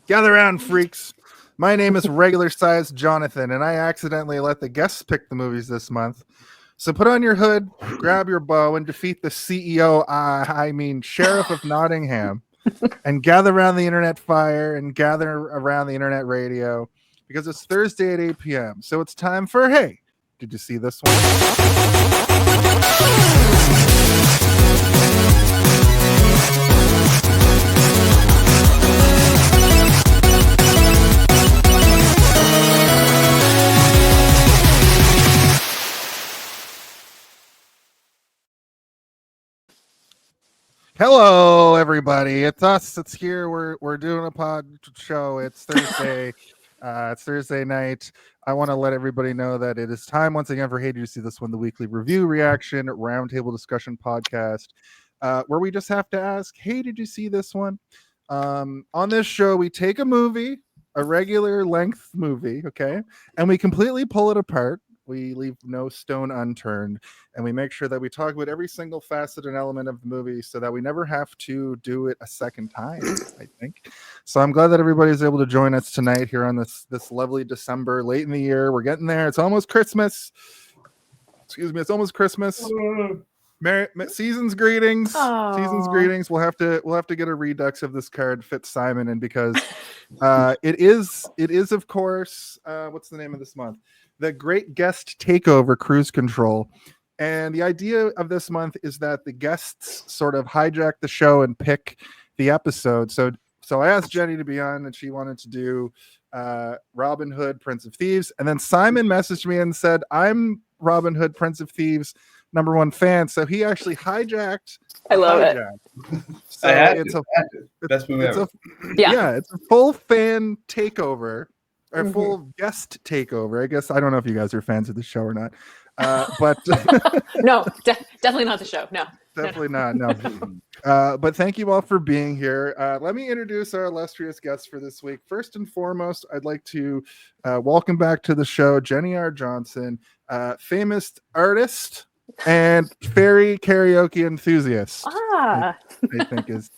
Gather around, freaks. My name is regular sized Jonathan, and I accidentally let the guests pick the movies this month. So put on your hood, grab your bow, and defeat the CEO, Sheriff of Nottingham, and gather around the internet fire and gather around the internet radio because it's Thursday at 8 p.m. So it's time for, hey, did you see this one? Hello, everybody. It's us. It's here. We're doing a pod show. It's Thursday. It's Thursday night. I want to let everybody know that it is time once again for Hey, Did You See This One? The weekly review, reaction, roundtable discussion podcast, where we just have to ask, hey, did you see this one? On this show, we take a movie, a regular length movie, okay, and we completely pull it apart. We leave no stone unturned, and we make sure that we talk about every single facet and element of the movie so that we never have to do it a second time, I think. So I'm glad that everybody's able to join us tonight here on this lovely December, late in the year. We're getting there. It's almost Christmas. Excuse me. It's almost Christmas. Season's greetings. Aww. Season's greetings. We'll have to get a redux of this card fit Simon, and because it is of course what's the name of this month? The Great Guest Takeover Cruise Control. And the idea of this month is that the guests sort of hijack the show and pick the episode. So I asked Jenny to be on, and she wanted to do Robin Hood, Prince of Thieves. And then Simon messaged me and said, I'm Robin Hood, Prince of Thieves #1 fan. So he actually hijacked. I love it. So it's a full fan takeover. Or full guest takeover. I guess I don't know if you guys are fans of the show or not, but no, definitely not the show. No, definitely not. No, but thank you all for being here. Let me introduce our illustrious guests for this week. First and foremost, I'd like to welcome back to the show Jenny R. Johnson, famous artist and fairy karaoke enthusiast. I think is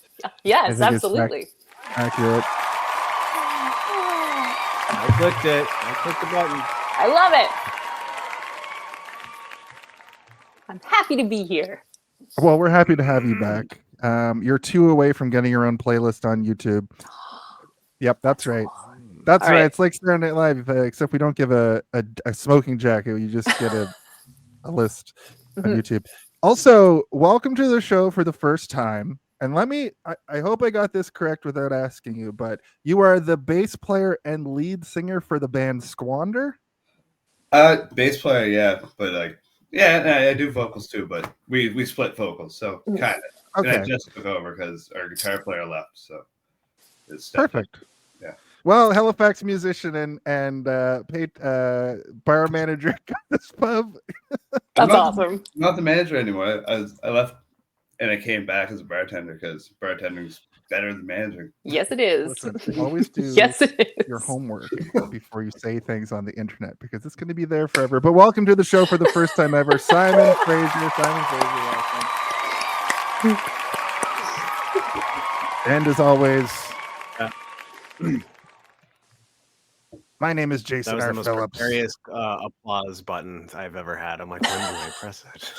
yes, absolutely accurate. I clicked it. I clicked the button. I love it. I'm happy to be here. Well, we're happy to have you back. You're 2 away from getting your own playlist on YouTube. Yep, that's right. That's right. It's like Saturday Night Live, except we don't give a smoking jacket. You just get a list on YouTube. Also, welcome to the show for the first time. And I hope I got this correct without asking you, but you are the bass player and lead singer for the band Squander? Bass player, yeah. But I do vocals too, but we split vocals, so kind of. Okay. And I just took over because our guitar player left, so it's perfect. Yeah. Well, Halifax musician and bar manager at this pub. That's awesome. I'm not the manager anymore. I left. And I came back as a bartender because bartending's better than managing. Yes, it is. Listen, always do your homework before you say things on the internet because it's going to be there forever. But welcome to the show for the first time ever, Simon Fraser. Welcome. And as always, my name is Jason R. Phillips. That was the most precarious applause button I've ever had. I'm like, when do I press it?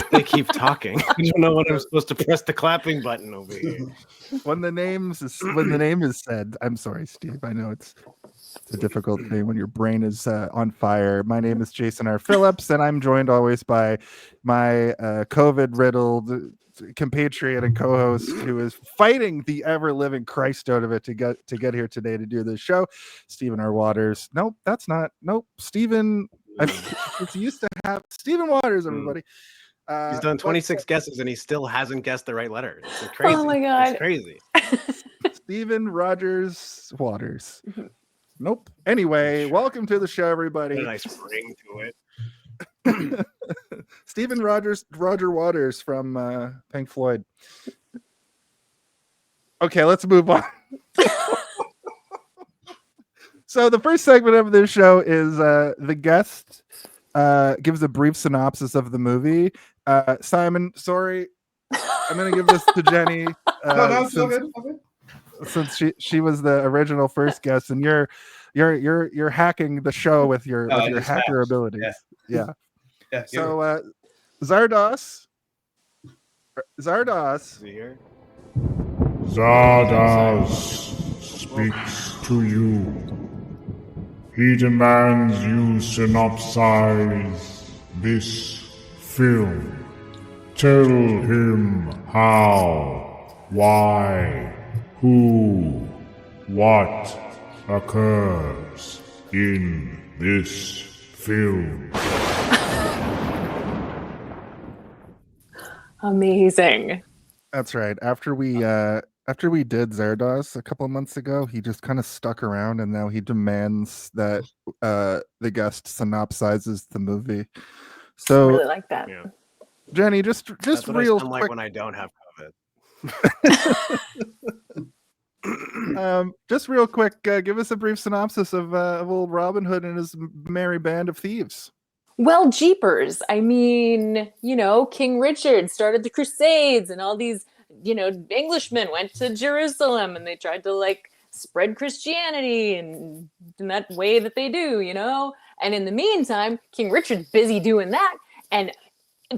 They keep talking. I don't know when I'm supposed to press the clapping button over here. When the name is said, I'm sorry, Steve. I know it's a difficult thing when your brain is on fire. My name is Jason R. Phillips, and I'm joined always by my COVID-riddled compatriot and co-host who is fighting the ever-living Christ out of it to get here today to do this show, Stephen R. Waters. Nope, that's not. Nope, Stephen. It's used to have Stephen Waters. Everybody. He's done 26 guesses and he still hasn't guessed the right letter. It's crazy. Oh my god, it's crazy. Stephen Rogers Waters. Nope. Anyway, welcome to the show, everybody. What a nice ring to it. Stephen Roger Waters from Pink Floyd. Okay, let's move on. So the first segment of this show is the guest gives a brief synopsis of the movie. Simon, sorry, I'm going to give this to Jenny. No, it's okay. since she was the original first guest, and you're hacking the show with your hacker abilities. Yeah. Yeah. So Zardos. Is he here? Zardoz speaks to you. He demands you synopsize this film. Tell him how, why, who, what occurs in this film. Amazing. That's right. After we did Zardos a couple months ago, he just kind of stuck around, and now he demands that the guest synopsizes the movie. I So really like that. Yeah. Jenny, just That's what real I sound like quick, when I don't have COVID. just real quick, give us a brief synopsis of old Robin Hood and his merry band of thieves. Well, jeepers. I mean, King Richard started the Crusades, and all these, Englishmen went to Jerusalem, and they tried to spread Christianity in that way that they do, And in the meantime, King Richard's busy doing that, and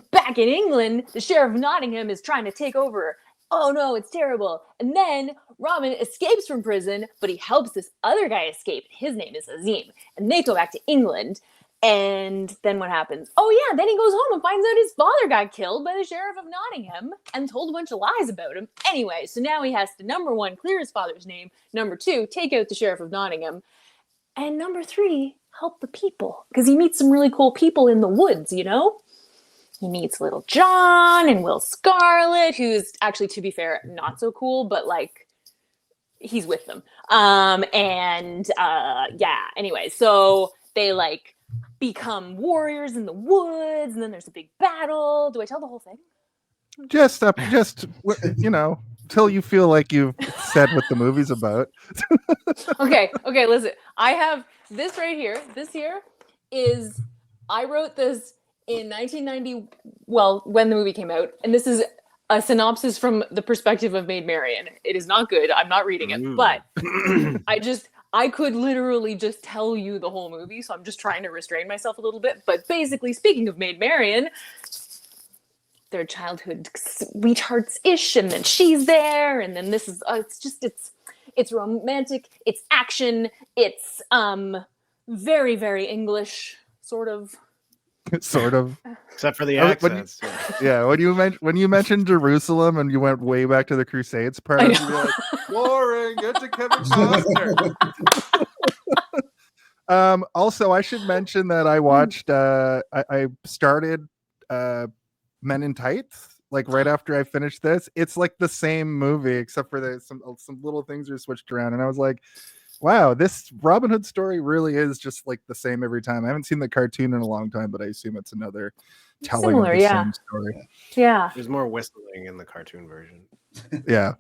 back in England, the Sheriff of Nottingham is trying to take over. Oh no, it's terrible. And then Robin escapes from prison, but he helps this other guy escape. His name is Azeem, and they go back to England. And then what happens? Oh yeah, then he goes home and finds out his father got killed by the Sheriff of Nottingham and told a bunch of lies about him. Anyway, so now he has to, number 1, clear his father's name. Number 2, take out the Sheriff of Nottingham. And number 3, help the people. Because he meets some really cool people in the woods, He meets Little John and Will Scarlett, who's actually, to be fair, not so cool, but he's with them. Anyway, so they become warriors in the woods, and then there's a big battle. Do I tell the whole thing? Just till you feel like you've said what the movie's about. Okay, listen. I have this right here. This here is, I wrote this in 1990, well, when the movie came out, and this is a synopsis from the perspective of Maid Marian. It is not good. I'm not reading it, but I could literally just tell you the whole movie, so I'm just trying to restrain myself a little bit. But basically, speaking of Maid Marian, they're childhood sweethearts-ish, and then she's there, and then this is it's romantic, it's action, it's very, very English, sort of. Sort of, except for the accents. Yeah, when you mentioned Jerusalem and you went way back to the Crusades part, you'd be like, boring. Get to Kevin Costner. Also, I should mention that I watched. I started Men in Tights right after I finished this. It's the same movie except for some little things are switched around, and I was like, wow, this Robin Hood story really is just the same every time. I haven't seen the cartoon in a long time, but I assume it's another telling of the same story. Yeah. There's more whistling in the cartoon version. Yeah.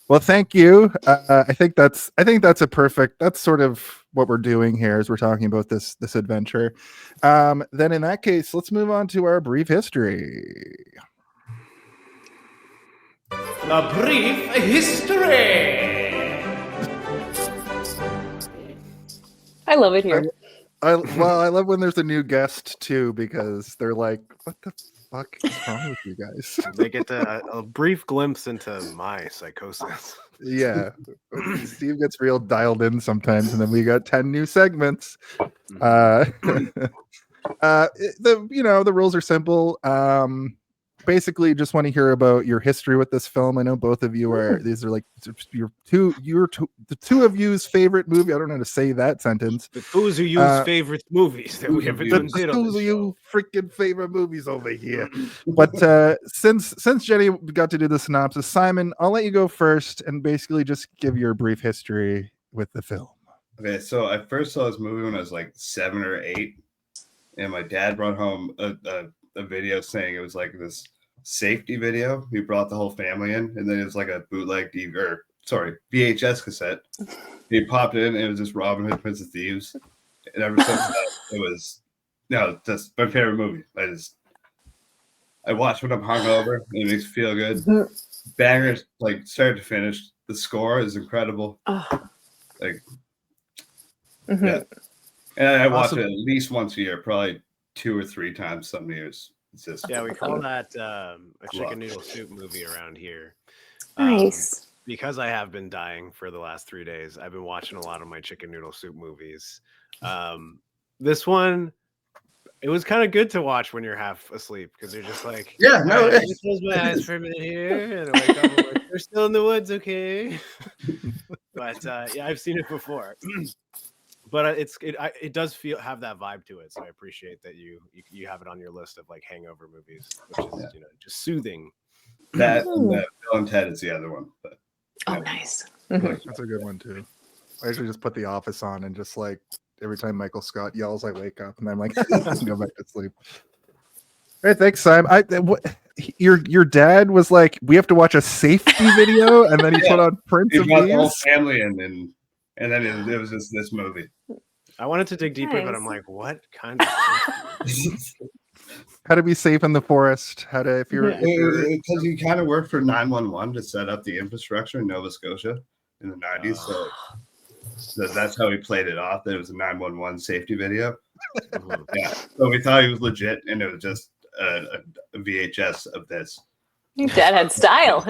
Well, thank you. I think that's that's sort of what we're doing here as we're talking about this adventure. Then in that case, let's move on to our brief history. A brief history. I love it here. I love when there's a new guest too, because they're like, what the fuck is wrong with you guys? They get a brief glimpse into my psychosis. Yeah. Steve gets real dialed in sometimes, and then we got 10 new segments. The rules are simple. Basically just want to hear about your history with this film. I know both of you these are the two of you's favorite movie. I don't know how to say that sentence. The twos who use favorite movies that we haven't done. The twos of you freaking favorite movies over here. But since Jenny got to do the synopsis, Simon, I'll let you go first and basically just give your brief history with the film. Okay, so I first saw this movie when I was 7 or 8, and my dad brought home a video saying it was this safety video. He brought the whole family in, and then it was a bootleg VHS cassette. He popped in, and it was just Robin Hood, Prince of Thieves. And ever since that, it was that's my favorite movie. I watch when I'm hungover, and it makes me feel good. Bangers, start to finish. the score is incredible. Oh. Like, Mhm. yeah. And I watch Also- it at least once a year, probably 2 or 3 times some years. It's just Yeah, we call awesome. that a chicken noodle soup movie around here. Nice. Because I have been dying for the last 3 days, I've been watching a lot of my chicken noodle soup movies. This one, it was kind of good to watch when you're half asleep because you're just like, yeah, no, "All right, it let me is. close my eyes for a minute here, and I wake up and I'm like, we're still in the woods, okay?" But yeah, I've seen it before. But it does have that vibe to it, so I appreciate that you have it on your list of like hangover movies, which is just soothing. That and Bill and Ted is the other one. But Oh, nice. Mhm. That's a good one too. I usually just put The Office on and just like every time Michael Scott yells, I wake up and I'm like, go back to sleep. Hey, thanks, Simon. Your dad was like, we have to watch a safety video, and then he put on Prince he of brought the whole Thieves. family in, and then it was just this movie. I wanted to dig deeper, but Nice. I'm like, what kind of? How to be safe in the forest. How to if you're Because he kind of worked for 911 to set up the infrastructure in Nova Scotia in the 90s. So that's how he played it off. That it was a 911 safety video. Yeah. So we thought he was legit, and it was just a VHS of this. Your dad had style.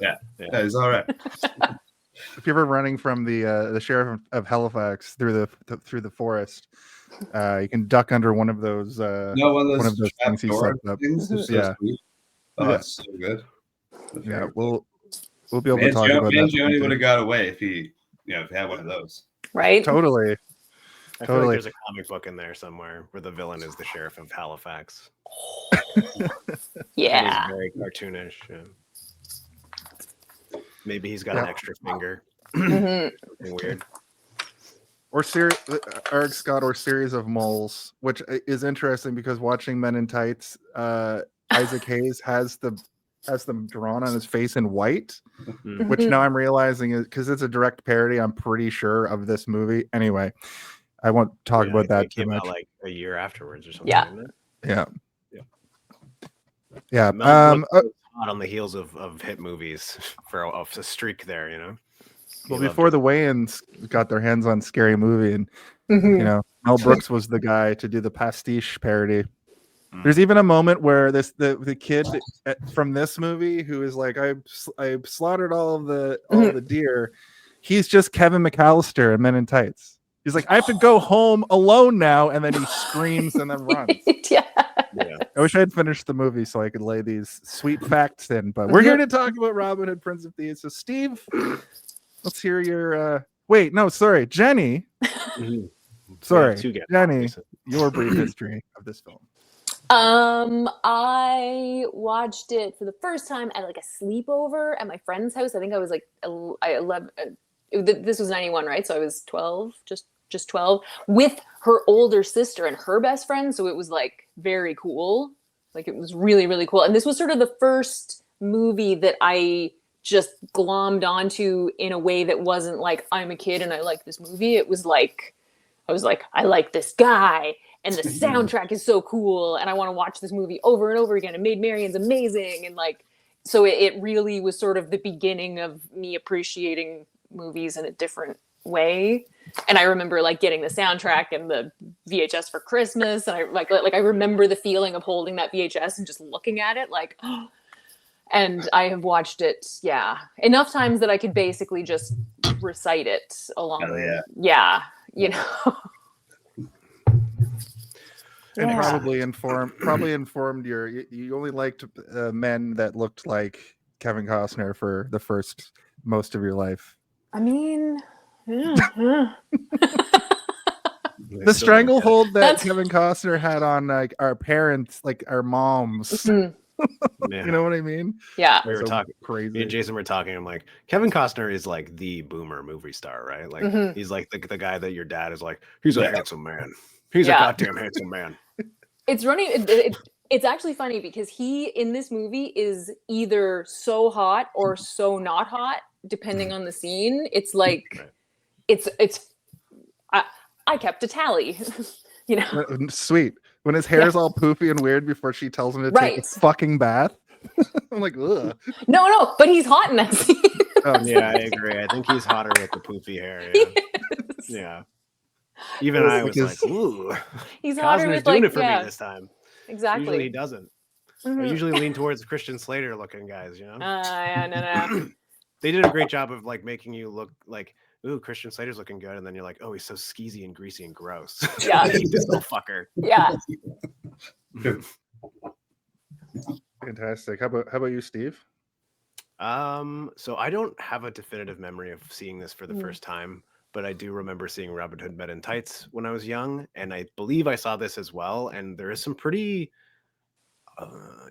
Yeah, he's all right. if you're ever running from the sheriff of Halifax through the forest, you can duck under one of those. No, one of those things he door set up. things. They're so Yeah. sweet. Oh, Yeah. it's so good. Yeah, we'll be able to talk about that. Joni would have got away if he had one of those. Right? Totally. I feel Totally. like there's a comic book in there somewhere where the villain is the sheriff of Halifax. Yeah. It is very cartoonish. Yeah. Maybe he's got an extra finger. Mhm. Something weird. Or Eric Scott or Series of Moles, which is interesting because watching Men in Tights, Isaac Hayes has them drawn on his face in white, which now I'm realizing is because it's a direct parody, I'm pretty sure, of this movie. Anyway, I won't talk about that too came much. out like a year afterwards or something. Yeah. Didn't it? Yeah. Mel Brooks was hot on the heels of hit movies for a streak there, Well, He before loved the Wayans got their hands on Scary Movie, and Mhm. Mel Brooks was the guy to do the pastiche parody. There's even a moment where the kid from this movie who is like, I slaughtered all the deer. He's just Kevin McAllister in Men in Tights. He's like, I have to go home alone now, and then he screams and then runs. Yeah. Yeah. I wish I had finished the movie so I could lay these sweet facts in, but we're here to talk about Robin Hood, Prince of Thieves. So, Steve, let's hear your. Wait, no, sorry, Jenny. Mhm. Sorry, Two get Jenny, copies. your brief history of this film. I watched it for the first time at like a sleepover at my friend's house. I think I was like 11. This was 91, right? So I was 12, just 12, with her older sister and her best friend. So it was like very cool. Like it was really, really cool. And this was sort of the first movie that I just glommed onto in a way that wasn't like, I'm a kid and I like this movie. It was like, I was like, I like this guy. And the soundtrack is so cool, and I want to watch this movie over and over again. And Maid Marian's amazing, and like, so it really was sort of the beginning of me appreciating movies in a different way. And I remember like getting the soundtrack and the VHS for Christmas, and I like I remember the feeling of holding that VHS and just looking at it, like, and I have watched it, enough times that I could basically just recite it along. And probably informed you only liked men that looked like Kevin Costner for the first most of your life. I mean, The stranglehold that Kevin Costner had on like our parents, like our moms. Yeah. You know what I mean? Yeah. We were So talking crazy. Me and Jason were talking. I'm like, Kevin Costner is like the boomer movie star, right? Like he's like the guy that your dad is like, he's a handsome man. He's a goddamn handsome man. It's running. It's actually funny because he in this movie is either so hot or so not hot, depending on the scene. It's like, it's. I kept a tally, Sweet. When his hair is all poofy and weird before she tells him to take a fucking bath. I'm like, ugh. No, but he's hot in that scene. Yeah, I agree. I think he's hotter with the poofy hair. Yeah. Yeah. Even I was like, ooh, He's hotter Costner's with doing like, it for me this time. exactly. Usually he doesn't. I usually lean towards Christian Slater looking guys, you know? Yeah, no. They did a great job of like making you look like, ooh, Christian Slater's looking good, and then you're like, oh, he's so skeezy and greasy and gross. Yeah. I hate this little fucker. Yeah. Fantastic. How about you, Steve? So I don't have a definitive memory of seeing this for the first time, but I do remember seeing Robin Hood Men in Tights when I was young, and I believe I saw this as well. And there is some pretty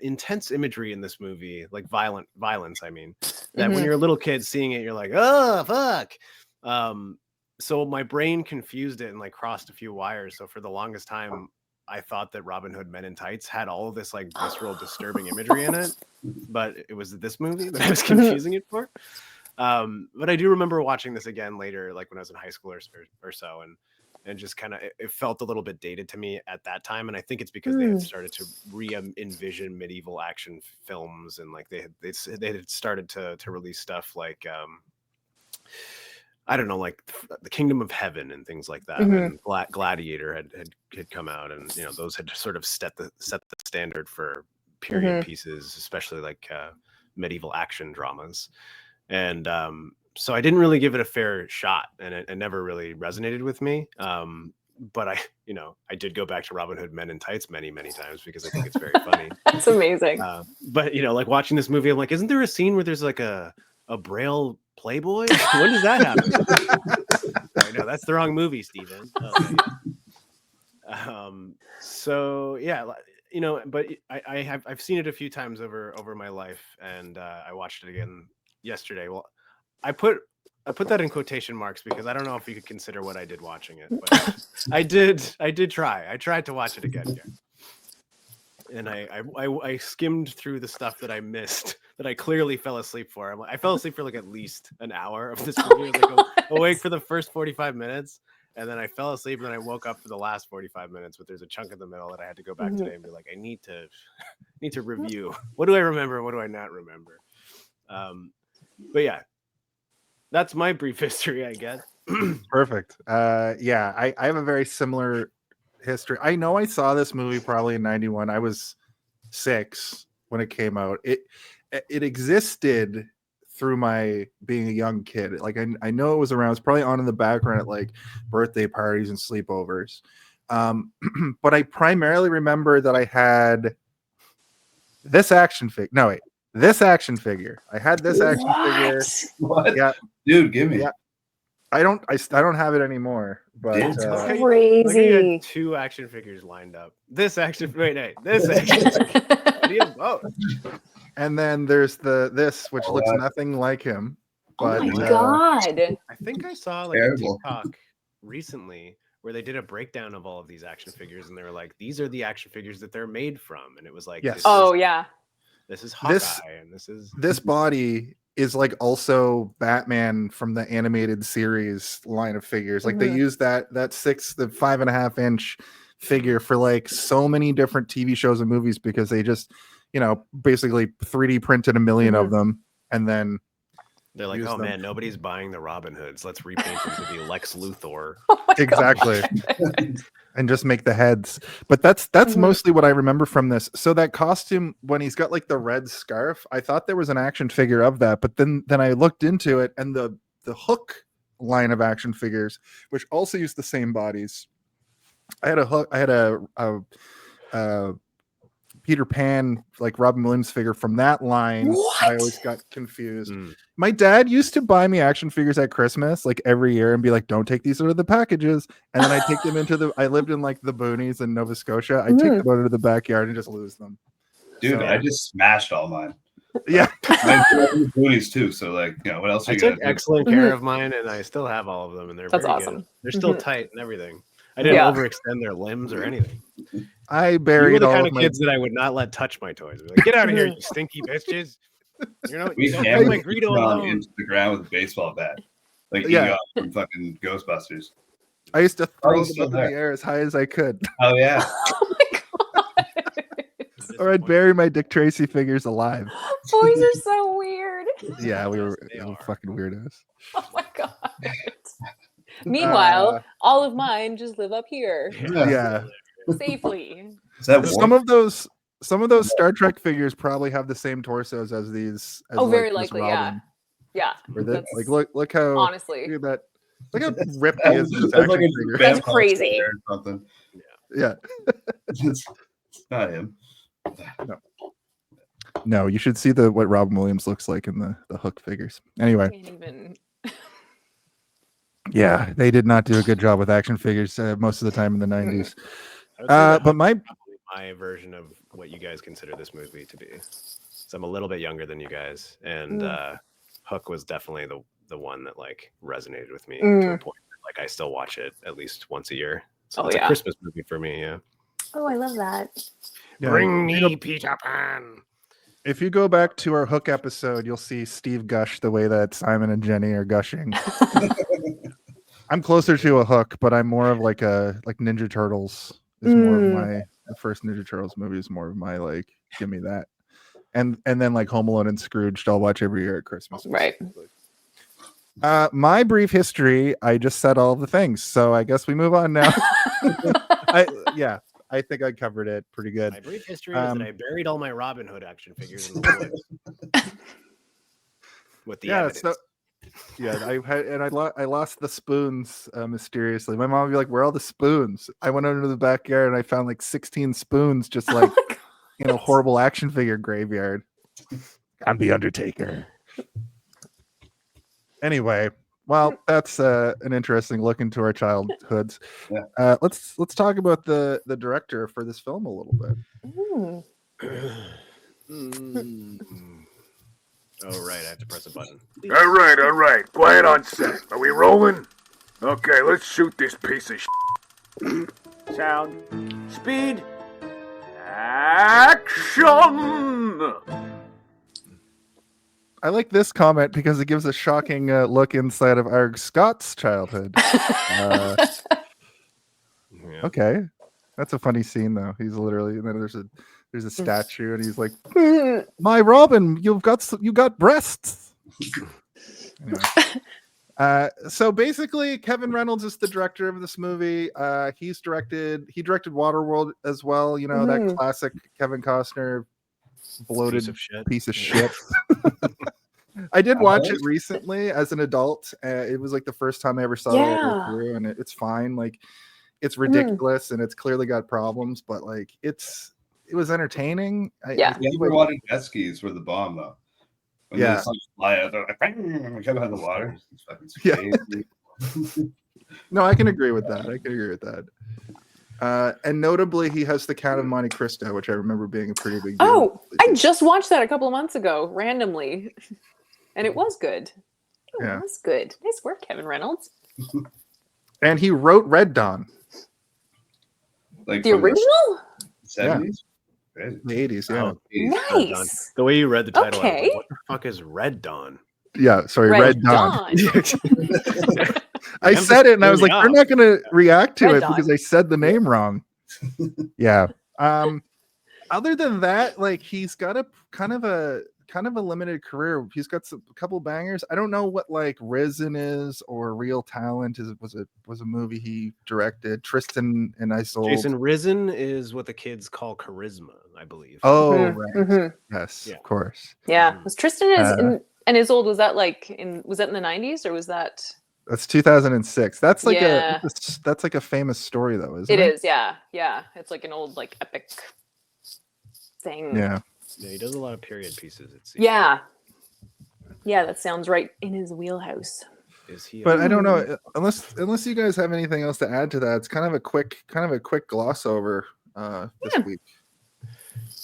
intense imagery in this movie, like violence. I mean, that when you're a little kid seeing it, you're like, oh fuck. So my brain confused it and like crossed a few wires. So for the longest time, I thought that Robin Hood Men in Tights had all of this like visceral, disturbing imagery in it, but it was this movie that I was confusing it for. But I do remember watching this again later, like when I was in high school or so, and just kind of it felt a little bit dated to me at that time, and I think it's because they had started to envision medieval action films, and like they had started to release stuff like I don't know, like the Kingdom of Heaven and things like that, and Gladiator had come out, and you know those had sort of set the standard for period pieces, especially like medieval action dramas, and so I didn't really give it a fair shot, and it never really resonated with me. But I did go back to Robin Hood Men in Tights many times because I think it's very funny. That's amazing. But like watching this movie, I'm like, isn't there a scene where there's like a Braille Playboy? When does that happen? I know that's the wrong movie, Steven. Okay, yeah. So yeah, but I've seen it a few times over my life, and I watched it again yesterday. Well, I put that in quotation marks because I don't know if you could consider what I did watching it, but I did try. I tried to watch it again. Yeah. And I skimmed through the stuff that I missed, that I clearly fell asleep for. I fell asleep for like at least an hour of this movie. I was like awake for the first 45 minutes, and then I fell asleep, and then I woke up for the last 45 minutes. But there's a chunk in the middle that I had to go back today and be like, I need to review. What do I remember? What do I not remember? But yeah, that's my brief history, I guess. Perfect. Yeah, I have a very similar history. I know I saw this movie probably in 91. I was 6 when it came out. It existed through my being a young kid. Like I know it was around. It's probably on in the background at like birthday parties and sleepovers. But I primarily remember that I had this action figure. No, wait. This action figure. I had this action figure. What? Yeah, Dude, give me. Yeah. I don't have it anymore. But Okay. Crazy. Like you had 2 action figures lined up. This action. Wait, this action. Figure. You have both. And then there's this, which looks nothing like him. But, oh my god! I think I saw like a TikTok recently where they did a breakdown of all of these action figures, and they were like, "These are the action figures that they're made from," and it was like, yes. This is Hawkeye, and this body is like also Batman from the animated series line of figures. Like they use the 5.5 inch figure for like so many different TV shows and movies because they just, basically 3D printed a million of them, and then they're like, oh man, nobody's buying the Robin Hoods. Let's repaint them to be Lex Luthor. Exactly. And just make the heads. But that's mostly what I remember from this. So that costume, when he's got like the red scarf, I thought there was an action figure of that, but then I looked into it, and the Hook line of action figures, which also use the same bodies. I had a Peter Pan, like Robin Williams figure from that line. What? I always got confused. My dad used to buy me action figures at Christmas, like every year, and be like, "Don't take these out of the packages." And then I take them I lived in like the boonies in Nova Scotia. I take them out into the backyard and just lose them. Dude, so, I just smashed all mine. Yeah, I in the boonies too. So like, what else? I took excellent care of mine, and I still have all of them, and they're very awesome. Good. They're still tight and everything. I didn't overextend their limbs or anything. I buried the all kind of of kids that I would not let touch my toys. I'd be like, get out of here, you stinky bitches! We hammered my Greedo alone into the ground with a baseball bat, like from fucking Ghostbusters. I used to throw them up in the air as high as I could. Oh yeah. Oh my god! Or I'd bury my Dick Tracy figures alive. Boys are so weird. Yeah, we were They are. fucking weirdos. Oh my god. Meanwhile, all of mine just live up here Yeah. safely. Is that Some warm? of those Star Trek figures probably have the same torsos as these. As Oh, very this likely, yeah. Robin. Yeah. Or that, That's- like look how honestly. look at that. Look how ripped he is in this That's like action a figure. That's vampire crazy. slayer or something. Yeah. It's not him. No, you should see what Robin Williams looks like in the Hook figures. Anyway, Can't even. yeah, they did not do a good job with action figures most of the time in the 90s. I would say that But my probably my version of what you guys consider this movie to be. So I'm a little bit younger than you guys, and Hook was definitely the one that like resonated with me to a point that, like I still watch it at least once a year. So it's a Christmas movie for me. Yeah. Oh, I love that. Yeah, Bring me Peter Pan. if you go back to our Hook episode, you'll see Steve gush the way that Simon and Jenny are gushing. I'm closer to a Hook, but I'm more of like Ninja Turtles is more of my the first Ninja Turtles movie is more of my like give me that. And then like Home Alone and Scrooged I'll watch every year at Christmas. Right. My brief history, I just said all the things, so I guess we move on now. I think I covered it pretty good. My brief history is that I buried all my Robin Hood action figures in the woods. With the evidence. I lost the spoons mysteriously. My mom would be like, "Where are all the spoons?" I went under the backyard and I found like 16 spoons, just like in a horrible action figure graveyard. I'm the Undertaker. Anyway, well, that's an interesting look into our childhoods. Yeah. Let's talk about the director for this film a little bit. Oh, right. I have to press a button. All right. Quiet on set. Are we rolling? Okay, let's shoot this piece of shit. Sound. Speed. Action! I like this comment because it gives a shocking look inside of Arg Scott's childhood. Okay, that's a funny scene though. He's literally, and then there's a statue, and he's like, "My Robin, you got breasts." Anyway. So basically, Kevin Reynolds is the director of this movie. He directed Waterworld as well. You know that classic Kevin Costner bloated piece of shit. I did watch it recently as an adult. It was like the first time I ever saw it all the way through, and it's fine. Like, it's ridiculous and it's clearly got problems, but like it was entertaining. Underwater jet skis were the bomb though. When they fly out, they're like, come out of the water. It's fucking crazy. No, I can agree with that. And notably, he has the Count of Monte Cristo, which I remember being a pretty big deal. Oh, I just watched that a couple of months ago, randomly. And it was good. It was good. Nice work, Kevin Reynolds. And he wrote Red Dawn. Like the original? 70s? Yeah. The 80s, yeah. Oh, nice. The way you read the title, I was Okay. like, what the fuck is Red Dawn? Yeah, sorry, Red Dawn. Dawn. I said it and I was like, they're not going to react to Red it Dawn. because I said the name wrong. Yeah. Other than that, like, he's got a kind of a limited career. He's got a couple bangers. I don't know what like Risen is or Real Talent was a movie he directed. Tristan and Isolde. Jason, Risen is what the kids call charisma, I believe. Oh, right. Yes, of course. Yeah. Was Tristan and Isolde, was that in the 90s or was that? That's 2006. That's like that's like a famous story though, isn't it? It is, yeah. Yeah. It's like an old like epic thing. Yeah. Yeah, he does a lot of period pieces, it seems. Yeah. Yeah, that sounds right in his wheelhouse. Is he? But I don't know, unless you guys have anything else to add to that. It's kind of a quick gloss over this week.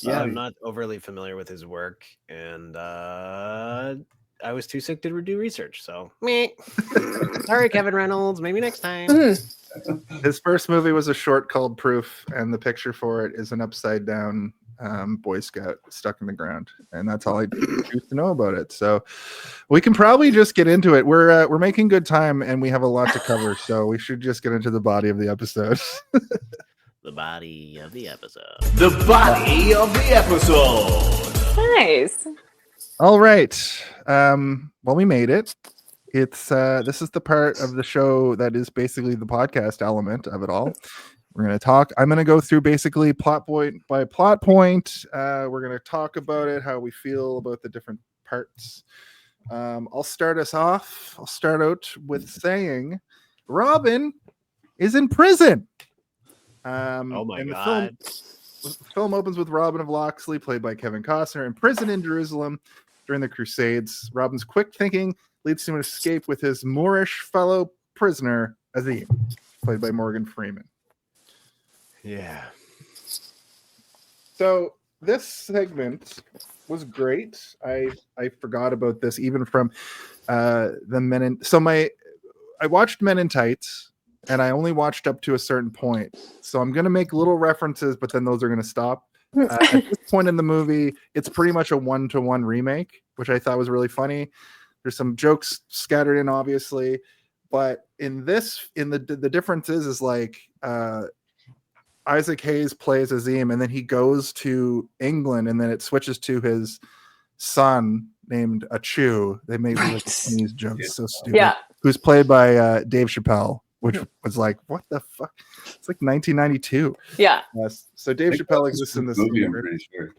Yeah, I'm not overly familiar with his work, and I was too sick to do research. So, sorry, Kevin Reynolds. Maybe next time. His first movie was a short called Proof, and the picture for it is an upside down Boy Scout stuck in the ground, and that's all I choose to know about it. So we can probably just get into it. We're making good time, and we have a lot to cover, so we should just get into the body of the episode. The body of the episode. The body of the episode. Nice. All right. Well, we made it. It's this is the part of the show that is basically the podcast element of it all. We're going to talk. I'm going to go through basically plot point by plot point. We're going to talk about it, how we feel about the different parts. I'll start us off. I'll start out with saying Robin is in prison. Oh my and god. The film opens with Robin of Locksley, played by Kevin Costner, in prison in Jerusalem during the Crusades. Robin's quick thinking leads to an escape with his Moorish fellow prisoner, Azeem, played by Morgan Freeman. Yeah. So this segment was great. I forgot about this even from the Men in. So I watched Men in Tights, and I only watched up to a certain point. So I'm going to make little references, but then those are going to stop. At this point in the movie, it's pretty much a 1-to-1 remake, which I thought was really funny. There's some jokes scattered in, obviously, but in the difference is like Isaac Hayes plays Azeem, and then he goes to England, and then it switches to his son named Achu. They made like these jokes so stupid. Yeah. Who's played by Dave Chappelle, which was like, what the fuck? It's like 1992. Yeah. So Dave Chappelle exists in this movie. I'm universe. pretty sure.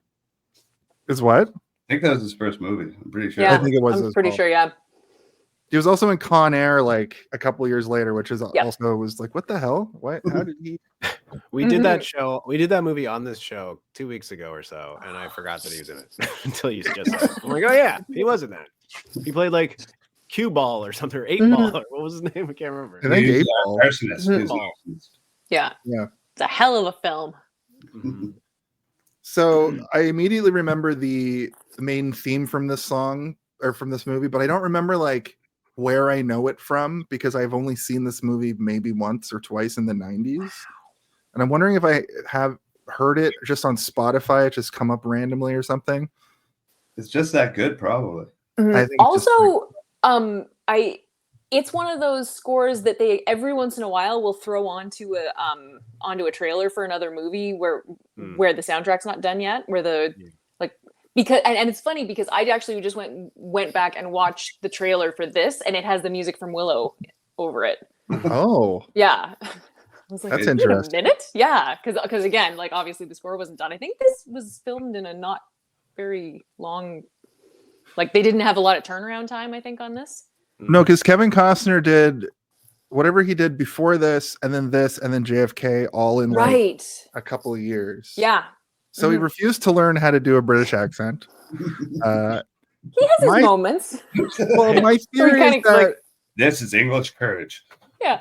Is what? I think that was his first movie. I'm pretty sure. Yeah. I think it was. I'm pretty sure. Yeah. He was also in Con Air like a couple years later, which is Yep. also was like, what the hell? What? How did he? We did that show. We did that movie on this show 2 weeks ago or so, and I forgot that he was in it until you just said it. I'm like, oh yeah, he was in that. He played like cue ball or something, or 8-ball, or what was his name? I can't remember. I think He's, 8-Ball. arsonist. Mhm. He's an arsonist. Yeah. Yeah. It's a hell of a film. Mhm. So I immediately remember the main theme from this song or from this movie, but I don't remember like where I know it from because I've only seen this movie maybe once or twice in the 90s. And I'm wondering if I have heard it just on Spotify, it just come up randomly or something. It's just that good, probably. I think it's just Also, it's one of those scores that they every once in a while will throw onto a trailer for another movie where the soundtrack's not done yet, where the like because and it's funny because I actually just went back and watched the trailer for this, and it has the music from Willow over it. Oh, Yeah. I was like, That's wait interesting. a minute. Yeah, because again, like obviously the score wasn't done. I think this was filmed in a not very long, like they didn't have a lot of turnaround time, I think, on this. no, because Kevin Costner did whatever he did before this, and then JFK all in like Right. a couple of years. Yeah. So he refused to learn how to do a British accent. He has his My- moments. Well, my theory is kinda, that like- This is English courage. Yeah.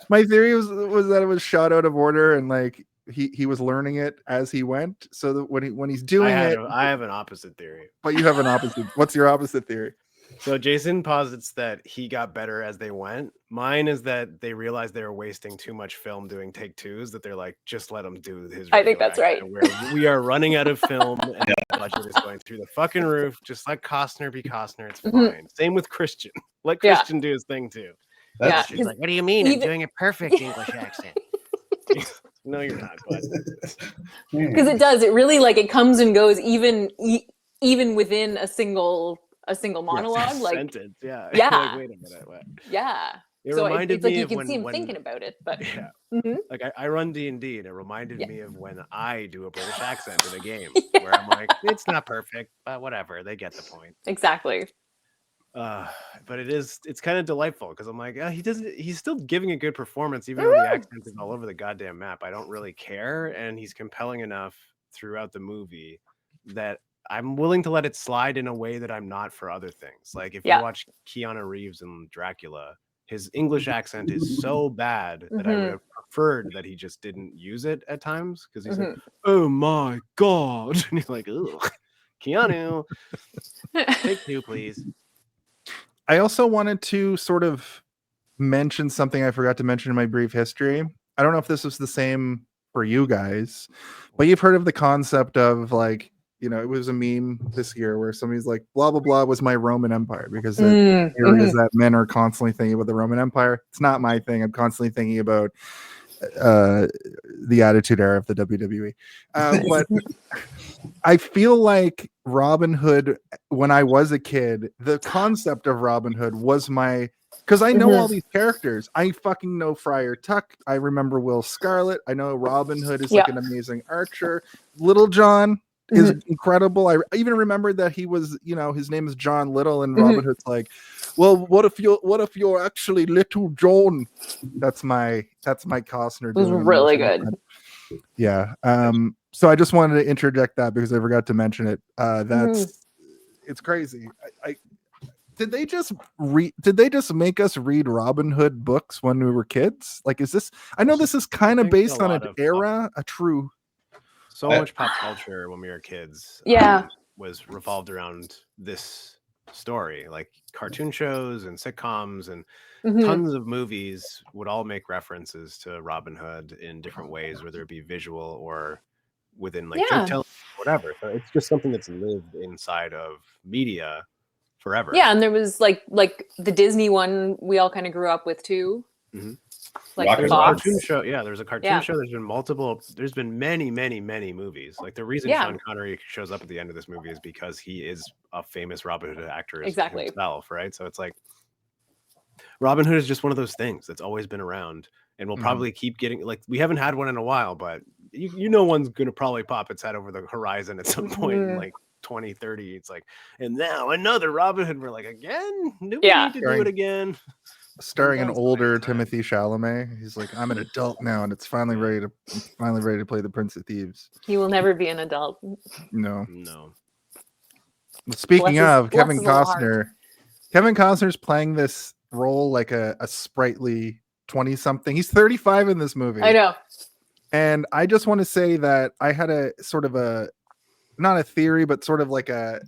my theory was that it was shot out of order and like he was learning it as he went. So that when he's doing it, I have an opposite theory. but you have an opposite. What's your opposite theory? So Jason posits that he got better as they went. Mine is that they realized they were wasting too much film doing take twos, that they're like, just let him do his. I think regular that's right. accent, we are running out of film and the budget is going through the fucking roof. Just let Costner be Costner. It's fine. Same with Christian. Let Yeah. Christian do his thing too. Yeah, She's like, what do you mean? I'm doing a perfect English accent. No, you're not. Because it does. It really like it comes and goes even within a single monologue. Like Sentence. Yeah. Yeah. Like, wait a minute. What? yeah. It So reminded it's like me you of can see him when thinking about it, but Yeah. Mhm. Like I run D&D and it reminded Yeah. me of when I do a British accent in a game where I'm like, it's not perfect, but whatever. They get the point. exactly. But it's kind of delightful because I'm like, he's still giving a good performance, even though the accent is all over the goddamn map. I don't really care. And he's compelling enough throughout the movie that I'm willing to let it slide in a way that I'm not for other things. Like if Yeah. you watch Keanu Reeves in Dracula, his English accent is so bad that I would have preferred that he just didn't use it at times because he's like, oh my God. And you're like, ugh, Keanu, take two, please. I also wanted to sort of mention something I forgot to mention in my brief history. I don't know if this was the same for you guys, but you've heard of the concept of like, you know, it was a meme this year where somebody's like, blah, blah, blah was my Roman Empire because the theory is that men are constantly thinking about the Roman Empire. It's not my thing. I'm constantly thinking about the Attitude Era of the WWE. But I feel like Robin Hood, when I was a kid, the concept of Robin Hood was my, because I know all these characters. I fucking know Friar Tuck. I remember Will Scarlett. I know Robin Hood is like an amazing archer. Little John is incredible. I even remembered that he was, his name is John Little, and Robin Hood's like, well, what if you're actually Little John? That's my Costner. It was really good. Yeah. So I just wanted to interject that because I forgot to mention it. It's crazy. Did they just make us read Robin Hood books when we were kids? Like, is this? I know this is kind of based on an era, a true. So much pop culture when we were kids, was revolved around this story. Like cartoon shows and sitcoms and tons of movies would all make references to Robin Hood in different ways, whether it be visual or within like joke telling, whatever. So it's just something that's lived inside of media forever. Yeah, and there was like the Disney one we all kind of grew up with too. Like there's a cartoon show. Yeah, there's a cartoon show. There's been many movies. Like the reason Sean Connery shows up at the end of this movie is because he is a famous Robin Hood actor himself, right? So it's like Robin Hood is just one of those things that's always been around and will probably keep getting, like, we haven't had one in a while, but one's gonna probably pop its head over the horizon at some point in like 2030. It's like, and now another Robin Hood. We're like, again? Do we need to do it again? Starring an older Timothy Chalamet. He's like, I'm an adult now, and it's finally ready to play the Prince of Thieves. He will never be an adult. No. Speaking of Kevin Costner, Kevin Costner's playing this role like a sprightly 20-something. He's 35 in this movie. I know. And I just want to say that I had a sort of not a theory, but sort of like I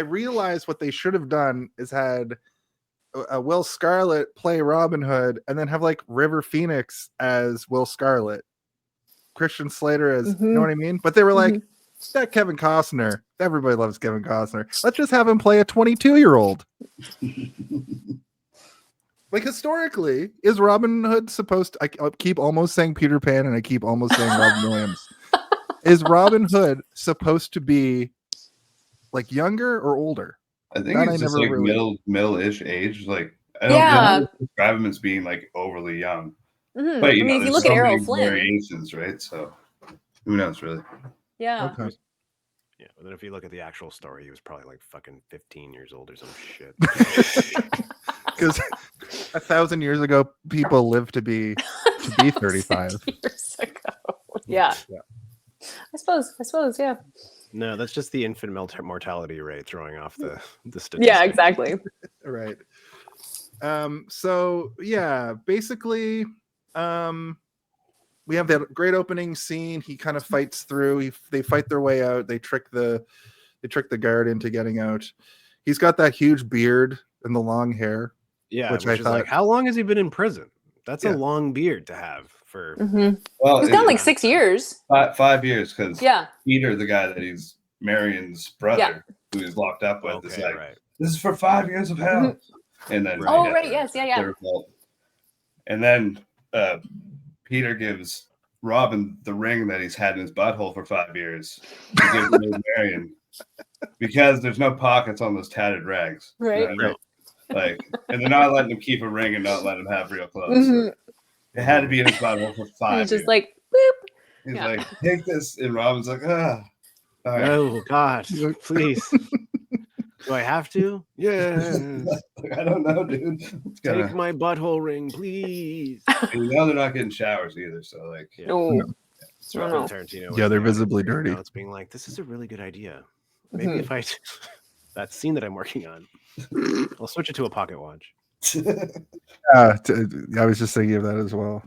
realized what they should have done is had Will Scarlett play Robin Hood and then have like River Phoenix as Will Scarlett, Christian Slater as, you know what I mean? But they were like, that Kevin Costner, everybody loves Kevin Costner. Let's just have him play a 22-year-old. Like, historically, is Robin Hood supposed to, I keep almost saying Peter Pan and I keep almost saying Robin Williams. Is Robin Hood supposed to be like younger or older? I think it's just like middle-ish age. Like, I don't describe him as being like overly young. But I mean, if you look at Errol Flynn, variations, right? So who knows, really? Yeah. Okay. Yeah, but then if you look at the actual story, he was probably like fucking 15 years old or some shit. Because 1,000 years ago, people lived to be 35. Years ago. Yeah. I suppose, yeah. No, that's just the infant mortality rate throwing off the statistics. Yeah, exactly. Right. So yeah, basically, we have that great opening scene. He kind of fights through. They fight their way out. They trick the guard into getting out. He's got that huge beard and the long hair. Yeah, which I thought, like, how long has he been in prison? That's a long beard to have for. Well, he's done like 6 years. 5 years, because Peter, the guy that he's Marion's brother, who he's locked up with, is like, this is for 5 years of hell. And then and then Peter gives Robin the ring that he's had in his butthole for 5 years to give to Marion because there's no pockets on those tattered rags. Right. Like, and they're not letting him keep a ring and not letting him have real clothes. So it had to be in his butthole for 5 years. He's just like, boop. He's like, take this. And Robin's like, All right. Oh, God, please. Do I have to? Yeah. I don't know, dude. Take my butthole ring, please. And they're not getting showers either. So, like, it's Robin Tarantino. Yeah, they're visibly dirty. It's being like, this is a really good idea. Maybe if I that scene that I'm working on, I'll switch it to a pocket watch. I was just thinking of that as well.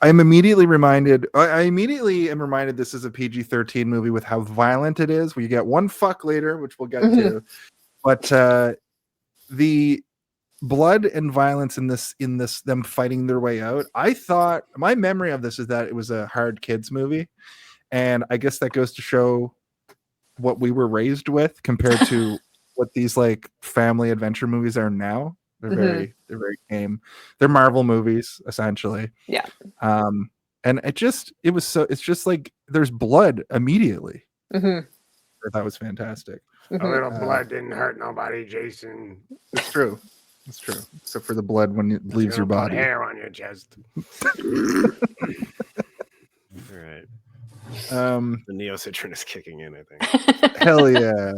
I'm immediately reminded. I immediately am reminded this is a PG-13 movie with how violent it is. We get one fuck later, which we'll get to, but the blood and violence in this, them fighting their way out. I thought my memory of this is that it was a hard kids movie, and I guess that goes to show what we were raised with compared to what these like family adventure movies are now. They're They're very tame. They're Marvel movies essentially. Yeah. And it's just like there's blood immediately. Mm-hmm. That was fantastic. A little blood didn't hurt nobody, Jason. It's true. It's true. Except for the blood when it leaves your Put body. hair on your chest. All right. The neocitrin is kicking in, I think. Hell yeah.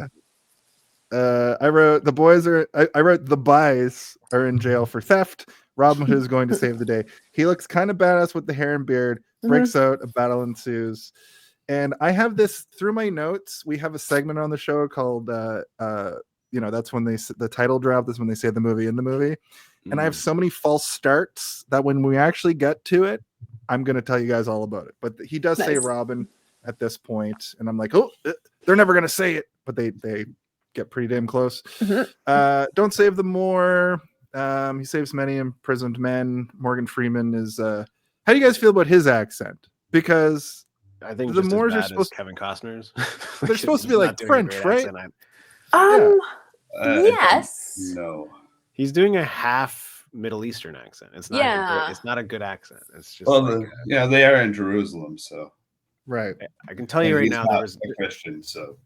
I wrote the buys are in jail for theft. Robin Hood is going to save the day. He looks kind of badass with the hair and beard, breaks out, a battle ensues. And I have this through my notes. We have a segment on the show called that's when the title drop is when they say the movie in the movie. And I have so many false starts that when we actually get to it, I'm going to tell you guys all about it. But he does say Robin at this point, and I'm like, oh, they're never going to say it, but they get pretty damn close. Don't save the Moor. He saves many imprisoned men. Morgan Freeman is. How do you guys feel about his accent? Because I think the just Moors as are bad supposed as Kevin Costner's. They're supposed to be like French, right? Yes. No. He's doing a half Middle Eastern accent. It's not. It's not a good accent. It's just. They are in Jerusalem, so. Right. I can tell you right now, there was a Christian, so.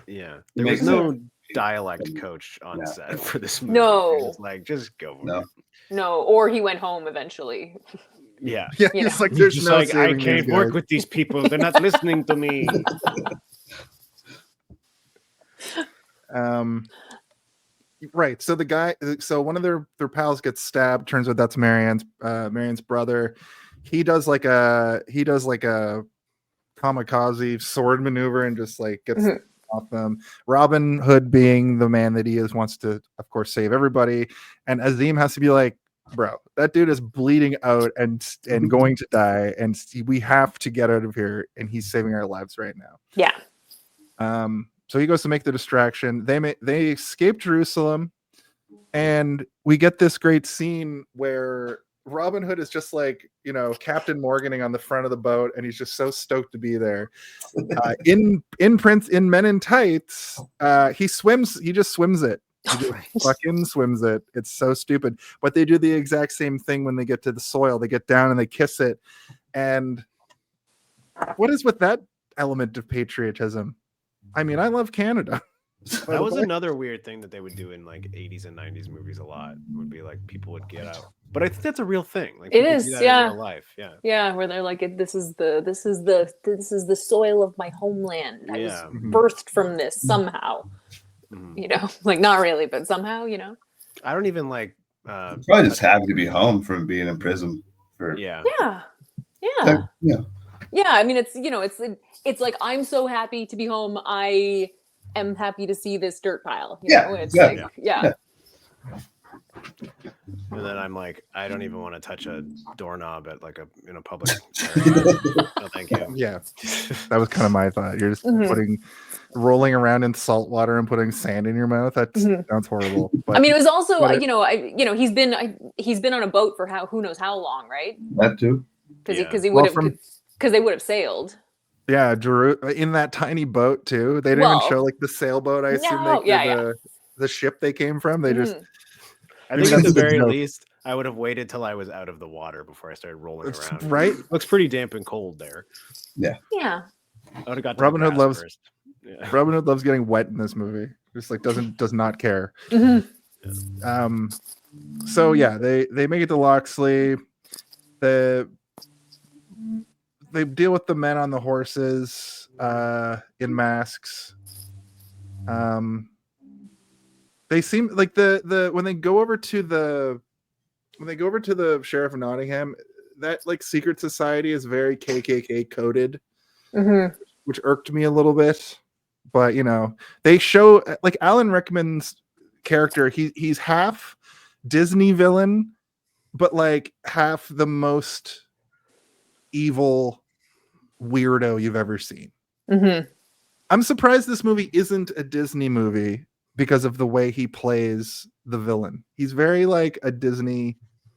Yeah, there was no dialect coach on set for this movie. No, like just go for it. No, or he went home eventually. Yeah, it's like there's just no like I can't work with these people. They're not listening to me. Right. So one of their pals gets stabbed. Turns out that's Marianne's brother. He does like a kamikaze sword maneuver and just like gets off them. Robin Hood, being the man that he is, wants to, of course, save everybody. And Azeem has to be like, bro, that dude is bleeding out and going to die, and we have to get out of here. And he's saving our lives right now. Yeah. So he goes to make the distraction. They escape Jerusalem, and we get this great scene where Robin Hood is just like, Captain Morganing on the front of the boat, and he's just so stoked to be there. In Men in Tights, he just swims it. He just fucking swims it. It's so stupid. But they do the exact same thing when they get to the soil. They get down and they kiss it. And what is with that element of patriotism? I mean, I love Canada. That was another weird thing that they would do in like 80s and 90s movies a lot. Would be like people would get out, but I think that's a real thing. Like it is, in real life, where they're like, this is the soil of my homeland. I was birthed from this somehow. Like not really, but somehow, I don't even like. Probably just happy to be home from being in prison. Yeah. I mean, it's like I'm so happy to be home. I am happy to see this dirt pile. It's And then I'm like, I don't even want to touch a doorknob at like in a public area. No, thank you. Yeah, that was kind of my thought. You're just rolling around in salt water and putting sand in your mouth. That sounds horrible. But, I mean, it was also he's been on a boat for who knows how long, right? That too. Because they would have sailed. Yeah, in that tiny boat too. They didn't even show like the sailboat. I assume the ship they came from. They just. I think at the very least, I would have waited till I was out of the water before I started rolling around. Right? Looks pretty damp and cold there. Yeah. Yeah. I would have got Robin Hood loves. First. Yeah. Robin Hood loves getting wet in this movie. Just like does not care. So yeah, they make it to Locksley. They deal with the men on the horses in masks. They seem like the when they go over to the sheriff of Nottingham, that like secret society is very KKK coded, which irked me a little bit. But they show like Alan Rickman's character. He's half Disney villain, but like half the most evil weirdo you've ever seen. I'm surprised this movie isn't a Disney movie because of the way he plays the villain. He's very like a Disney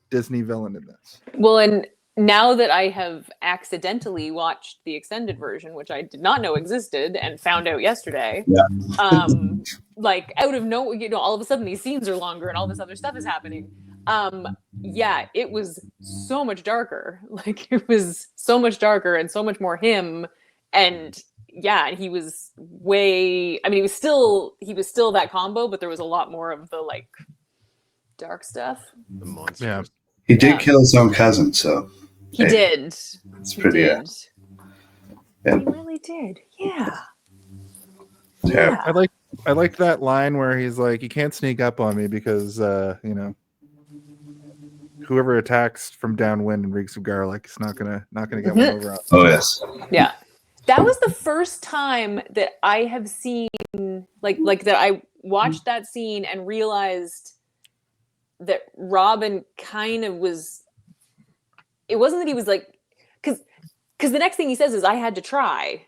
villain in this. Well, and now that I have accidentally watched the extended version, which I did not know existed and found out yesterday, like out of nowhere, all of a sudden these scenes are longer and all this other stuff is happening. Yeah, it was so much darker. Like it was so much darker and so much more him. And yeah, he was way. I mean, he was still that combo, but there was a lot more of the like dark stuff. The monsters. Yeah. He did Yeah. kill his own cousin, so He did. it's He pretty. did. Yeah. He really did. Yeah. Terrible. I like that line where he's like, "You can't sneak up on me because you know, whoever attacks from downwind and reeks of garlic is not gonna get one over on." Oh yes. Yeah. That was the first time that I have seen like that I watched that scene and realized that Robin kind of was. It wasn't that he was like, because the next thing he says is, "I had to try."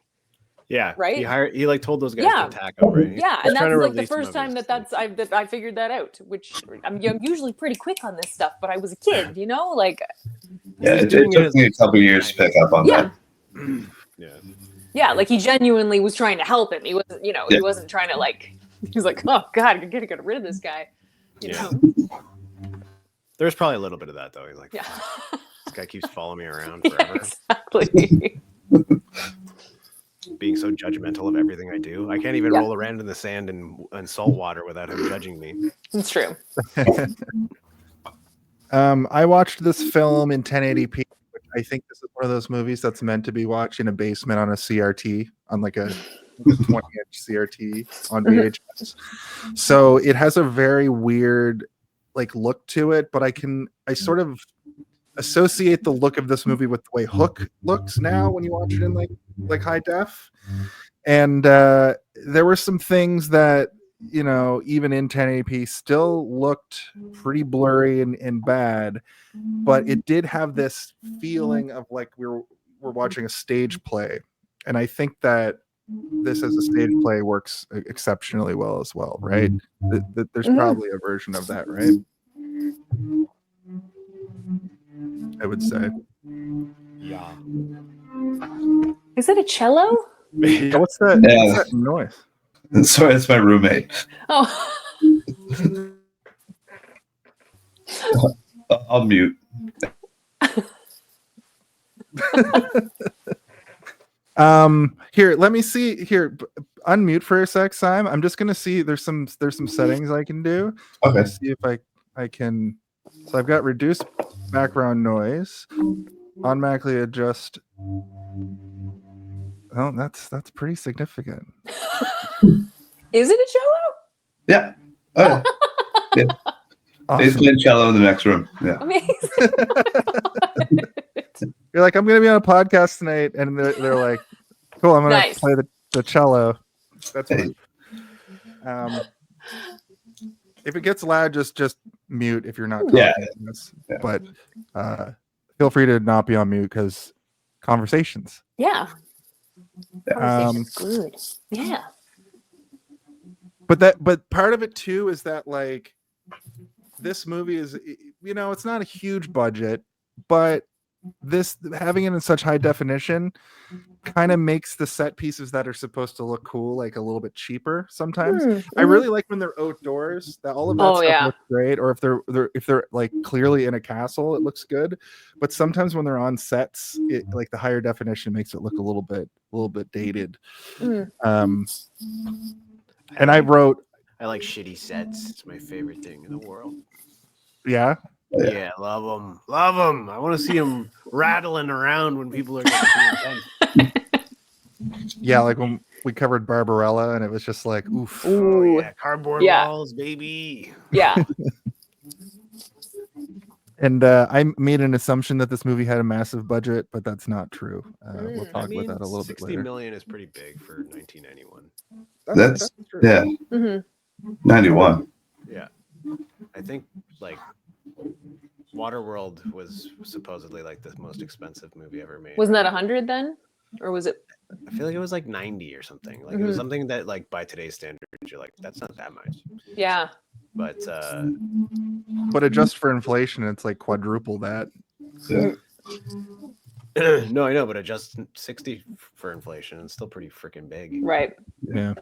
Yeah, Right? He like told those guys Yeah. to attack him, right? Yeah, He's and trying that's to like the release them first of time his that I figured that out. Which I'm usually pretty quick on this stuff, but I was a kid, you know, like Yeah, it doing took it me a couple years to pick up on yeah, that. Yeah. yeah, like he genuinely was trying to help him. He wasn't, you know, he wasn't trying to like. He was like, "Oh God, I gotta get rid of this guy," you Yeah. know. There's probably a little bit of that though. He's like, Yeah, this guy keeps following me around yeah, forever, exactly. being so judgmental of everything I do. I can't even roll around in the sand and salt water without him judging me. It's true. I watched this film in 1080p. Which I think this is one of those movies that's meant to be watched in a basement on a CRT, on like a 20-inch CRT on VHS. So it has a very weird like look to it, but I sort of associate the look of this movie with the way Hook looks now when you watch it in like high def. And there were some things that, you know, even in 1080p still looked pretty blurry and bad, but it did have this feeling of like we're watching a stage play. And I think that this as a stage play works exceptionally well as well, right? There's probably a version of that, right? I would say. Yeah. Is it a cello? Yeah, what's that? Yeah. What's that noise? Sorry, it's my roommate. Oh, I'll mute. Here, let me see. Here, unmute for a sec, Simon. I'm just gonna see. There's some settings I can do. Okay. See if I can. So I've got reduce background noise, automatically adjust. Oh, that's pretty significant. is it a cello? Yeah. Oh, yeah. He's Awesome. playing cello in the next room. Yeah. Amazing. You're like, I'm gonna be on a podcast tonight, and they're like, cool, I'm gonna Nice. play the cello. That's Hey. fine. If it gets loud, just mute if you're not talking. Yeah. Yeah. But feel free to not be on mute because conversations. Yeah. Um, Good. Yeah. but part of it too is that like this movie is, you know, it's not a huge budget, but this having it in such high definition kind of makes the set pieces that are supposed to look cool like a little bit cheaper sometimes. I really like when they're outdoors, that all of that stuff looks great, or if they're like clearly in a castle, it looks good. But sometimes when they're on sets, it like the higher definition makes it look a little bit dated. And I wrote, I like shitty sets. It's my favorite thing in the world. yeah. Yeah, love them. Love them. I want to see them rattling around when people are getting too intense. Yeah, like when we covered Barbarella and it was just like, oof. Oh, yeah. Cardboard Yeah. walls, baby. Yeah. And I made an assumption that this movie had a massive budget, but that's not true. We'll talk about that a little bit 60 later. million is pretty big for 1991. That's true. yeah. 91. Yeah. I think like Waterworld was supposedly like the most expensive movie ever made. Wasn't that 100 then? Or was it? I feel like it was like 90 or something. Like it was something that like by today's standards, you're like, that's not that much. Yeah. But But adjust for inflation, it's like quadruple that. Yeah. no, I know, but adjust 60 for inflation, it's still pretty freaking big. Right. Yeah.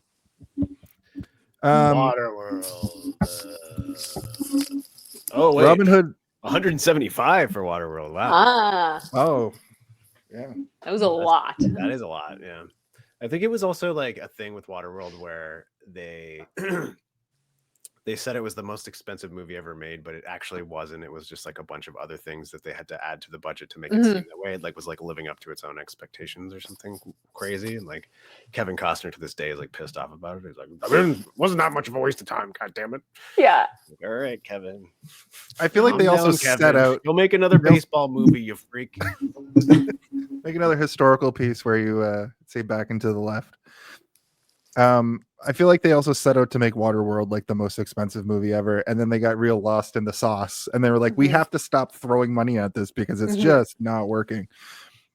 Waterworld. Oh wait, Robin Hood. 175 for Waterworld. Wow, Oh, yeah. That was a lot. that is a lot. Yeah, I think it was also like a thing with Waterworld where they they said it was the most expensive movie ever made, but it actually wasn't. It was just like a bunch of other things that they had to add to the budget to make it seem that way. It like was like living up to its own expectations or something crazy. And like Kevin Costner to this day is like pissed off about it. He's like, I mean, wasn't that much of a waste of time. God damn it. Yeah. like, all right, Kevin. I feel like they Calm also down, Kevin. set out You'll make another baseball movie, you freak. make another historical piece where you say back into the left. I feel like they also set out to make Waterworld like the most expensive movie ever, and then they got real lost in the sauce, and they were like, we have to stop throwing money at this because it's just not working.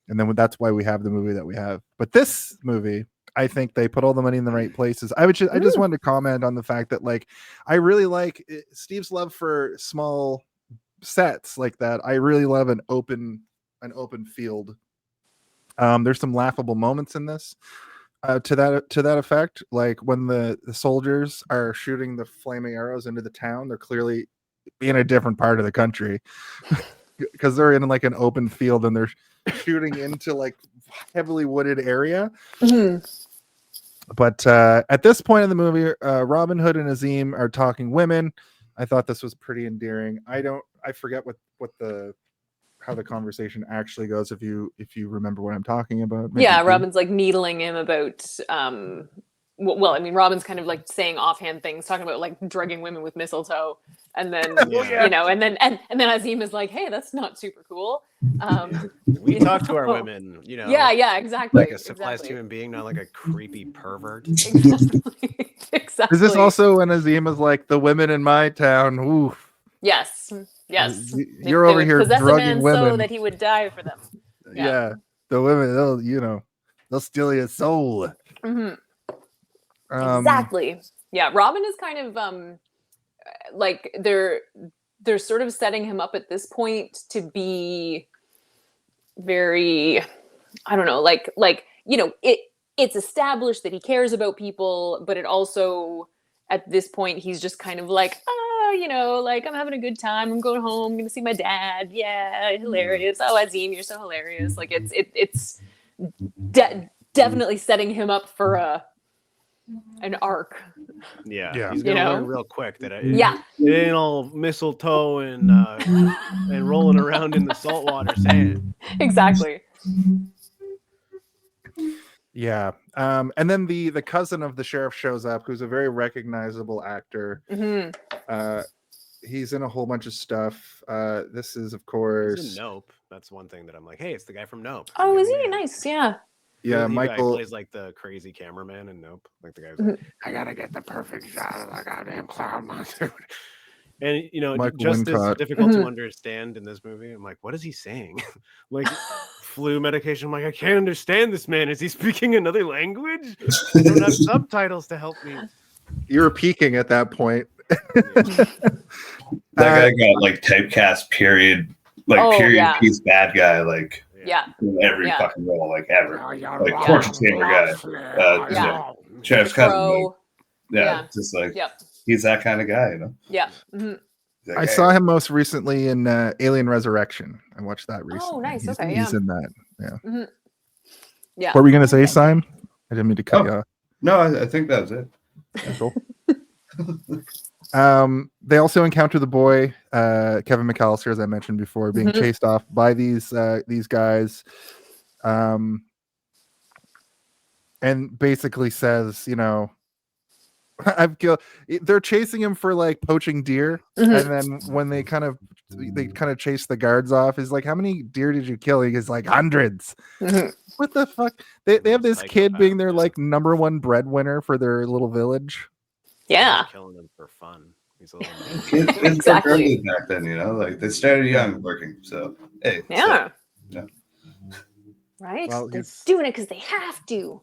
And then that's why we have the movie that we have. But this movie, I think they put all the money in the right places. I just wanted to comment on the fact that like I really like Steve's love for small sets like that. I really love an open field. There's some laughable moments in this. To that effect, like when the soldiers are shooting the flaming arrows into the town, they're clearly in a different part of the country because they're in like an open field and they're shooting into like heavily wooded area. But at this point in the movie, Robin Hood and Azeem are talking women. I thought this was pretty endearing. I forget how the conversation actually goes if you remember what I'm talking about. Maybe Robin's like needling him about well, I mean, Robin's kind of like saying offhand things, talking about like drugging women with mistletoe, and then you know, and then Azeem is like, hey, that's not super cool. We talk to our women, you know. Yeah, exactly. Like a civilized human being, not like a creepy pervert. Exactly. Is this also when Azeem is like, the women in my town? Ooh. Yes. You're over here drugging women so that he would die for them. Yeah, the women, they'll steal your soul. Exactly. Yeah, Robin is kind of like they're sort of setting him up at this point to be very, I don't know, like you know, it's established that he cares about people, but it also at this point he's just kind of like, you know, like I'm having a good time. I'm going home. I'm going to see my dad. Yeah, hilarious. Oh, Azeem, you're so hilarious. Like it's definitely setting him up for an arc. Yeah. He's gonna learn real quick that it ain't all mistletoe and rolling around in the saltwater sand. Exactly. Yeah. And then the cousin of the sheriff shows up, who's a very recognizable actor. He's in a whole bunch of stuff. This is, of course, he's in Nope. That's one thing that I'm like, hey, it's the guy from Nope. Oh, is he? Nice. Yeah. Yeah, Michael plays like the crazy cameraman in Nope. Like the guy's like, I gotta get the perfect shot of the goddamn cloud monster. And you know, Michael just Wincott. as difficult to understand in this movie. I'm like, what is he saying? Like flu medication. I'm like, I can't understand this man. Is he speaking another language? I don't have subtitles to help me. You were peaking at that point. That guy got like typecast period piece bad guy like in every fucking role like ever. Like torture chamber guy. Sheriff's cousin. Like, just like he's that kind of guy, you know. Yeah. Like, I saw him most recently in Alien Resurrection. I watched that recently. Oh, nice. He's in that. Yeah. Yeah. What were we gonna say, Simon? I didn't mean to cut you off. No, I think that was it. That's cool. They also encounter the boy, Kevin McAllister, as I mentioned before, being chased off by these guys, and basically says, you know, I've killed. They're chasing him for like poaching deer, and then when they kind of chase the guards off, he's like, "How many deer did you kill?" He's like, "Hundreds." What the fuck? They have this kid being their like number one breadwinner for their little village. Yeah, killing them for fun. He's a little exactly back then, you know, like they started young working. So hey, right. Well, they're doing it because they have to.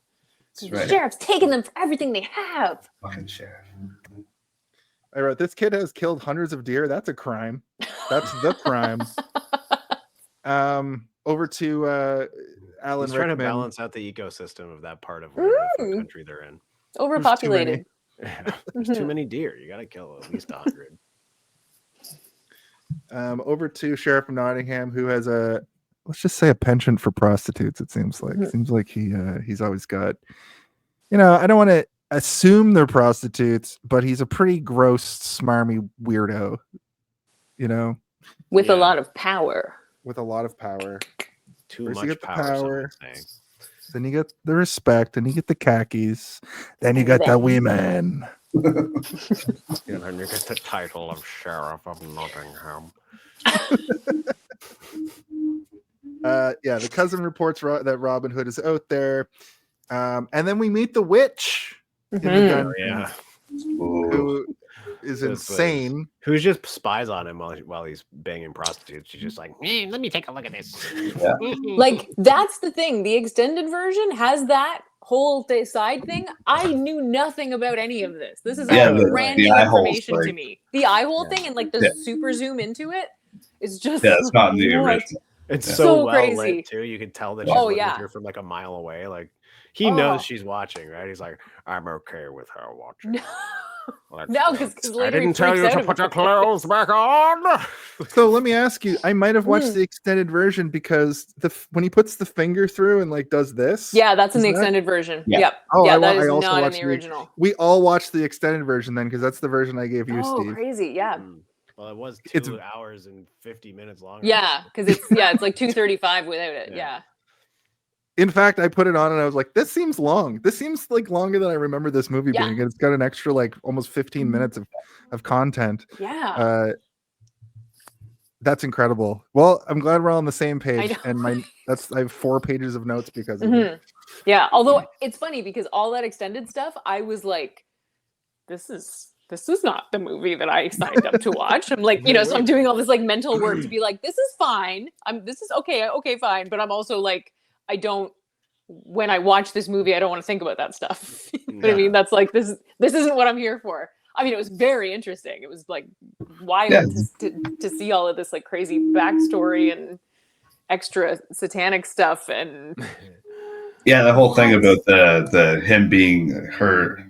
The right. sheriff's taking them for everything they have. Fucking sheriff. I wrote, this kid has killed hundreds of deer. That's a crime. That's the crime. Over to Alan. He's trying to balance out the ecosystem of that part of whatever country they're in. Overpopulated. There's too many deer. You got to kill at least 100. over to Sheriff of Nottingham, who has let's just say a penchant for prostitutes. It seems like he's always got, I don't want to assume they're prostitutes, but he's a pretty gross, smarmy weirdo, with a lot of power. With a lot of power. Too First much you get the power. Then you get the respect, and you get the khakis. Then you get the women. And then you get the title of Sheriff of Nottingham. The cousin reports that Robin Hood is out there. And then we meet the witch in the dungeon, who is insane. Who just spies on him while he's banging prostitutes. She's just like, let me take a look at this. Yeah. Like, that's the thing. The extended version has that whole side thing. I knew nothing about any of this. This is all random information to me. The eye hole thing and like the super zoom into it is just it's not in the original. It's so well crazy. lit too. You can tell that she's looking at her from like a mile away. Like he knows she's watching, right? He's like, I'm okay with her watching. No, because I didn't tell you to put your clothes back on. So let me ask you, I might have watched the extended version because when he puts the finger through and like does this. Yeah, that's in the extended version. Yeah. Yep. Oh, yeah, that is also not in watched the original. We all watched the extended version then, because that's the version I gave you, Steve. Crazy. Yeah. Well, it was 2 hours and 50 minutes long. Yeah, because it's like 2:35 without it. Yeah. In fact, I put it on and I was like, this seems long. This seems like longer than I remember this movie being. It's got an extra like almost 15 minutes of content. Yeah. That's incredible. Well, I'm glad we're all on the same page. And I have 4 pages of notes because of it. Yeah. Although it's funny because all that extended stuff, I was like, this is not the movie that I signed up to watch. I'm like, so I'm doing all this like mental work to be like, this is fine. This is okay, fine. But I'm also like, when I watch this movie, I don't want to think about that stuff. But I mean, that's like, this isn't what I'm here for. I mean, it was very interesting. It was like wild to see all of this like crazy backstory and extra satanic stuff. And the whole thing about the him being her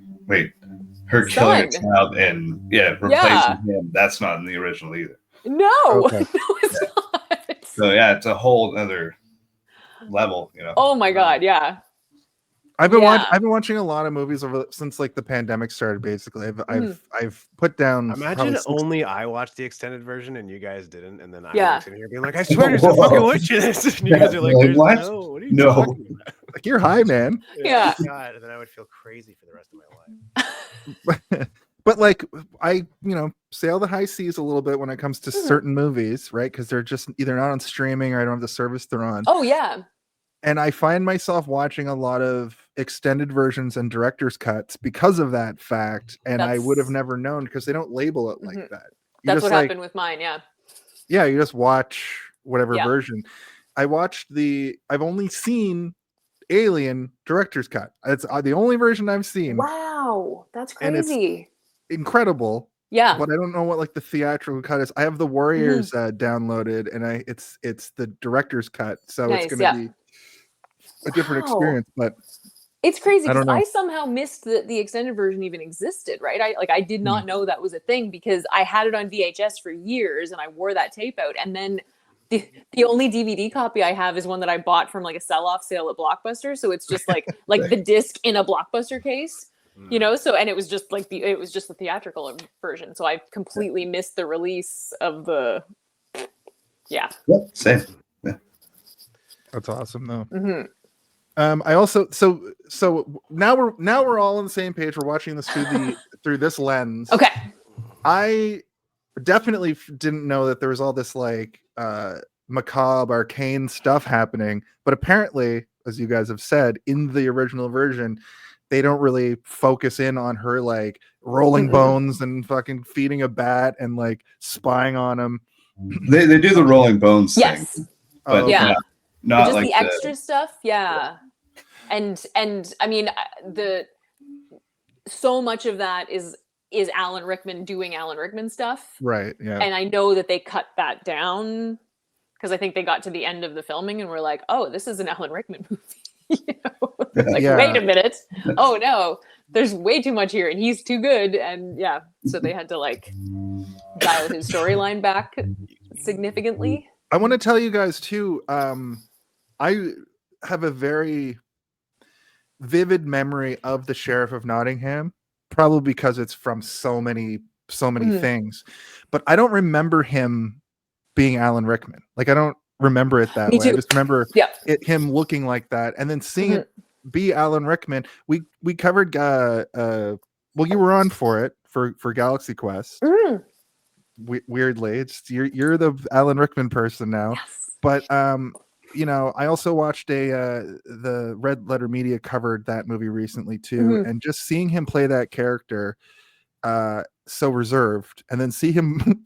killing a child and replacing him. That's not in the original either. No, no, it's not. So it's a whole other level, Oh my god, yeah. I've been watching a lot of movies since like the pandemic started. Basically, I've put down. Imagine only I watched the extended version and you guys didn't, and then I'm sitting here being like, I swear there's a fucking witch in this. And you guys are like, what? No, what are you talking about? Like, you're high, man. Yeah. God, and then I would feel crazy for the rest of my life. But like I, sail the high seas a little bit when it comes to certain movies, right? Because they're just either not on streaming or I don't have the service they're on. Oh yeah. And I find myself watching a lot of extended versions and director's cuts because of that fact. And I would have never known because they don't label it like that. That's what happened with mine. Yeah. Yeah. You just watch whatever version. I've only seen Alien director's cut. It's the only version I've seen. Wow. That's crazy. Incredible. Yeah. But I don't know what like the theatrical cut is. I have the Warriors downloaded and it's the director's cut. So it's going to be a different experience, but it's crazy because I somehow missed that the extended version even existed, right? I did not know that was a thing because I had it on VHS for years and I wore that tape out. And then the only DVD copy I have is one that I bought from like a sell-off sale at Blockbuster. So it's just like the disc in a Blockbuster case, so, and it was just like it was just the theatrical version. So I completely missed the release of the, same. Yeah. That's awesome though. I also so now we're all on the same page. We're watching this through this lens. Okay. I definitely didn't know that there was all this like macabre arcane stuff happening, but apparently, as you guys have said, in the original version, they don't really focus in on her like rolling bones and fucking feeding a bat and like spying on him. They do the rolling bones thing. But not just like the extra stuff. Yeah. And I mean so much of that is Alan Rickman doing Alan Rickman stuff. Right. Yeah. And I know that they cut that down because I think they got to the end of the filming and were like, oh, this is an Alan Rickman movie. Wait a minute. Oh no, there's way too much here and he's too good. And so they had to like dial his storyline back significantly. I want to tell you guys too. I have a very vivid memory of the Sheriff of Nottingham, probably because it's from so many things. But I don't remember him being Alan Rickman. Like I don't remember it that Me way. I too. just remember Yeah. him looking like that, and then seeing it be Alan Rickman. We covered. Well, you were on for it for Galaxy Quest. Weirdly, it's you're the Alan Rickman person now. Yes. But you know, I also watched the Red Letter Media covered that movie recently too, and just seeing him play that character, so reserved, and then see him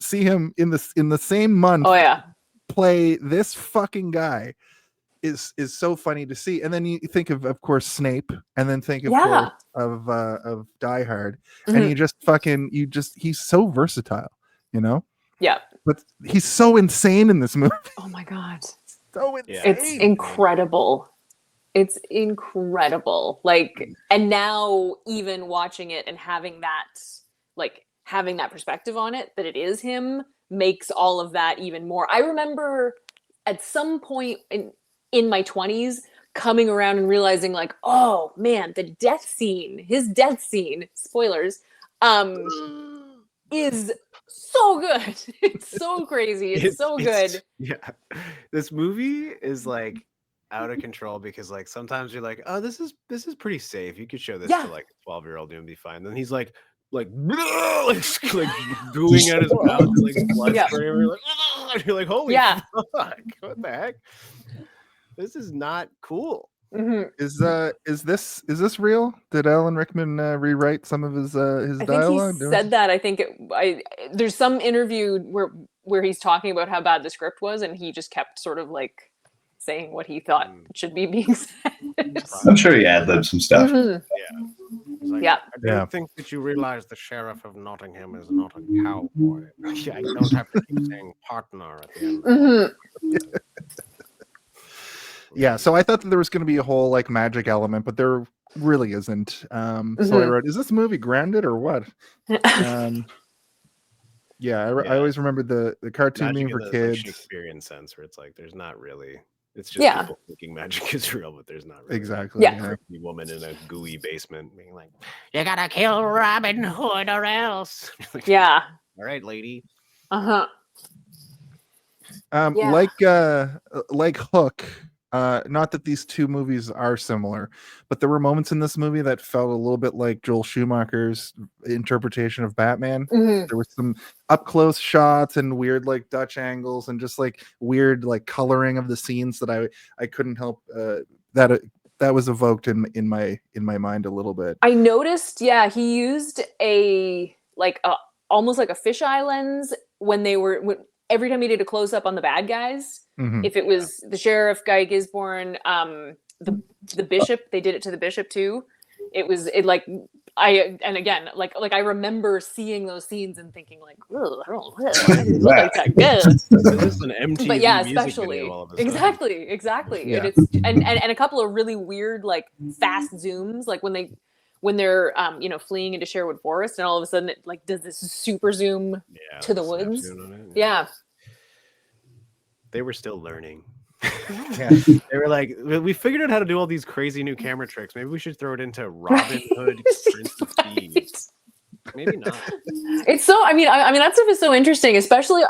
in the same month. Oh yeah. Play this fucking guy is so funny to see. And then you think of course Snape, and then think of course of Die Hard, and he's so versatile, you know. Yeah. But he's so insane in this movie. Oh my god. So insane. It's incredible. It's incredible. Like, and now even watching it and having that perspective on it, that it is him, makes all of that even more. I remember at some point in my 20s coming around and realizing like, oh man, his death scene, spoilers, is so good. It's so crazy. It's so good. Yeah. This movie is like out of control because like sometimes you're like, oh, this is pretty safe. You could show this to like a 12-year-old and be fine. Then he's like gooing out his mouth, like blood spraying. You're like, oh, and you're like, holy fuck, what the heck? This is not cool. Is this real? Did Alan Rickman rewrite some of his dialogue? I think he said that. I think there's some interview where he's talking about how bad the script was, and he just kept sort of like saying what he thought should be being said. I'm sure he ad-libbed some stuff. Like, I don't think that you realize the Sheriff of Nottingham is not a cowboy. I don't have to keep saying partner at the end. Yeah, so I thought that there was going to be a whole like magic element, but there really isn't. So I wrote, "Is this movie grounded or what?" I always remember the cartoon being for kids. Like Shakespearean sense, where it's like there's not really. It's just people thinking magic is real, but there's not really. Exactly. Yeah. A woman in a gooey basement being like, "You gotta kill Robin Hood or else." Like, all right, lady. Like Hook. Not that these two movies are similar, but there were moments in this movie that felt a little bit like Joel Schumacher's interpretation of Batman. There was some up close shots and weird like Dutch angles and just like weird like coloring of the scenes that I couldn't help that was evoked in my mind a little bit. I noticed, he used almost like a fisheye lens when every time he did a close up on the bad guys. If it was the sheriff, Guy Gisborne, the bishop, they did it to the bishop too. I remember seeing those scenes and thinking like, oh, I don't look like that good. This is an MTV but yeah, music especially video all of a exactly. Yeah. And a couple of really weird like fast zooms, like when they're fleeing into Sherwood Forest, and all of a sudden it like does this super zoom to the woods. They were still learning. They were like, we figured out how to do all these crazy new camera tricks. Maybe we should throw it into Robin Hood, Prince of Thieves. Maybe not. It's so. I mean, that stuff is so interesting, especially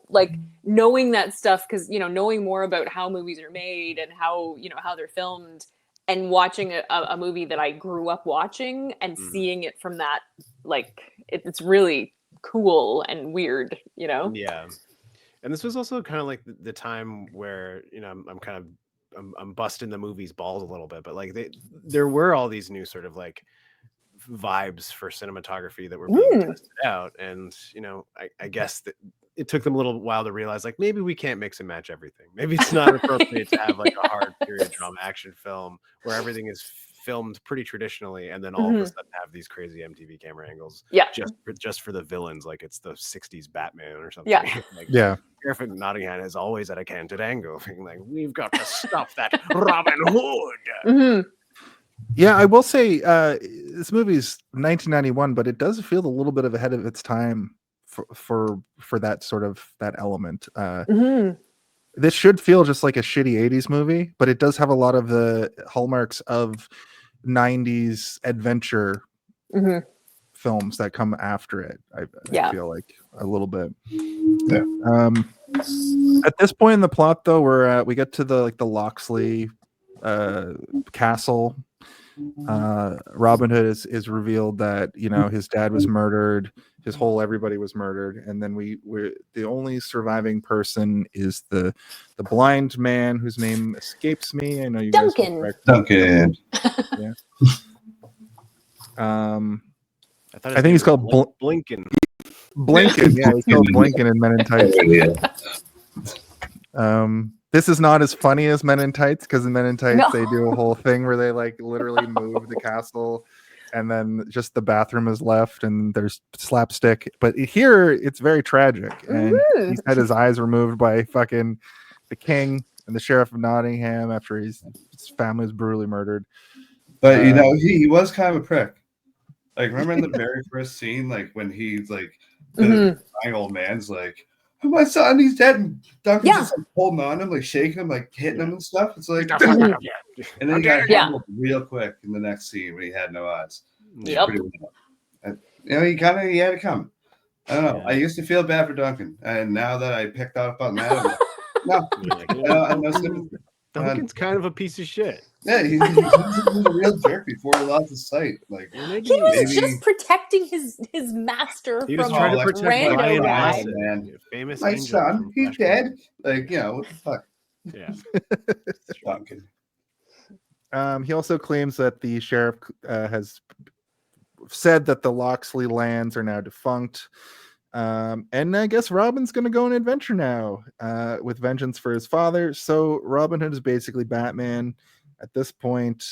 like knowing that stuff because knowing more about how movies are made and how they're filmed, and watching a movie that I grew up watching and seeing it from that, like it's really cool and weird, Yeah. And this was also kind of like the time where I'm busting the movie's balls a little bit, but like there were all these new sort of like vibes for cinematography that were being tested out, and I guess that it took them a little while to realize like maybe we can't mix and match everything. Maybe it's not appropriate to have like a hard period drama action film where everything is filmed pretty traditionally, and then all of a sudden have these crazy MTV camera angles. Just for the villains, like it's the '60s Batman or something. Sheriff of Nottingham is always at a canted angle, being like, "We've got to stop that Robin Hood." Yeah, I will say this movie's 1991, but it does feel a little bit ahead of its time for that sort of that element. Mhm. This should feel just like a shitty 80s movie, but it does have a lot of the hallmarks of 90s adventure Mhm. films that come after it. I Yeah. feel like a little bit. Yeah. At this point in the plot, though, we get to the Locksley castle. Robin Hood is revealed that his dad was murdered, his whole everybody was murdered, and then we're the only surviving person is the blind man whose name escapes me. I know you guys will Duncan. correct me. Duncan. Yeah. I thought his I think name he's was called Blinken. Blinken. Yeah, he's called Blinken in Men in Tights. Yeah. This is not as funny as Men in Tights, because in Men in Tights No. they do a whole thing where they like literally move the castle and then just the bathroom is left and there's slapstick. But here it's very tragic. And he's had his eyes removed by fucking the king and the sheriff of Nottingham after his family was brutally murdered. But he was kind of a prick. Like, remember in the very first scene, like when he's like the dying old man's like, "Oh, my son, he's dead," and Duncan's just like holding on to him, like shaking him, like hitting him and stuff. It's like, and then he got handled real quick in the next scene when he had no eyes. Yep. And, he had to come. I don't know. I used to feel bad for Duncan, and now that I picked up on that, I'm like, no sympathy. Duncan's kind of a piece of shit. Yeah, he's a real jerk before he lost his sight. Like, he was just protecting his master he was from trying to protect rando guy. Man. Famous My angel son, from he's dead. Like, what the fuck? Yeah. Duncan. He also claims that the sheriff has said that the Locksley lands are now defunct. And I guess Robin's going to go on an adventure now with vengeance for his father. So Robin Hood is basically Batman at this point.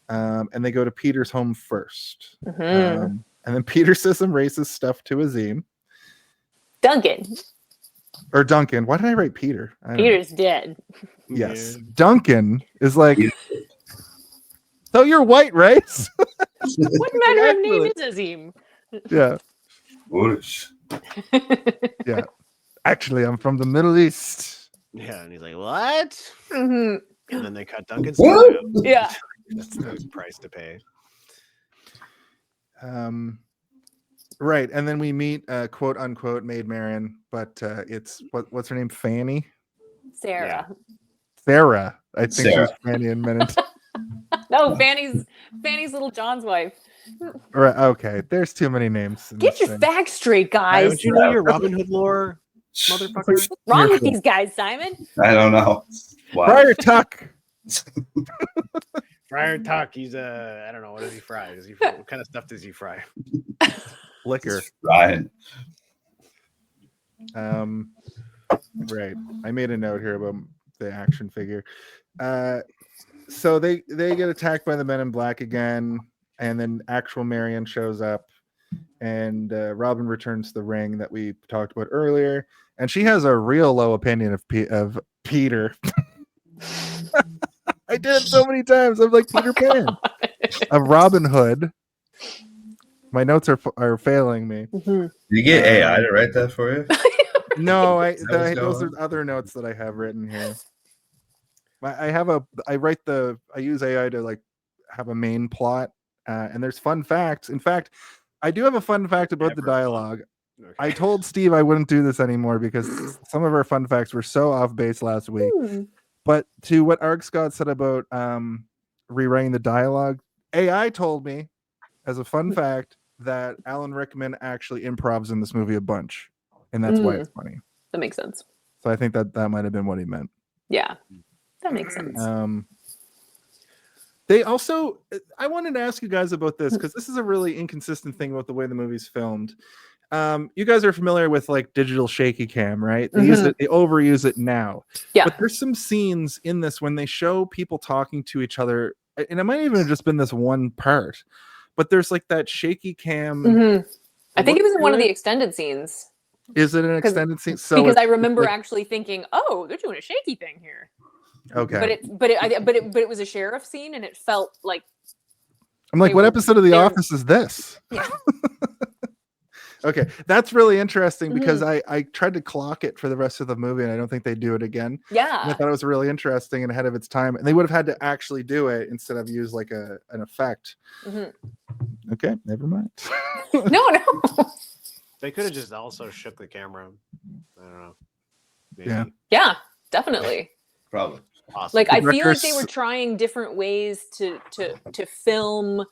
And they go to Peter's home first. And then Peter says some racist stuff to Azeem. Duncan. Or Duncan. Why did I write Peter? Peter's dead. Yes. Yeah. Duncan is like, so you're white, right? What manner of name is Azeem? Yeah. Whoosh. Yeah. Actually, I'm from the Middle East. Yeah, and he's like, what? And then they cut Duncan's What? out. Yeah. That's the price to pay. Right, and then we meet quote unquote Maid Marian, but it's what's her name? Fanny? Sarah. Yeah. Sarah. I think Sarah. she's Fanny in minutes. No, Fanny's little John's wife. Right. Okay. There's too many names. Get your facts straight, guys. Don't you know your Robin Hood lore, motherfucker? What's wrong with these guys, Simon? I don't know. Wow. Friar Tuck. Friar Tuck. He's I don't know. What does he fry? What kind of stuff does he fry? Liquor. Ryan. Right. I made a note here about the action figure. So they get attacked by the Men in Black again, and then actual Marion shows up, and Robin returns to the ring that we talked about earlier, and she has a real low opinion of Peter. I did it so many times. I'm like Peter Pan of Robin Hood. My notes are failing me. Did you get AI to write that for you? No, those are other notes that I have written here. I use AI to like have a main plot, and there's fun facts. In fact, I do have a fun fact about the dialogue. Okay. I told Steve I wouldn't do this anymore because some of our fun facts were so off base last week. But to what Arg Scott said about rewriting the dialogue, AI told me as a fun fact that Alan Rickman actually improvs in this movie a bunch, and that's why it's funny. That makes sense. So I think that might have been what he meant. Yeah, that makes sense. They also, I wanted to ask you guys about this because this is a really inconsistent thing about the way the movie's filmed. You guys are familiar with like digital shaky cam, right? They use it, they overuse it now. Yeah. But there's some scenes in this when they show people talking to each other, and it might even have just been this one part, but there's like that shaky cam. I think it was in one of the extended scenes. Is it an extended scene? So because I remember actually thinking, "Oh, they're doing a shaky thing here." Okay. But it was a sheriff scene, and it felt like I'm like, what episode of The Office is this? Yeah. Okay, that's really interesting because I tried to clock it for the rest of the movie, and I don't think they do it again. And I Yeah. thought it was really interesting and ahead of its time, and they would have had to actually do it instead of use like an effect. Okay, never mind. No. They could have just also shook the camera. I don't know. Maybe. Yeah. Yeah, definitely. Probably. Awesome. Like I feel like director's- they were trying different ways to film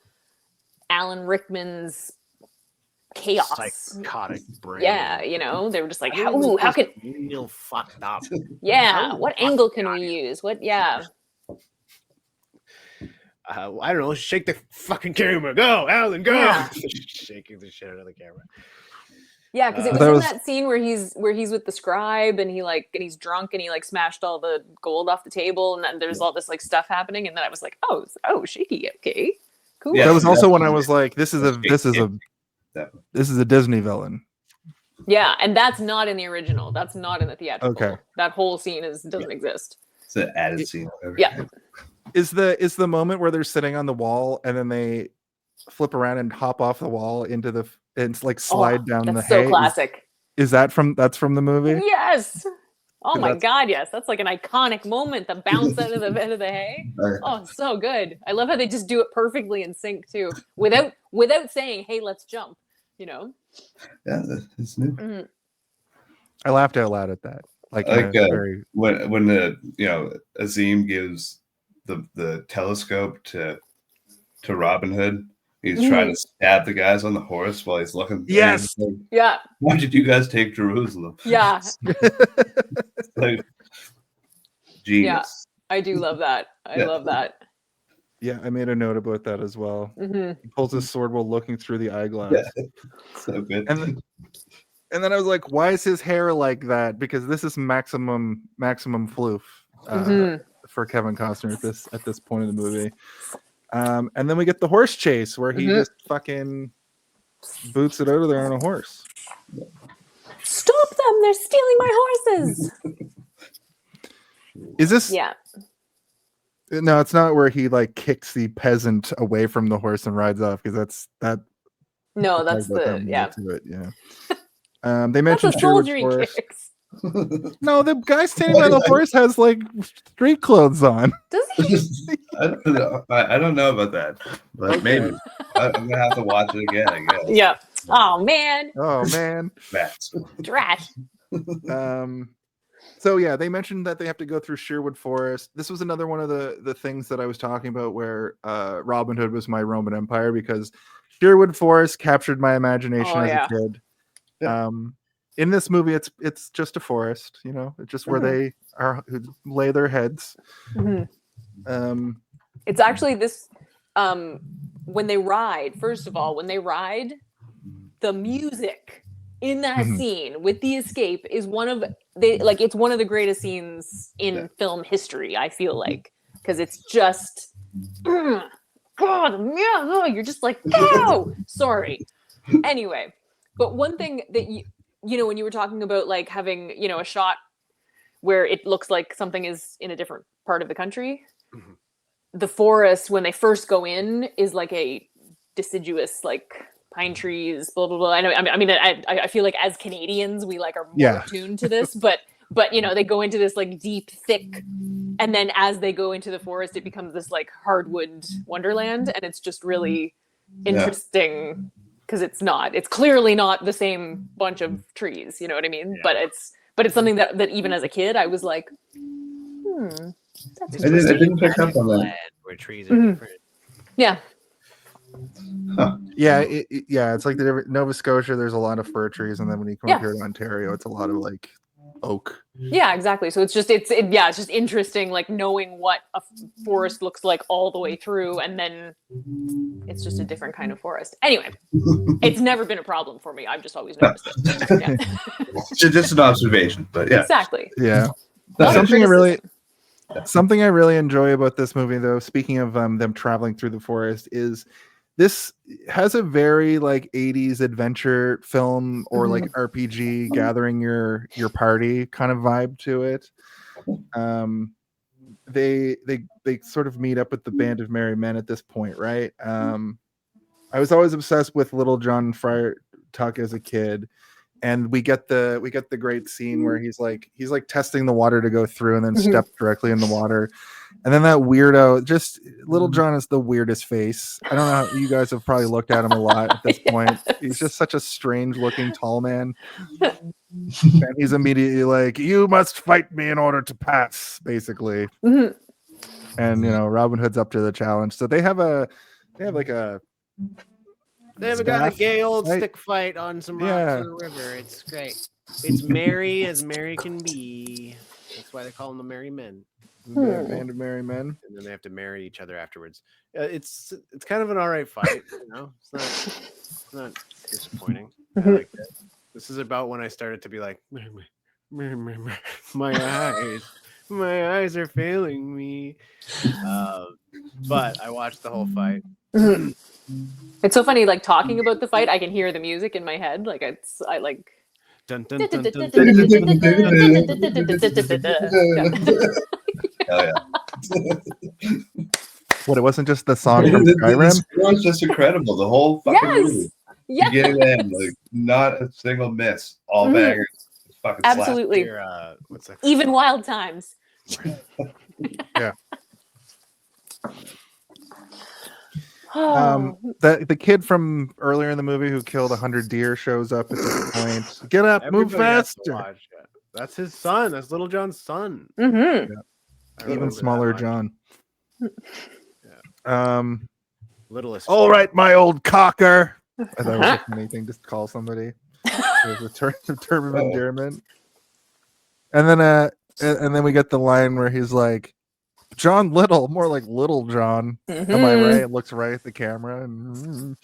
Alan Rickman's chaos. Psychotic brain. Yeah, you know, they were just like, Ooh, how can real fucked up? yeah, Oh, what angle can we use? What yeah. I don't know. Shake the fucking camera. Go, Alan. Go. Yeah. Shaking the shit out of the camera. Yeah, because it was That in was- that scene where he's with the scribe and he's drunk and he like smashed all the gold off the table and then there's all this like stuff happening and then I was like, oh shaky, okay, cool. Yeah. That was also when I definitely. was like, this is a Disney villain. Yeah, and that's not in the original. That's not in the theatrical. Okay. That whole scene doesn't exist. It's an added scene. Yeah. Is the moment where they're sitting on the wall and then they flip around and hop off the wall into the and like slide down the That's so hay? classic. Is that from the movie? Yes. Oh my That's- god, yes. That's like an iconic moment, the bounce out of the hay. Oh, so good. I love how they just do it perfectly in sync too. Without saying, hey, let's jump, you know? Yeah, it's new. I laughed out loud at that. Like, Like very when the Azeem gives the telescope to Robin Hood. He's trying to stab the guys on the horse while he's looking. Yes. Like, Yeah. why did you guys take Jerusalem? Yeah. Like, genius. I do love that. I love that. Yeah, I made a note about that as well. Mm-hmm. He pulls his sword while looking through the eyeglass. Yeah. So good. And then I was like, why is his hair like that? Because this is maximum floof for Kevin Costner at this point in the movie. And then we get the horse chase where he just fucking boots it out of there on a horse. Stop them! They're stealing my horses. Is this? Yeah. No, it's not where he like kicks the peasant away from the horse and rides off because that's No, that's talk about that yeah. more to it, yeah. They That's mentioned a Sherwood soldier he Forest. kicks. No, the guy standing by the horse has like street clothes on. Does he? I don't know about that, but maybe I'm gonna have to watch it again. I guess. Yeah. Oh man. Oh man. Bats. Drat. So yeah, they mentioned that they have to go through Sherwood Forest. This was another one of the things that I was talking about where Robin Hood was my Roman Empire because Sherwood Forest captured my imagination as a kid. In this movie, it's just a forest, you know, it's just where they lay their heads. It's actually this when they ride, first of all, the music in that scene with the escape is it's one of the greatest scenes in film history, I feel like, because it's just God, you're just like, no, sorry. Anyway, but one thing that you know, when you were talking about like having, you know, a shot where it looks like something is in a different part of the country, the forest when they first go in is like a deciduous, like pine trees, blah blah blah. I feel like as Canadians we like are more attuned to this, but you know, they go into this like deep, thick, and then as they go into the forest, it becomes this like hardwood wonderland, and it's just really interesting. Because it's clearly not the same bunch of trees, you know what I mean? Yeah. But it's something that even as a kid I was like, that's I didn't pick up on that. Where trees are different. Yeah. Huh. Yeah, it's like Nova Scotia. There's a lot of fir trees, and then when you come up here to Ontario, it's a lot of like oak. Yeah, exactly. So it's just interesting, like knowing what a forest looks like all the way through, and then it's just a different kind of forest. Anyway, it's never been a problem for me. I've just always noticed it. Yeah. Just an observation, but yeah, exactly. Yeah, something I really enjoy about this movie, though. Speaking of them traveling through the forest, is this has a very like 80s adventure film or like RPG gathering your party kind of vibe to it. They sort of meet up with the band of merry men at this point, right? I was always obsessed with Little John Friar Tuck as a kid. And we get the great scene where he's like testing the water to go through and then steps directly in the water. And then that weirdo, just Little John is the weirdest face. I don't know how you guys have probably looked at him a lot at this point. He's just such a strange looking tall man. And he's immediately like, you must fight me in order to pass, basically. And Robin Hood's up to the challenge. So they have like a They haven't got a gay old stick fight on some rocks in the river. It's great. It's merry as merry can be. That's why they call them the merry men. Band of merry men. And then they have to marry each other afterwards. It's kind of an all right fight. It's not disappointing. I like it. This is about when I started to be like, my eyes are failing me. But I watched the whole fight. It's so funny, like talking about the fight, I can hear the music in my head. Like I like. Dun, dun, dun, dun, dun, Hell yeah. What, it wasn't just the song from Skyrim? It was just incredible. The whole fucking movie. Yes. Beginning to end, like not a single miss. All bangers. Fucking absolutely. What's that? Even Wild Times. Yeah. The kid from earlier in the movie who killed 100 deer shows up at this point. Get up, move faster. That's his son. That's Little John's son. Mm-hmm. Yeah. Even smaller John. Littlest. All right, my old cocker. I thought it was a funny thing to call somebody. It was a term of endearment. And then we get the line where he's like, John Little, more like Little John. Am I right? It looks right at the camera. And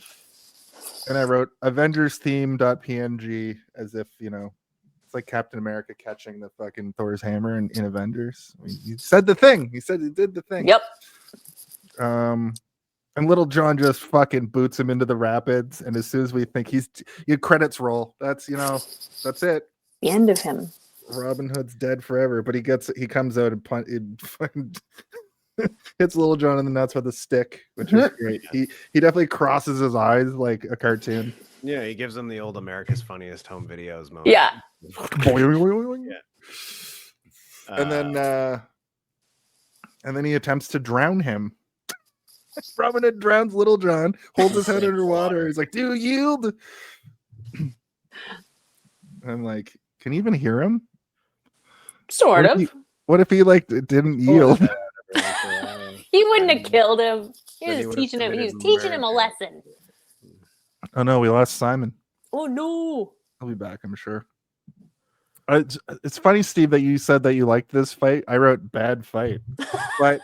I wrote Avengers theme.png as if, it's like Captain America catching the fucking Thor's hammer in Avengers. He said the thing. He said he did the thing. Yep. And Little John just fucking boots him into the rapids. And as soon as we think your credits roll, that's it. The end of him. Robin Hood's dead forever, but he comes out and hits Little John in the nuts with a stick, which is great. He definitely crosses his eyes like a cartoon. Yeah, he gives him the old America's Funniest Home Videos moment. Yeah. And then he attempts to drown him. Robin Hood drowns Little John, holds his head underwater. He's like, "Do yield." I'm like, can you even hear him? Sort of. What if he didn't yield? He wouldn't have killed him. He was teaching him a lesson. Oh no, we lost Simon. Oh no. He'll be back, I'm sure. It's funny, Steve, that you said that you liked this fight. I wrote bad fight, but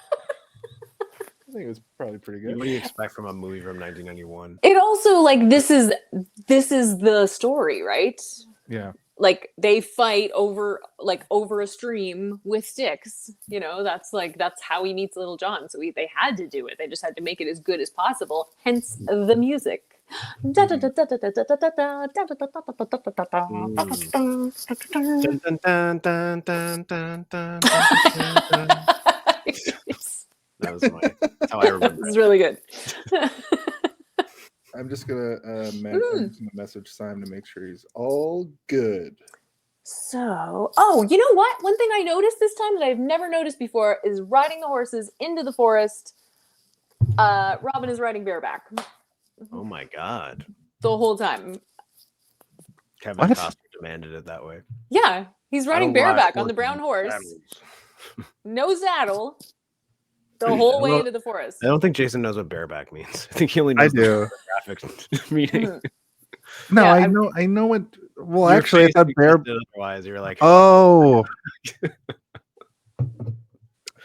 I think it was probably pretty good. What do you expect from a movie from 1991? It also this is the story, right? Yeah. Like they fight over a stream with sticks. That's how he meets Little John. So they had to do it. They just had to make it as good as possible. Hence the music. That's how I remember. It's really good. I'm just gonna message Simon to make sure he's all good. So, you know what? One thing I noticed this time that I've never noticed before is riding the horses into the forest. Robin is riding bareback. Oh my god! The whole time. Kevin Costner demanded it that way. Yeah, he's riding bareback on the brown horse. No saddle. The whole way into the forest. I don't think Jason knows what bareback means. I think he only knows the graphic meaning. No, yeah, I know what. Well, actually, I thought otherwise, you're like, oh,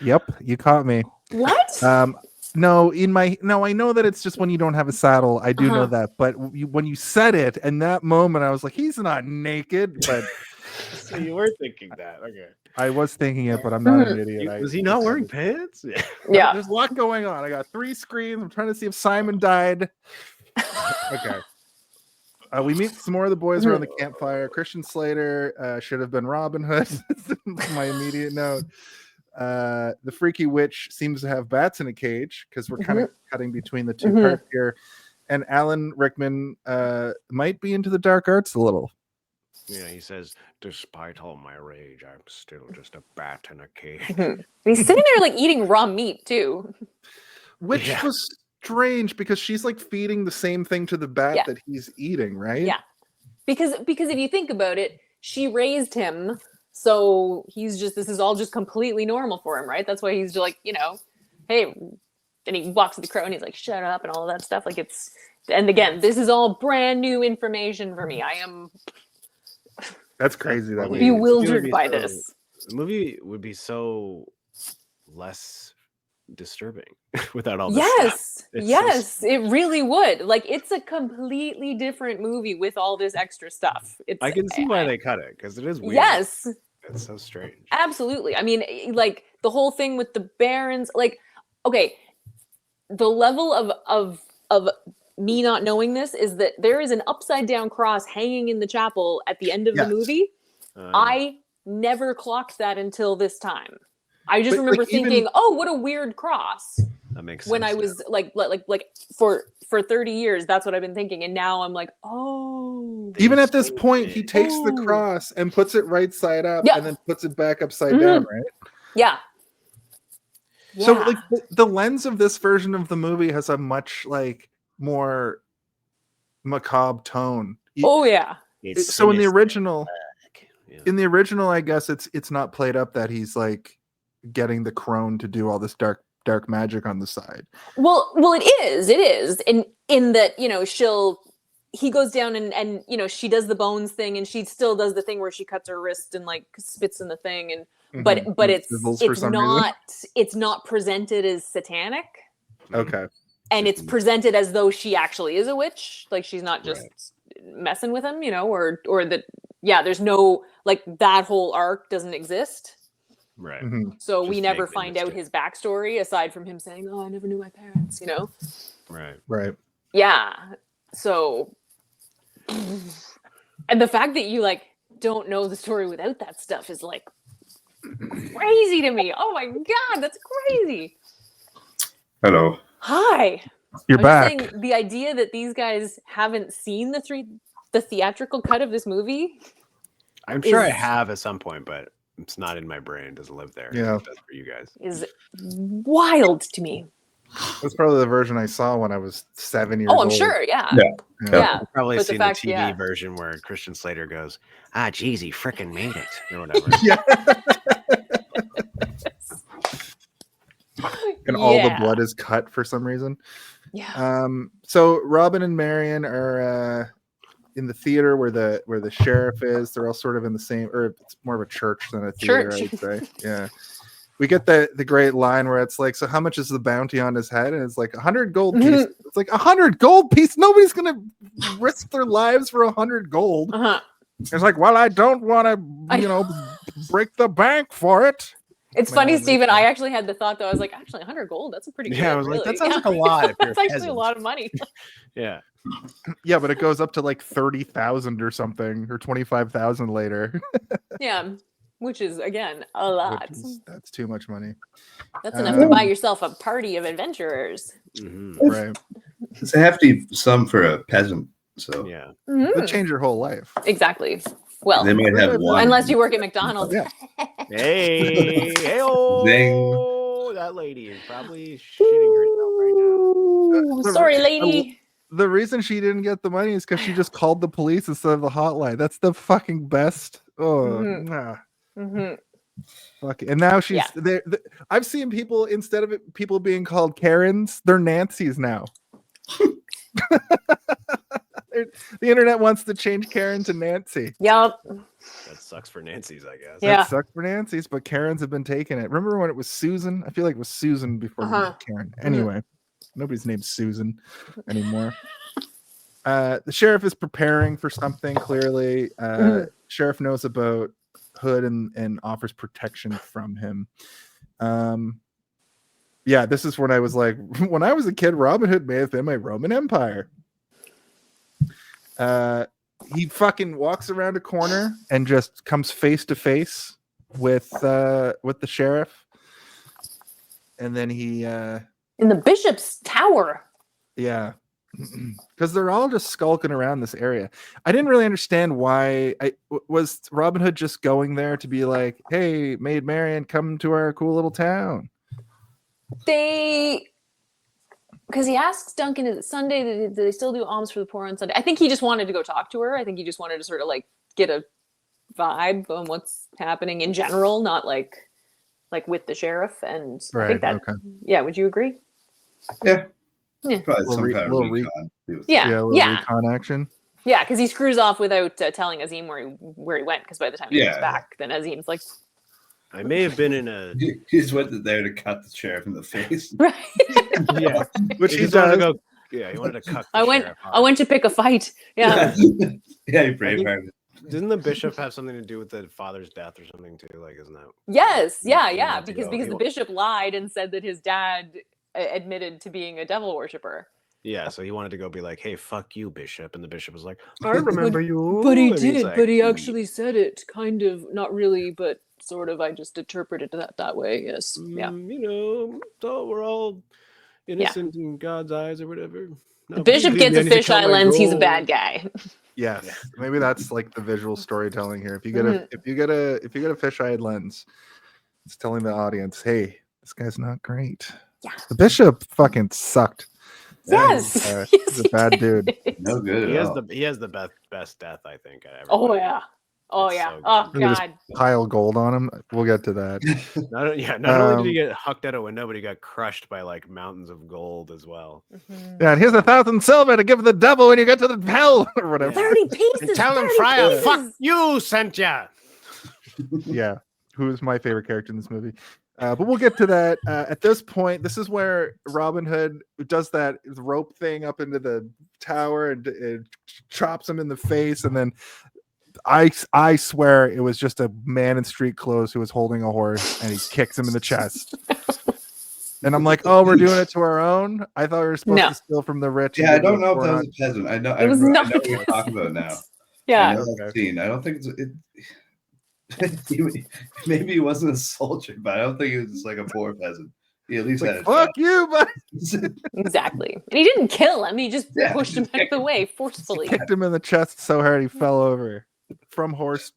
yep, you caught me. What? No, I know that it's just when you don't have a saddle. I do know that, but when you said it, in that moment, I was like, he's not naked. But so you were thinking that, okay? I was thinking it, but I'm not an idiot. Was he not wearing pants? Yeah. There's a lot going on. I got 3 screens. I'm trying to see if Simon died. Okay. We meet some more of the boys around the campfire. Christian Slater should have been Robin Hood. My immediate note. The freaky witch seems to have bats in a cage because we're kind of cutting between the two parts here. And Alan Rickman might be into the dark arts a little. Yeah, he says, despite all my rage, I'm still just a bat in a cage. He's sitting there like eating raw meat too. Which was strange because she's like feeding the same thing to the bat that he's eating, right? Yeah. Because if you think about it, she raised him, so this is all just completely normal for him, right? That's why he's like, hey, and he walks at the crow and he's like, shut up and all of that stuff. Like and again, this is all brand new information for me. I am That's crazy. That bewildered by this. The movie would be so less disturbing without all this stuff. Yes, it really would. Like, it's a completely different movie with all this extra stuff. I can see why they cut it, because it is weird. Yes. It's so strange. Absolutely. I mean, like, the whole thing with the barons, like, okay, the level of me not knowing this is that there is an upside down cross hanging in the chapel at the end of the movie. I never clocked that until this time. I just remember thinking, "Oh, what a weird cross." That makes sense. When I was like for 30 years, that's what I've been thinking, and now I'm like, "Oh." Even at this point, he takes the cross and puts it right side up, and then puts it back upside down, right? Yeah. So, like, the lens of this version of the movie has a much like more macabre tone. Oh yeah. So in the original, I guess it's not played up that he's like getting the crone to do all this dark magic on the side. Well, it is in that, he goes down and she does the bones thing, and she still does the thing where she cuts her wrist and like spits in the thing, and but it's not presented as satanic. Okay. And it's presented as though she actually is a witch, like she's not just messing with him, or that there's no, like, that whole arc doesn't exist. Right. So we never find out his backstory aside from him saying, "Oh, I never knew my parents," Right. Yeah. So, and the fact that you like don't know the story without that stuff is like crazy to me. Oh my God, that's crazy. Hello. Hi. You're back. Saying, the idea that these guys haven't seen the theatrical cut of this movie. I'm sure I have at some point, but it's not in my brain. It doesn't live there. Yeah. It does for you guys. Is wild to me. That's probably the version I saw when I was 7 years old. Oh, I'm sure. Yeah. You've probably But seen the TV version where Christian Slater goes, geez, he frickin' made it, or whatever. And all the blood is cut for some reason. Yeah. So Robin and Marion are in the theater where the sheriff is. They're all sort of in the same, or it's more of a church than a theater, I would say. Yeah. We get the great line where it's like, so how much is the bounty on his head? And it's like 100 gold pieces. It's like 100 gold piece. Nobody's gonna risk their lives for 100 gold. It's like, well, I don't want to, break the bank for it. It's funny, Stephen. I actually had the thought, though. I was like, actually, 100 gold. That's a pretty good. Yeah, I was like, really. that sounds like a lot. That's actually a lot of money. Yeah. Yeah, but it goes up to like 30,000 or something, or 25,000 later. Yeah, which is again a lot. That's too much money. That's enough to buy yourself a party of adventurers. Right. It's a hefty sum for a peasant. So yeah, it'll change your whole life. Exactly. Well, they might have one. Unless you work at McDonald's. Yeah. Hey, that lady is probably shitting herself right now. Sorry, lady. The reason she didn't get the money is because she just called the police instead of the hotline. That's the fucking best. Oh, fuck. And now she's there. I've seen people, instead of people being called Karens, they're Nancy's now. The internet wants to change Karen to Nancy. Yep. That sucks for Nancy's, I guess. Yeah. That sucks for Nancy's, but Karens have been taking it. Remember when it was Susan? I feel like it was Susan before it was Karen. Anyway, nobody's named Susan anymore. The sheriff is preparing for something, clearly. Sheriff knows about Hood and offers protection from him. Yeah, this is when I was like, when I was a kid, Robin Hood may have been my Roman Empire. He fucking walks around a corner and just comes face to face with the sheriff, and then he in the bishop's tower. Yeah, because they're all just skulking around this area. I didn't really understand why. Was Robin Hood just going there to be like, "Hey, Maid Marian, come to our cool little town"? Because he asks Duncan, is it Sunday? Do they still do alms for the poor on Sunday? I think he just wanted to go talk to her. I think he just wanted to sort of like get a vibe on what's happening in general, not like with the sheriff. And I think that, yeah, would you agree? Yeah. Yeah. Probably some kind of recon. Yeah. Recon action. Yeah, because he screws off without telling Azeem where he went. Because by the time he gets back, then Azeem's like, I may have been in a. He just went there to cut the sheriff in the face. Right. Yeah. Which he wanted does. to go. Yeah, he wanted to cut. I went to pick a fight. Yeah. Yeah, he bravehearted. Didn't the bishop have something to do with the father's death or something too? Like, isn't that? Yes. Yeah. Because the bishop lied and said that his dad admitted to being a devil worshipper. Yeah, so he wanted to go be like, "Hey, fuck you, bishop," and the bishop was like, "I remember you." But he And did. like, but he actually said it, kind of, not really, but sort of. I just interpreted that way. Yes. Yeah. You know, so we're all innocent in God's eyes or whatever. The bishop gets a fisheye lens. He's a bad guy. Yes, maybe that's like the visual storytelling here. If you get a fisheye lens, it's telling the audience, "Hey, this guy's not great." Yeah. The bishop fucking sucked. Yes. He's a bad dude. No good. He has the best death I think I ever. Oh yeah. Oh It's yeah. so Oh good. god. Pile gold on him. We'll get to that. Not only did he get hucked out a window, but he got crushed by like mountains of gold as well. Mm-hmm. Yeah, and here's 1,000 silver to give the devil when you get to the hell or whatever. 30 pieces. And tell him, Friar, fuck you, sent ya. Yeah, who is my favorite character in this movie. But we'll get to that. At this point, this is where Robin Hood does that rope thing up into the tower and it chops him in the face. And then I swear it was just a man in street clothes who was holding a horse and he kicks him in the chest. And I'm like, oh, we're doing it to our own? I thought we were supposed to steal from the rich. Yeah, I don't know if that was a peasant. I know. It was not I know what you're talking about now. Yeah. I know that scene. I don't think maybe he wasn't a soldier, but I don't think he was just like a poor peasant. He at least had a fuck you, buddy. Exactly. And he didn't kill him. He just pushed him out of the way forcefully. He kicked him in the chest so hard he fell over from horse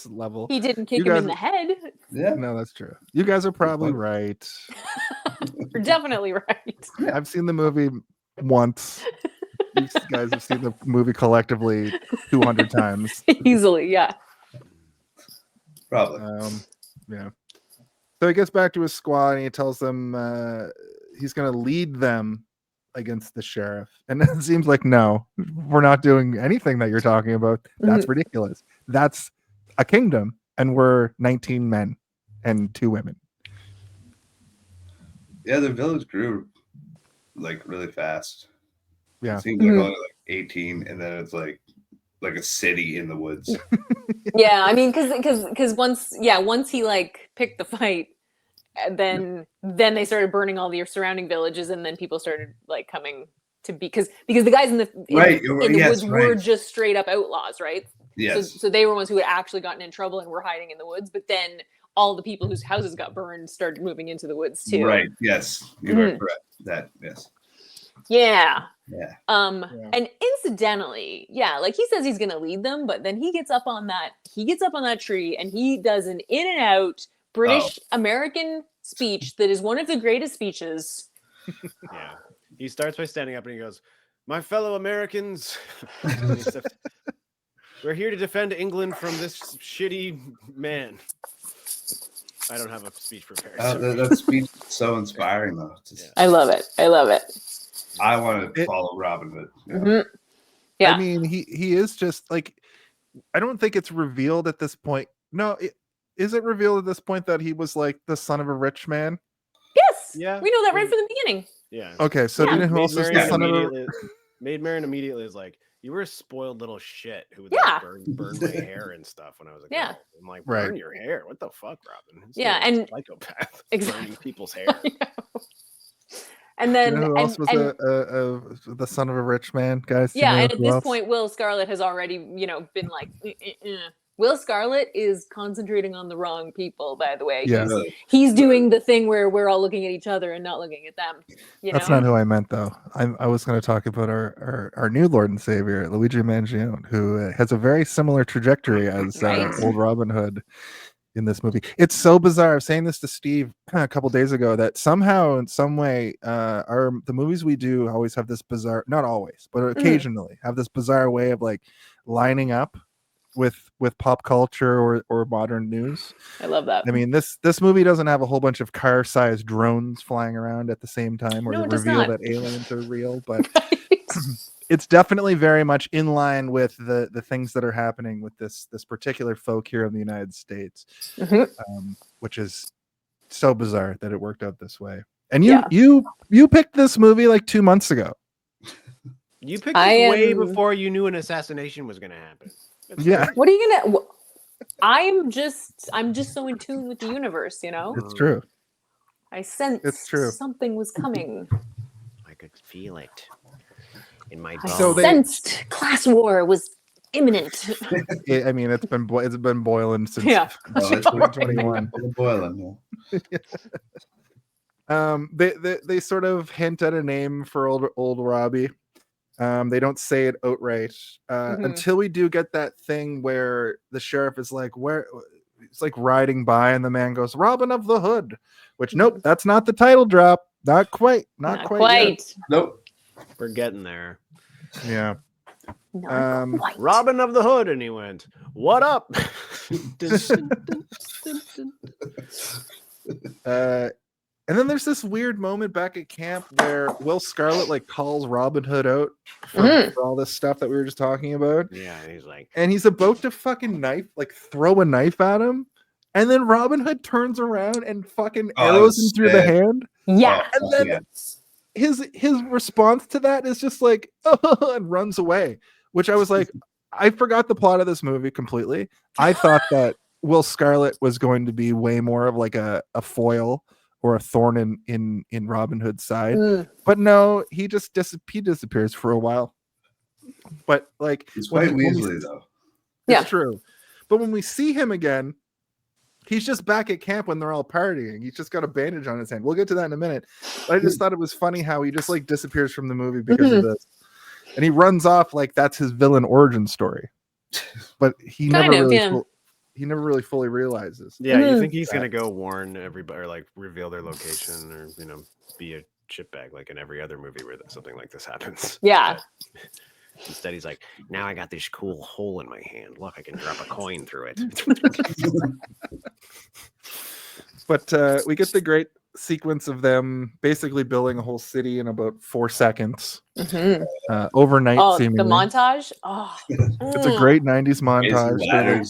level. He didn't kick him in the head. Yeah, no, that's true. You guys are probably right. You're definitely right. I've seen the movie once. You guys have seen the movie collectively 200 times. Easily, yeah. Probably. Yeah. So he gets back to his squad and he tells them he's going to lead them against the sheriff. And it seems like, no, we're not doing anything that you're talking about. That's ridiculous. That's a kingdom. And we're 19 men and 2 women. Yeah, the village grew like really fast. Yeah. It seems like only like 18, and then it's like a city in the woods. Yeah, I mean, because once he like picked the fight, then they started burning all the surrounding villages, and then people started like coming to be because the guys in the woods were just straight up outlaws, right? Yes. So they were ones who had actually gotten in trouble and were hiding in the woods, but then all the people whose houses got burned started moving into the woods too. Right. Yes, you are correct. That yes. Yeah. Yeah. And incidentally, like he says he's gonna lead them, but then he gets up on that tree and he does an in and out British American speech that is one of the greatest speeches. Yeah. He starts by standing up and he goes, "My fellow Americans, we're here to defend England from this shitty man." I don't have a speech prepared. That speech is so inspiring, though. I love it. I want to follow Robin Hood. Yeah. I mean, he is just like, I don't think it's revealed at this point. No, is it revealed at this point that he was like the son of a rich man? Yes. Yeah. We know that right from the beginning. Yeah. Okay, so you know who else is the son of a... Maid Marian immediately is like, "You were a spoiled little shit who would like, burn my hair and stuff when I was a girl." I'm like, burn your hair? What the fuck, Robin? And psychopath burning people's hair. And then you know who else was the son of a rich man, guys? Yeah, and at this point, Will Scarlett has already, been like, Will Scarlett is concentrating on the wrong people, by the way. Yeah. He's doing the thing where we're all looking at each other and not looking at them. That's not who I meant, though. I was going to talk about our new Lord and Savior, Luigi Mangione, who has a very similar trajectory as old Robin Hood in this movie. It's so bizarre. I was saying this to Steve a couple days ago that somehow, in some way, the movies we do always have this bizarre, not always, but occasionally have this bizarre way of like lining up with pop culture or modern news. I love that. I mean, this movie doesn't have a whole bunch of car-sized drones flying around at the same time or reveal that aliens are real, but it's definitely very much in line with the things that are happening with this particular folk here in the United States, which is so bizarre that it worked out this way. And you picked this movie like 2 months ago. You picked it way before you knew an assassination was going to happen. Yeah. What are you gonna? I'm just so in tune with the universe, you know. It's true. I sensed something was coming. I could feel it in my bones. I sensed class war was imminent. I mean, it's been boiling since 2021. Boiling. They sort of hint at a name for old Robbie. They don't say it outright until we do get that thing where the sheriff is like, where it's like riding by and the man goes, Robin of the Hood, which nope, that's not the title drop. Not quite. Not quite. Yet. Nope. We're getting there. Yeah. Robin of the Hood, and he went, what up? And then there's this weird moment back at camp where Will Scarlett like calls Robin Hood out for all this stuff that we were just talking about. Yeah, and he's about to fucking throw a knife at him, and then Robin Hood turns around and fucking arrows him through the hand. Yeah, and then his response to that is just like and runs away. Which I was like, I forgot the plot of this movie completely. I thought that Will Scarlett was going to be way more of like a foil or a thorn in Robin Hood's side, but no, he just disappears for a while. But like, he's quite Weasley though. It's true. But when we see him again, he's just back at camp when they're all partying. He's just got a bandage on his hand. We'll get to that in a minute. But I just thought it was funny how he just like disappears from the movie because of this, and he runs off like that's his villain origin story. But he he never really fully realizes. Yeah, you think he's gonna go warn everybody or like reveal their location or be a shitbag like in every other movie where something like this happens. Yeah. But instead he's like, now I got this cool hole in my hand. Look, I can drop a coin through it. But we get the great sequence of them basically building a whole city in about 4 seconds. Overnight. The montage. It's a great 90s montage.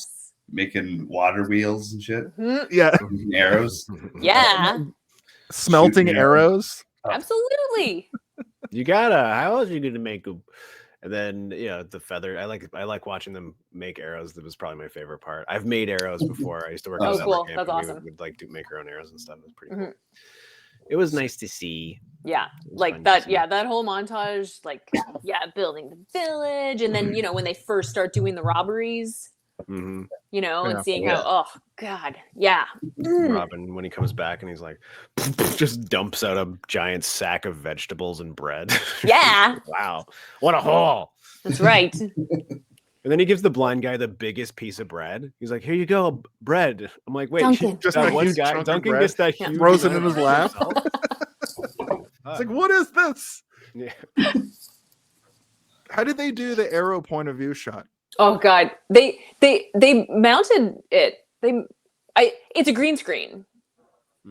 Making water wheels and shit. Yeah. Arrows. Yeah. Smelting arrows. Absolutely. You gotta. How else are you gonna make them? And then the feather. I like watching them make arrows. That was probably my favorite part. I've made arrows before. I used to work at summer camp. That's awesome. We would make our own arrows and stuff. It was pretty cool. It was nice to see. Yeah, like that. Yeah, that whole montage. Like, building the village, and then when they first start doing the robberies. And seeing how, oh god, Robin, when he comes back and he's like, just dumps out a giant sack of vegetables and bread. Yeah. Wow, what a haul! That's right. And then he gives the blind guy the biggest pice of bread. He's like, "Here you go, bread." I'm like, "Wait, Duncan. Just that one guy, Duncan gets that huge, throws it in his lap." It's like, what is this? Yeah. How did they do the arrow point of view shot? Oh god, they mounted it. It's a green screen.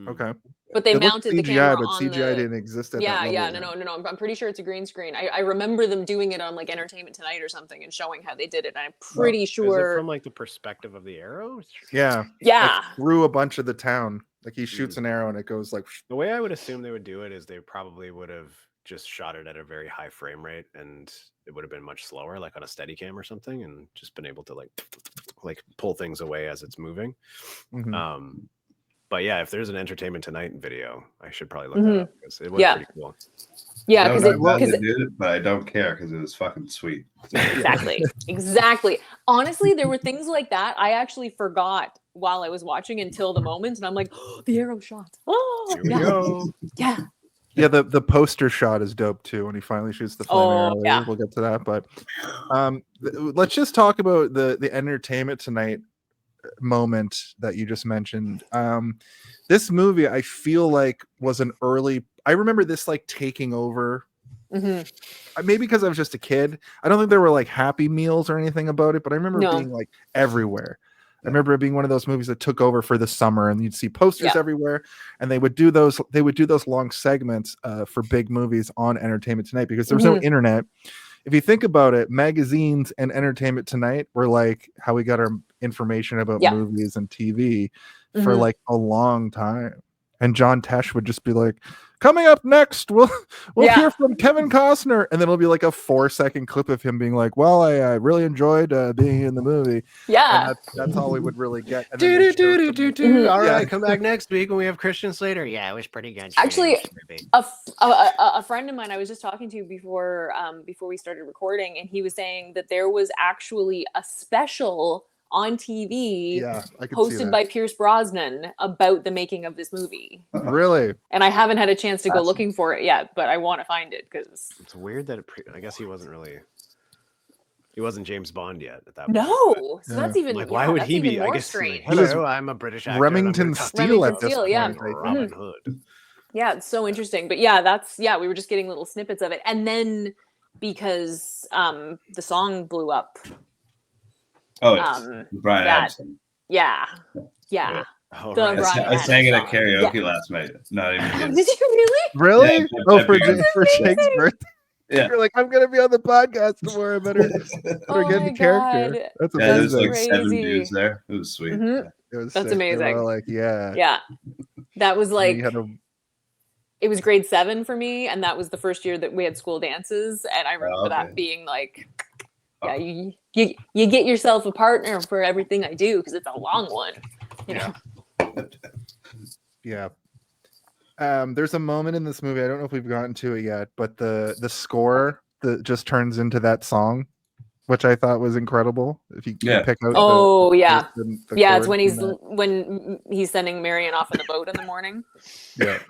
Okay, but they mounted the camera but on CGI didn't exist at that level. No. I'm pretty sure it's a green screen. I remember them doing it on like Entertainment Tonight or something and showing how they did it. I'm pretty sure is it from like the perspective of the arrow. Yeah. Like, through a bunch of the town. Like he shoots an arrow and it goes like. The way I would assume they would do it is they probably would have just shot it at a very high frame rate and it would have been much slower, like on a Steadicam or something, and just been able to like pull things away as it's moving. But yeah, if there's an Entertainment Tonight video, I should probably look that up because it was pretty cool. Yeah, I'm because glad they did it, but I don't care because it was fucking sweet. Exactly. Honestly, there were things like that I actually forgot while I was watching until the moment, and I'm like, oh, the arrow shot. Oh, Here we go. Yeah. Yeah, the poster shot is dope too when he finally shoots the flame arrow. Yeah. We'll get to that, but let's just talk about the entertainment tonight moment that you just mentioned. This movie I feel like was an early. I remember this like taking over. Maybe because I was just a kid. I don't think there were like Happy Meals or anything about it, but I remember it being like everywhere. I remember it being one of those movies that took over for the summer, and you'd see posters everywhere, and they would do those long segments for big movies on Entertainment Tonight because there was no internet. If you think about it, magazines and Entertainment Tonight were like how we got our information about movies and TV for like a long time. And John Tesh would just be like, coming up next, we'll hear from Kevin Costner. And then it'll be like a 4-second clip of him being like, well, I really enjoyed being in the movie. Yeah. And that's all we would really get. And All right, come back next week when we have Christian Slater. Yeah, it was pretty good. Actually, a friend of mine I was just talking to before we started recording, and he was saying that there was actually a special on TV hosted by Pierce Brosnan about the making of this movie. Really? And I haven't had a chance to go looking for it yet, but I want to find it because it's weird that I guess he wasn't James Bond yet at that point. No, so that's even like why would he be? I guess strange. Hello, I'm a British actor. Remington Steele at this point. Robin Hood. Yeah, it's so interesting. But yeah, we were just getting little snippets of it, and then because the song blew up. Oh, it's Bryan Adams. Yeah. Oh, I sang it at karaoke last night. Not even kidding. Did you really? Really? Yeah, for Jake's birthday. Yeah. You're like, I'm gonna be on the podcast tomorrow. I better get into character. That's there was amazing. like 7 views there. It was sweet. It was That's sick. amazing. Like, yeah. That was like it was grade 7 for me, and that was the first year that we had school dances, and I remember that being like, you get yourself a partner for everything I do because it's a long one, you know. Yeah. There's a moment in this movie, I don't know if we've gotten to it yet, but the score that just turns into that song, which I thought was incredible. If you pick out it's when he's sending Marion off in the boat in the morning. Yeah.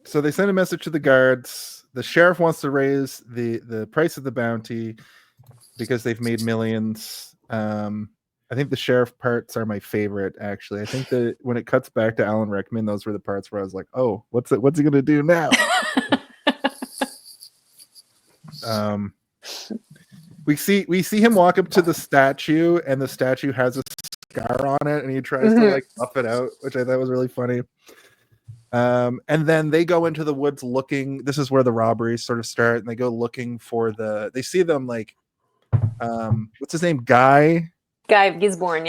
So they send a message to the guards. The sheriff wants to raise the price of the bounty because they've made millions. I think the sheriff parts are my favorite, actually. I think that when it cuts back to Alan Rickman, those were the parts where I was like, oh, what's he gonna do now? We see him walk up to the statue, and the statue has a scar on it, and he tries to like buff it out, which I thought was really funny. And then they go into the woods looking. This is where the robberies sort of start, and they go looking for they see them like what's his name? Guy of Gisborne,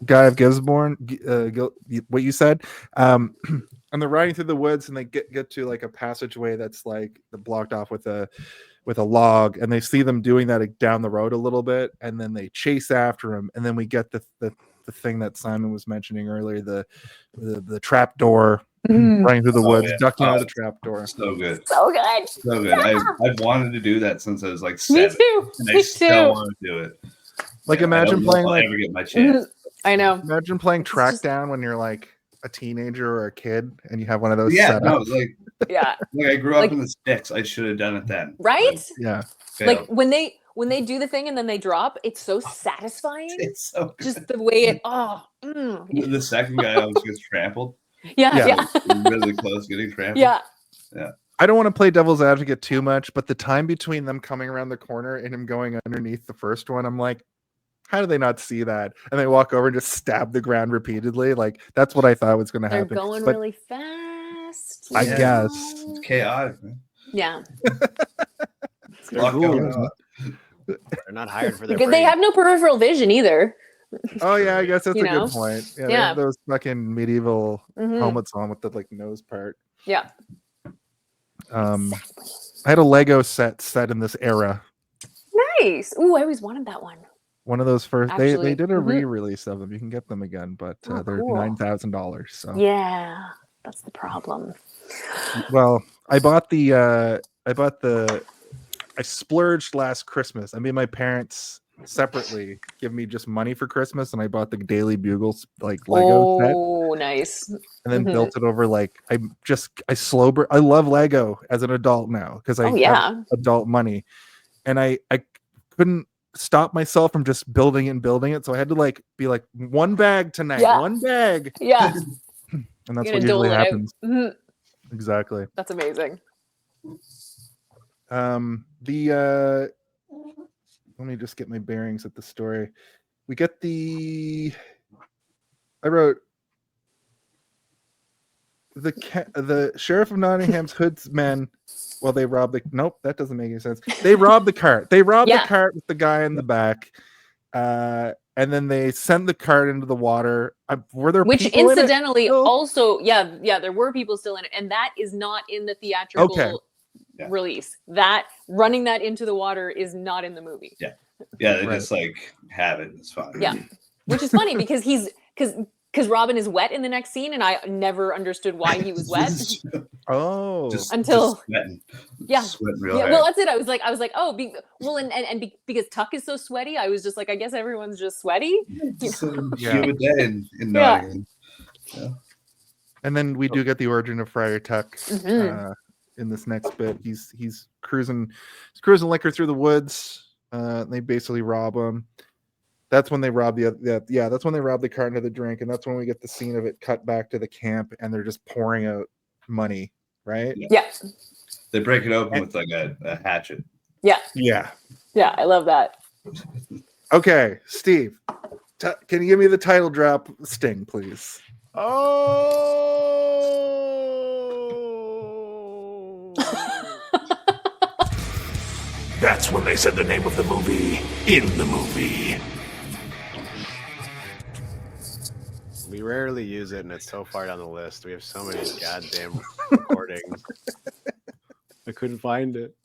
Guy of Gisborne, what you said. And they're riding through the woods, and they get to like a passageway that's like blocked off with a log, and they see them doing that down the road a little bit, and then they chase after him, and then we get the thing that Simon was mentioning earlier, the trap door. Running through the woods, ducking out of the trap door. So good. I've wanted to do that since I was like 7. Me too. And I still want to do it. Like imagine playing I'll ever get my chance. I know. Imagine playing track down when you're like a teenager or a kid and you have one of those. Yeah, setups. Like I grew up in the sticks. I should have done it then. Right? Yeah. Like when they do the thing and then they drop, it's so satisfying. It's so good. Just the way it. The second guy always gets trampled. Yeah. Really close getting trampled. Yeah. I don't want to play devil's advocate too much, but the time between them coming around the corner and him going underneath the first one, I'm like, how do they not see that? And they walk over and just stab the ground repeatedly. Like that's what I thought was going to happen. They're going really fast. I guess it's chaotic, man. Yeah. They're not hired for their because they have no peripheral vision either. Oh yeah, I guess that's a good point. Yeah, they have those fucking medieval helmets on with the like nose part. Yeah. I had a Lego set in this era. Nice. Ooh, I always wanted that one. One of those first. They did a re-release of them. You can get them again, but they're $9,000. So That's the problem. Well, I splurged last Christmas. I made my parents separately give me just money for Christmas, and I bought the Daily Bugles like Lego set. Oh, nice. And then built it over I love Lego as an adult now because I have adult money, and I couldn't stop myself from just building it, so I had to be like, one bag tonight, one bag. Yeah. And that's what usually happens. Exactly. That's amazing. Let me just get my bearings at the story. We get I wrote the sheriff of Nottingham's hood's men. Well, they robbed nope, that doesn't make any sense. They robbed the cart. They robbed the cart with the guy in the back. And then they sent the cart into the water. Were there which people incidentally in it also there were people still in it, and that is not in the theatrical release. That running that into the water is not in the movie. They just have it. It's fine. Yeah, which is funny because because Robin is wet in the next scene, and I never understood why he was wet. Until sweating. Well, that's it. I was like, because Tuck is so sweaty, I was just like, I guess everyone's just sweaty. It's a humid day in Nottingham. Yeah. And then we do get the origin of Friar Tuck in this next bit. He's cruising liquor through the woods. They basically rob him. That's when they rob that's when they rob the cart into the drink, and that's when we get the scene of it cut back to the camp, and they're just pouring out money, right? Yeah. They break it open with a hatchet. Yeah. Yeah, I love that. Okay, Steve, can you give me the title drop sting, please? That's when they said the name of the movie in the movie. We rarely use it, and it's so far down the list. We have so many goddamn recordings. I couldn't find it.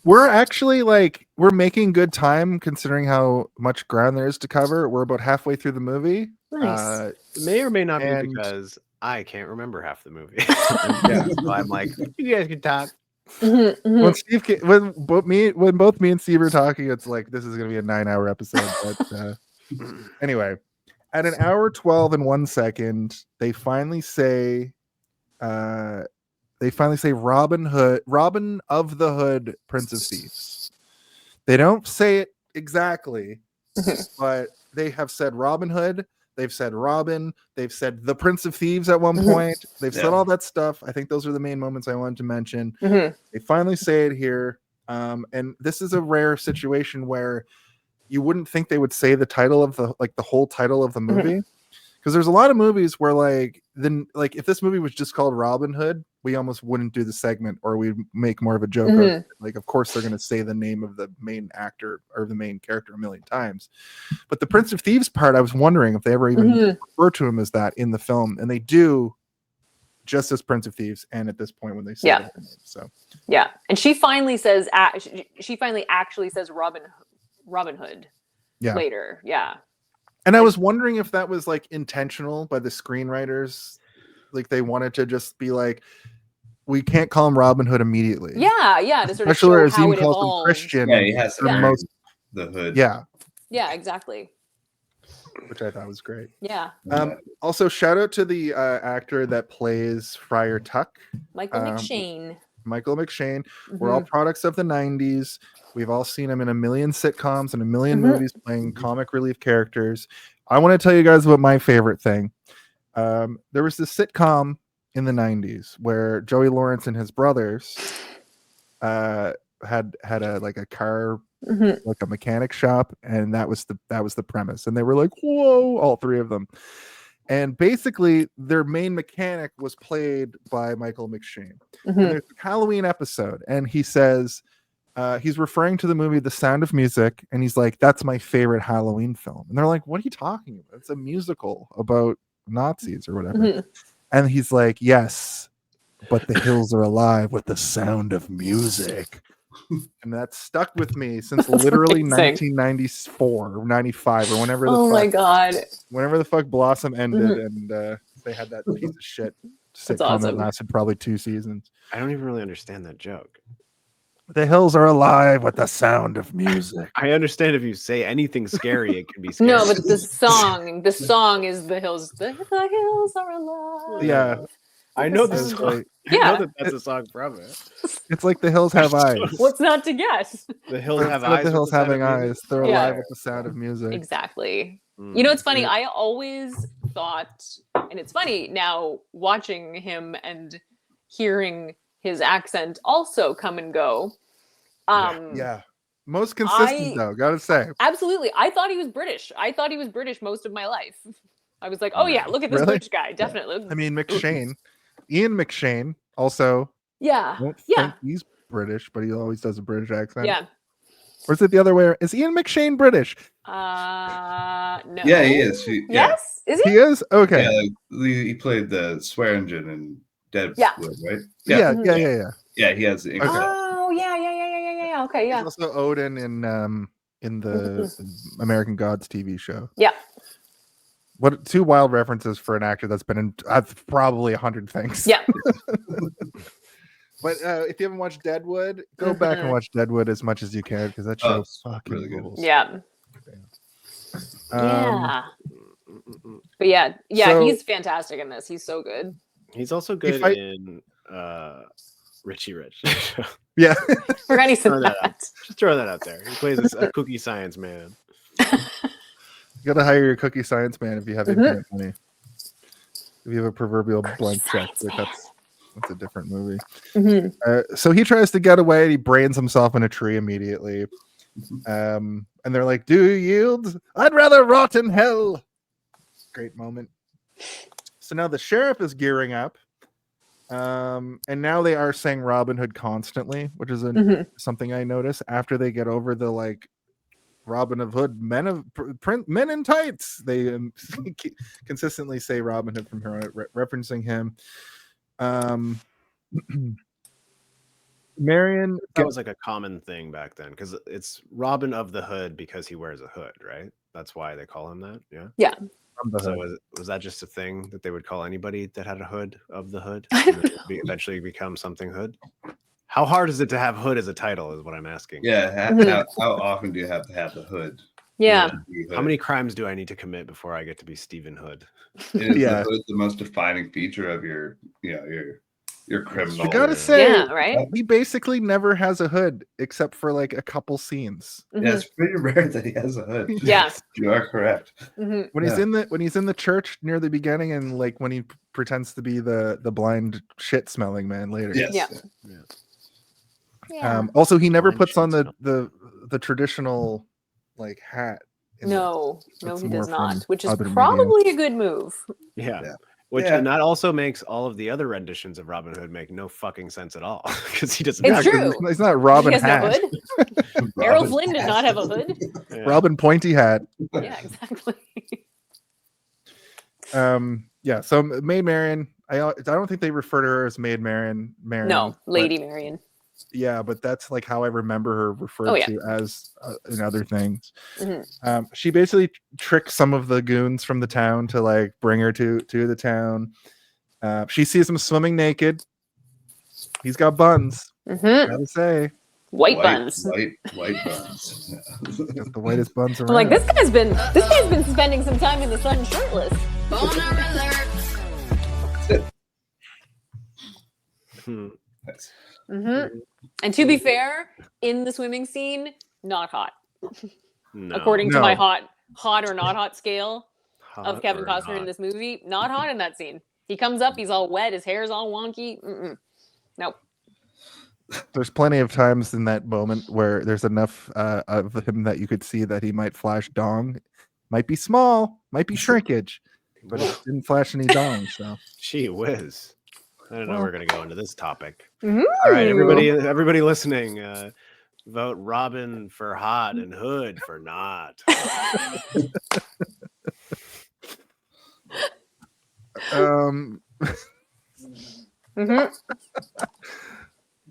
We're actually we're making good time considering how much ground there is to cover. We're about halfway through the movie. Nice. It may or may not be because I can't remember half the movie. So I'm like, you guys can talk. When both me and Steve are talking, it's like this is gonna be a 9-hour episode. But anyway, at 1 hour 12 and 1 second, they finally say Robin of the Hood, Prince of Thieves. They don't say it exactly, but they have said Robin Hood. They've said Robin. They've said the Prince of Thieves at one point. They've said all that stuff. I think those are the main moments I wanted to mention. They finally say it here. And this is a rare situation where you wouldn't think they would say the title of the whole title of the movie. Because there's a lot of movies where if this movie was just called Robin Hood, we almost wouldn't do the segment, or we'd make more of a joke. Of course they're going to say the name of the main actor or the main character a million times. But the Prince of Thieves part, I was wondering if they ever even refer to him as that in the film, and they do, just as Prince of Thieves. And at this point, when they say that name, so and she finally says, she finally actually says Robin Hood. Later, And I was wondering if that was intentional by the screenwriters. They wanted to just be we can't call him Robin Hood immediately. To sort of show how it evolved. Christian. Yeah, he has to the hood. Yeah, exactly. Which I thought was great. Yeah. Also, shout out to the actor that plays Friar Tuck. Michael McShane. We're all products of the 90s. We've all seen him in a million sitcoms and a million movies playing comic relief characters. I want to tell you guys about my favorite thing. There was this sitcom in the 90s where Joey Lawrence and his brothers had a car, a mechanic shop, and that was the premise. And they were like, whoa, all three of them. And basically, their main mechanic was played by Michael McShane. And there's a Halloween episode, and he says, he's referring to the movie The Sound of Music, and he's like, that's my favorite Halloween film. And they're like, what are you talking about? It's a musical about Nazis or whatever. And he's like, yes, but the hills are alive with the sound of music. And that's stuck with me since literally 1994 or 95 or whenever the my god, whenever the fuck Blossom ended. And they had that piece of shit sitcom awesome. that lasted probably 2 seasons. I don't even really understand that joke. The hills are alive with the sound of music. I understand if you say anything scary, it can be scary. No, but the song is the hills. The hills are alive. Yeah. I know the song. Like, I Yeah. know that's a song from it. it's like the hills have eyes. What's not to guess? The hills have Instead of eyes. the hills with the sound having of music. eyes. They're Yeah. alive with the sound of music. Exactly. You know, it's funny. I always thought, and it's funny now watching him and hearing his accent also come and go. Yeah. Most consistent though, gotta say. Absolutely. I thought he was British. I thought he was British most of my life. I was like, oh yeah, look at this Really? British guy. Definitely. I mean, McShane, Ian McShane, also. Yeah. I don't Yeah. think he's British, but he always does a British accent. Yeah. Or is it the other way? Is Ian McShane British? No. Yeah, he is. Yes? Is he? He is? Okay. Yeah, like, he played the swear engine in Deadwood, Yeah. right? Yeah. Yeah, he has the English. Oh, yeah. Okay, yeah. He's also Odin in the American Gods TV show. Yeah. What 2 wild references for an actor that's been in probably 100 things. Yeah. But if you haven't watched Deadwood, go back and watch Deadwood as much as you can because that show fucking really good. rules. Yeah. Yeah. But yeah, so- he's fantastic in this. He's so good. He's also good in Richie Rich. Yeah. Forgot he's in Throw that out. that. Just throw that out there. He plays a cookie science man. You gotta hire your cookie science man if you have infinite money. If you have a proverbial blank check, like that's a different movie. So he tries to get away and he brains himself in a tree immediately. And they're like, "Do you yield? I'd rather rot in hell." Great moment. So now the sheriff is gearing up. And now they are saying Robin Hood constantly, which is something I notice after they get over the like Robin of Hood, men in tights. They consistently say Robin Hood from here on, referencing him. Marion, that was like a common thing back then because it's Robin of the Hood because he wears a hood, right? That's why they call him that. Yeah. Yeah. So was that just a thing that they would call anybody that had a hood of the hood? And then it eventually become something hood. How hard is it to have hood as a title? Is what I'm asking. Yeah. How often do you have to have the hood? Yeah. How many crimes do I need to commit before I get to be Stephen Hood? Is the hood the most defining feature of your criminal? I gotta say, right? He basically never has a hood except for like a couple scenes. Yeah, it's pretty rare that he has a hood. Yeah, you are correct. When he's in the church near the beginning, and like when he pretends to be the blind shit smelling man later. Yes. Also, he never puts on the traditional like hat. No, he does not, which is other probably a good move. And that also makes all of the other renditions of Robin Hood make no fucking sense at all because he doesn't. It's true. He's not Robin He has hat. no hood. Errol Flynn did not have a hood. Robin pointy hat. Yeah, exactly. So Maid Marian. I don't think they refer to her as Maid Marian. No, Lady Marian. Yeah, but that's like how I remember her referred to as in other things. She basically tricks some of the goons from the town to like bring her to the town. She sees him swimming naked. He's got buns. Gotta say, white buns. White buns. Got the whitest buns around. I'm like, this guy's been spending some time in the sun shirtless. Nice. And to be fair, in the swimming scene, not hot. No. According to my hot or not hot scale of Hot Kevin or Costner not? in this movie, not hot in that scene. He comes up, he's all wet, his hair's all wonky. Nope. There's plenty of times in that moment where there's enough of him that you could see that he might flash dong. Might be small, might be shrinkage, but it didn't flash any dong. So Gee whiz. I don't know we're gonna go into this topic. Ooh. All right, everybody listening, vote Robin for hot and Hood for not.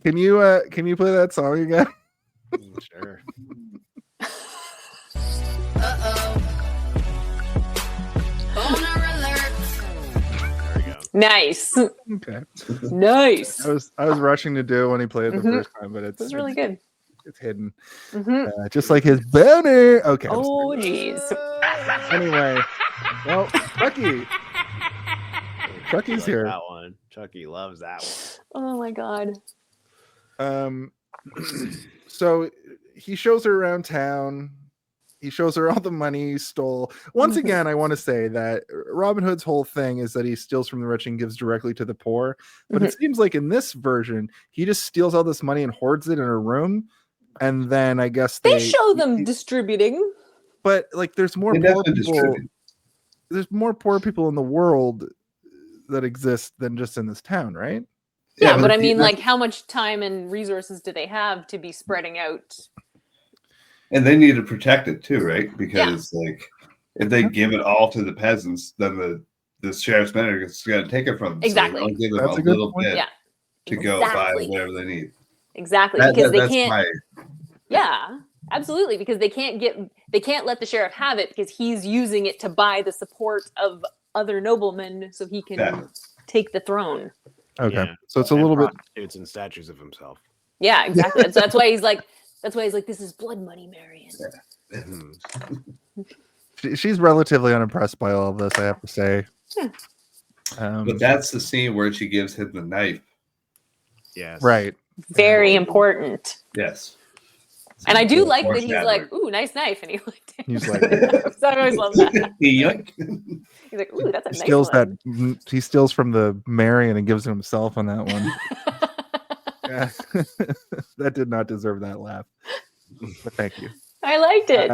Can you play that song again? Sure. All Nice. Okay. Nice. I was rushing to do when he played it the Mhm. first time, but It was really good. it's hidden. Mhm. Just like his boner. Okay. I'm Oh, jeez. Anyway, well, Chucky's here. That one. Chucky loves that one. Oh my god. So he shows her around town. He shows her all the money he stole. Once again, I want to say that Robin Hood's whole thing is that he steals from the rich and gives directly to the poor. But it seems like in this version, he just steals all this money and hoards it in a room. And then I guess they show them distributing. But like, there's more poor people. There's more poor people in the world that exist than just in this town, right? Yeah, but I mean, like, how much time and resources do they have to be spreading out? And they need to protect it too, right? Because like, if they give it all to the peasants, then the sheriff's men are just going to take it from them. Exactly. So give them a little bit to go buy whatever they need. Exactly, because they can't. Yeah, absolutely, because they can't let the sheriff have it because he's using it to buy the support of other noblemen so he can take the throne. Okay, so it's a little bit prostitutes and statues of himself. Yeah, exactly. So that's why he's like, this is blood money, Marion. She's relatively unimpressed by all of this, I have to say. But that's the scene where she gives him the knife. Yes. Right. Very important. Yes. And I do like that he's like, ooh, nice knife. And he liked it. He's like, so I always love that. He's like, ooh, that's a nice steals one. He steals from the Marion and gives it himself on that one. Yeah. That did not deserve that laugh. But thank you. I liked it.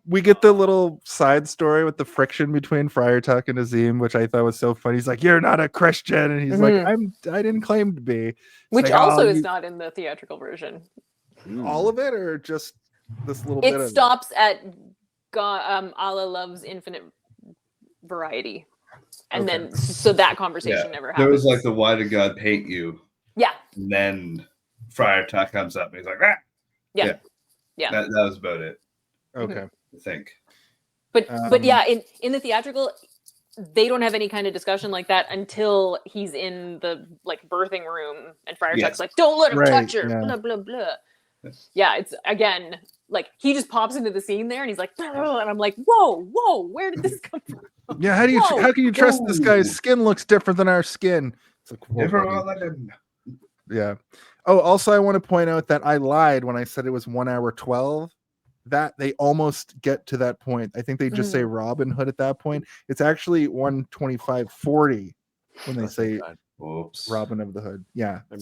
We get the little side story with the friction between Friar Tuck and Azeem, which I thought was so funny. He's like, "You're not a Christian," and he's like, "I didn't claim to be." Which like, also is not in the theatrical version. All of it, or just this little bit? It stops at Allah loves infinite variety, and then so that conversation never happens. There was like the "Why did God paint you?" Yeah. And then Friar Tuck comes up and he's like, "Ah." Yeah. That was about it. Okay. I think. But yeah, in the theatrical, they don't have any kind of discussion like that until he's in the like birthing room and Friar Tuck's like, "Don't let him touch her." Yeah. Blah blah blah. Yeah, it's again like he just pops into the scene there and he's like, "Oh," and I'm like, whoa, where did this come from? Yeah, how can you trust this guy's skin looks different than our skin? It's like, yeah. Oh, also I want to point out that I lied when I said it was 1 hour 12. That they almost get to that point. I think they just say Robin Hood at that point. It's actually 1:25:40 when they say Robin of the Hood. Yeah. I'm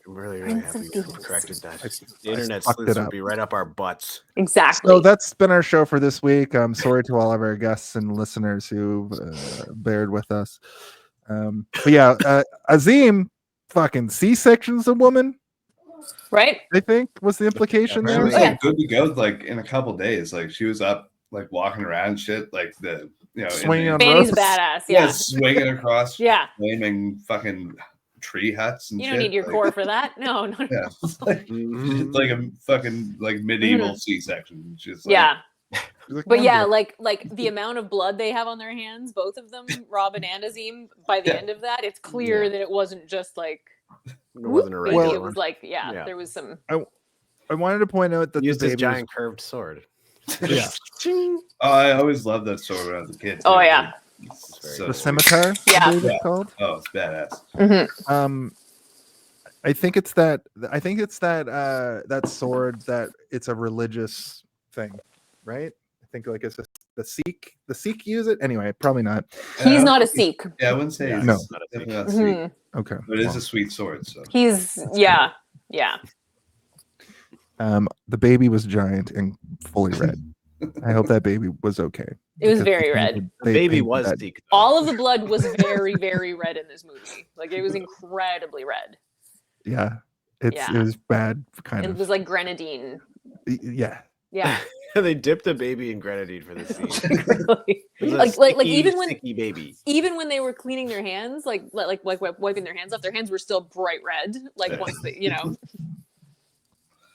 really happy you corrected that. The internet sleuths would be right up our butts. Exactly. So that's been our show for this week. I'm sorry to all of our guests and listeners who bared with us. But yeah, Azeem fucking C-sections a woman. Right, I think was the implication there. Was, like, good to go like in a couple days. Like she was up, like walking around and shit, like the swinging on Fanny's badass, swinging across, flaming fucking tree huts and you don't need your core for that. No. Yeah, it's like a fucking like medieval C-section. Just like, but yeah, like the amount of blood they have on their hands, both of them, Robin and Azeem. By the end of that, it's clear that it wasn't just like. It wasn't a regular. It was like, there was some. I wanted to point out that used this giant curved sword. Yeah. I always loved that sword when I was a kid. Oh yeah. The scimitar. Yeah. Called? Oh, it's badass. Mm-hmm. I think it's that sword that it's a religious thing, right? I think like it's the Sikh use it anyway. Probably not. He's not a Sikh. Yeah, I wouldn't say no. Definitely not Sikh. Okay, but it is a sweet sword. So he's the baby was giant and fully red. I hope that baby was okay. It was very red. The baby was Sikh. All of the blood was very, very red in this movie. Like it was incredibly red. Yeah, it was bad. It was like grenadine. Yeah. Yeah. They dipped a baby in grenadine for the scene. Really? like even when baby. Even when they were cleaning their hands, like wiping their hands off, their hands were still bright red. Like once they,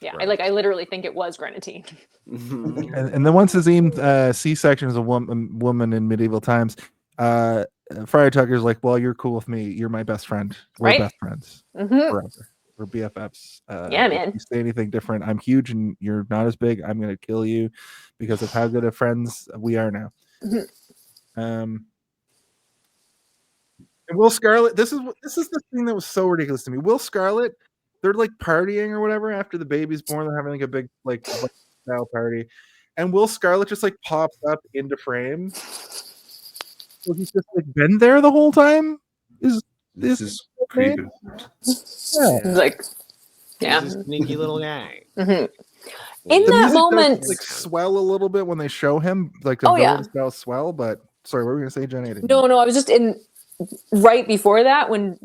Yeah, right. I literally think it was grenadine. And then once Azeem C-section is a woman in medieval times, Friar Tucker's like, well, you're cool with me. You're my best friend. We're Right. best friends Mhm. forever. We're BFFs. Yeah, If man. you say anything different, I'm huge and you're not as big. I'm gonna kill you because of how good of friends we are now. Mhm. And Will Scarlett, this is the thing that was so ridiculous to me. Will Scarlett, they're like partying or whatever after the baby's born. They're having like a big like style party, and Will Scarlett just like pops up into frame. So he's just like been there the whole time. Is This is creeping. Yeah. Like, yeah. He's a sneaky little guy. Mhm. The In that music does, moment, like swell a little bit when they show him, like the Oh, yeah. villain style swell. But sorry, what were we gonna say, Jenny? I didn't- no, I was just in right before that when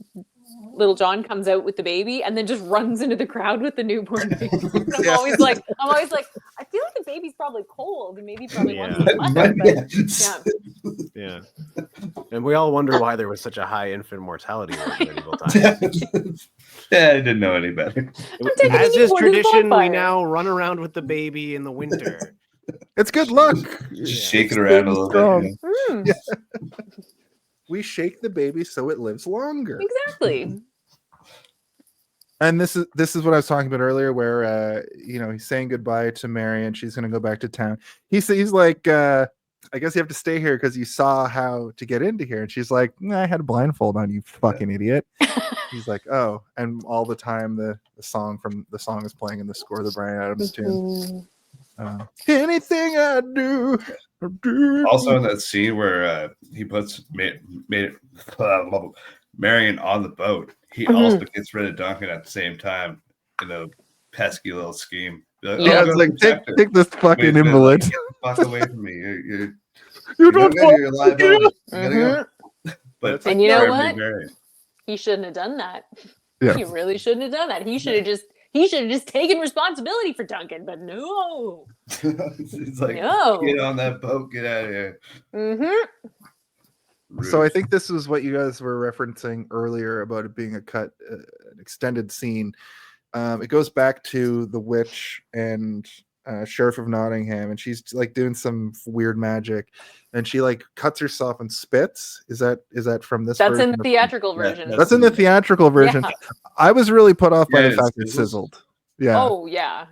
little John comes out with the baby and then just runs into the crowd with the newborn baby. And I'm Yeah. always like, I feel like the baby's probably cold and maybe probably wants Yeah. some mother, but Yeah. And we all wonder why there was such a high infant mortality rate in medieval times. Yeah, I didn't know any better. taking As the is newborn to the tradition, we bonfire. now run around with the baby in the winter. It's good luck. Just Yeah. shake it around a little Strong. bit. Mm, Yeah. We shake the baby so it lives longer. exactly. And this is what I was talking about earlier, where he's saying goodbye to Mary and she's gonna go back to town. He's like, I guess you have to stay here because you saw how to get into here. And she's like, nah, I had a blindfold on, you fucking idiot. He's like, oh, and all the time the song is playing in the score of the Bryan Adams tune. Anything I do. Also in that scene where he puts Marion on the boat, he also gets rid of Duncan at the same time in a pesky little scheme. Like, Yeah, "Oh, it's go like protect her." take this fucking Wait a minute, invalid. like, get the fuck away from me. You don't want You're a liability. You gotta go. But And you know Mary, what? Mary. He shouldn't have done that. Yeah. He really shouldn't have done that. He should have just taken responsibility for Duncan, but no. It's like, No. get on that boat, get out of here. Mm-hmm. So I think this was what you guys were referencing earlier about it being an extended scene. It goes back to the witch and Sheriff of Nottingham, and she's like doing some weird magic, and she like cuts herself and spits. Is that from this? That's in version the or- theatrical version. That's in the theatrical version. Yeah. I was really put off by Yeah, the fact it it sizzled. Yeah. Oh yeah.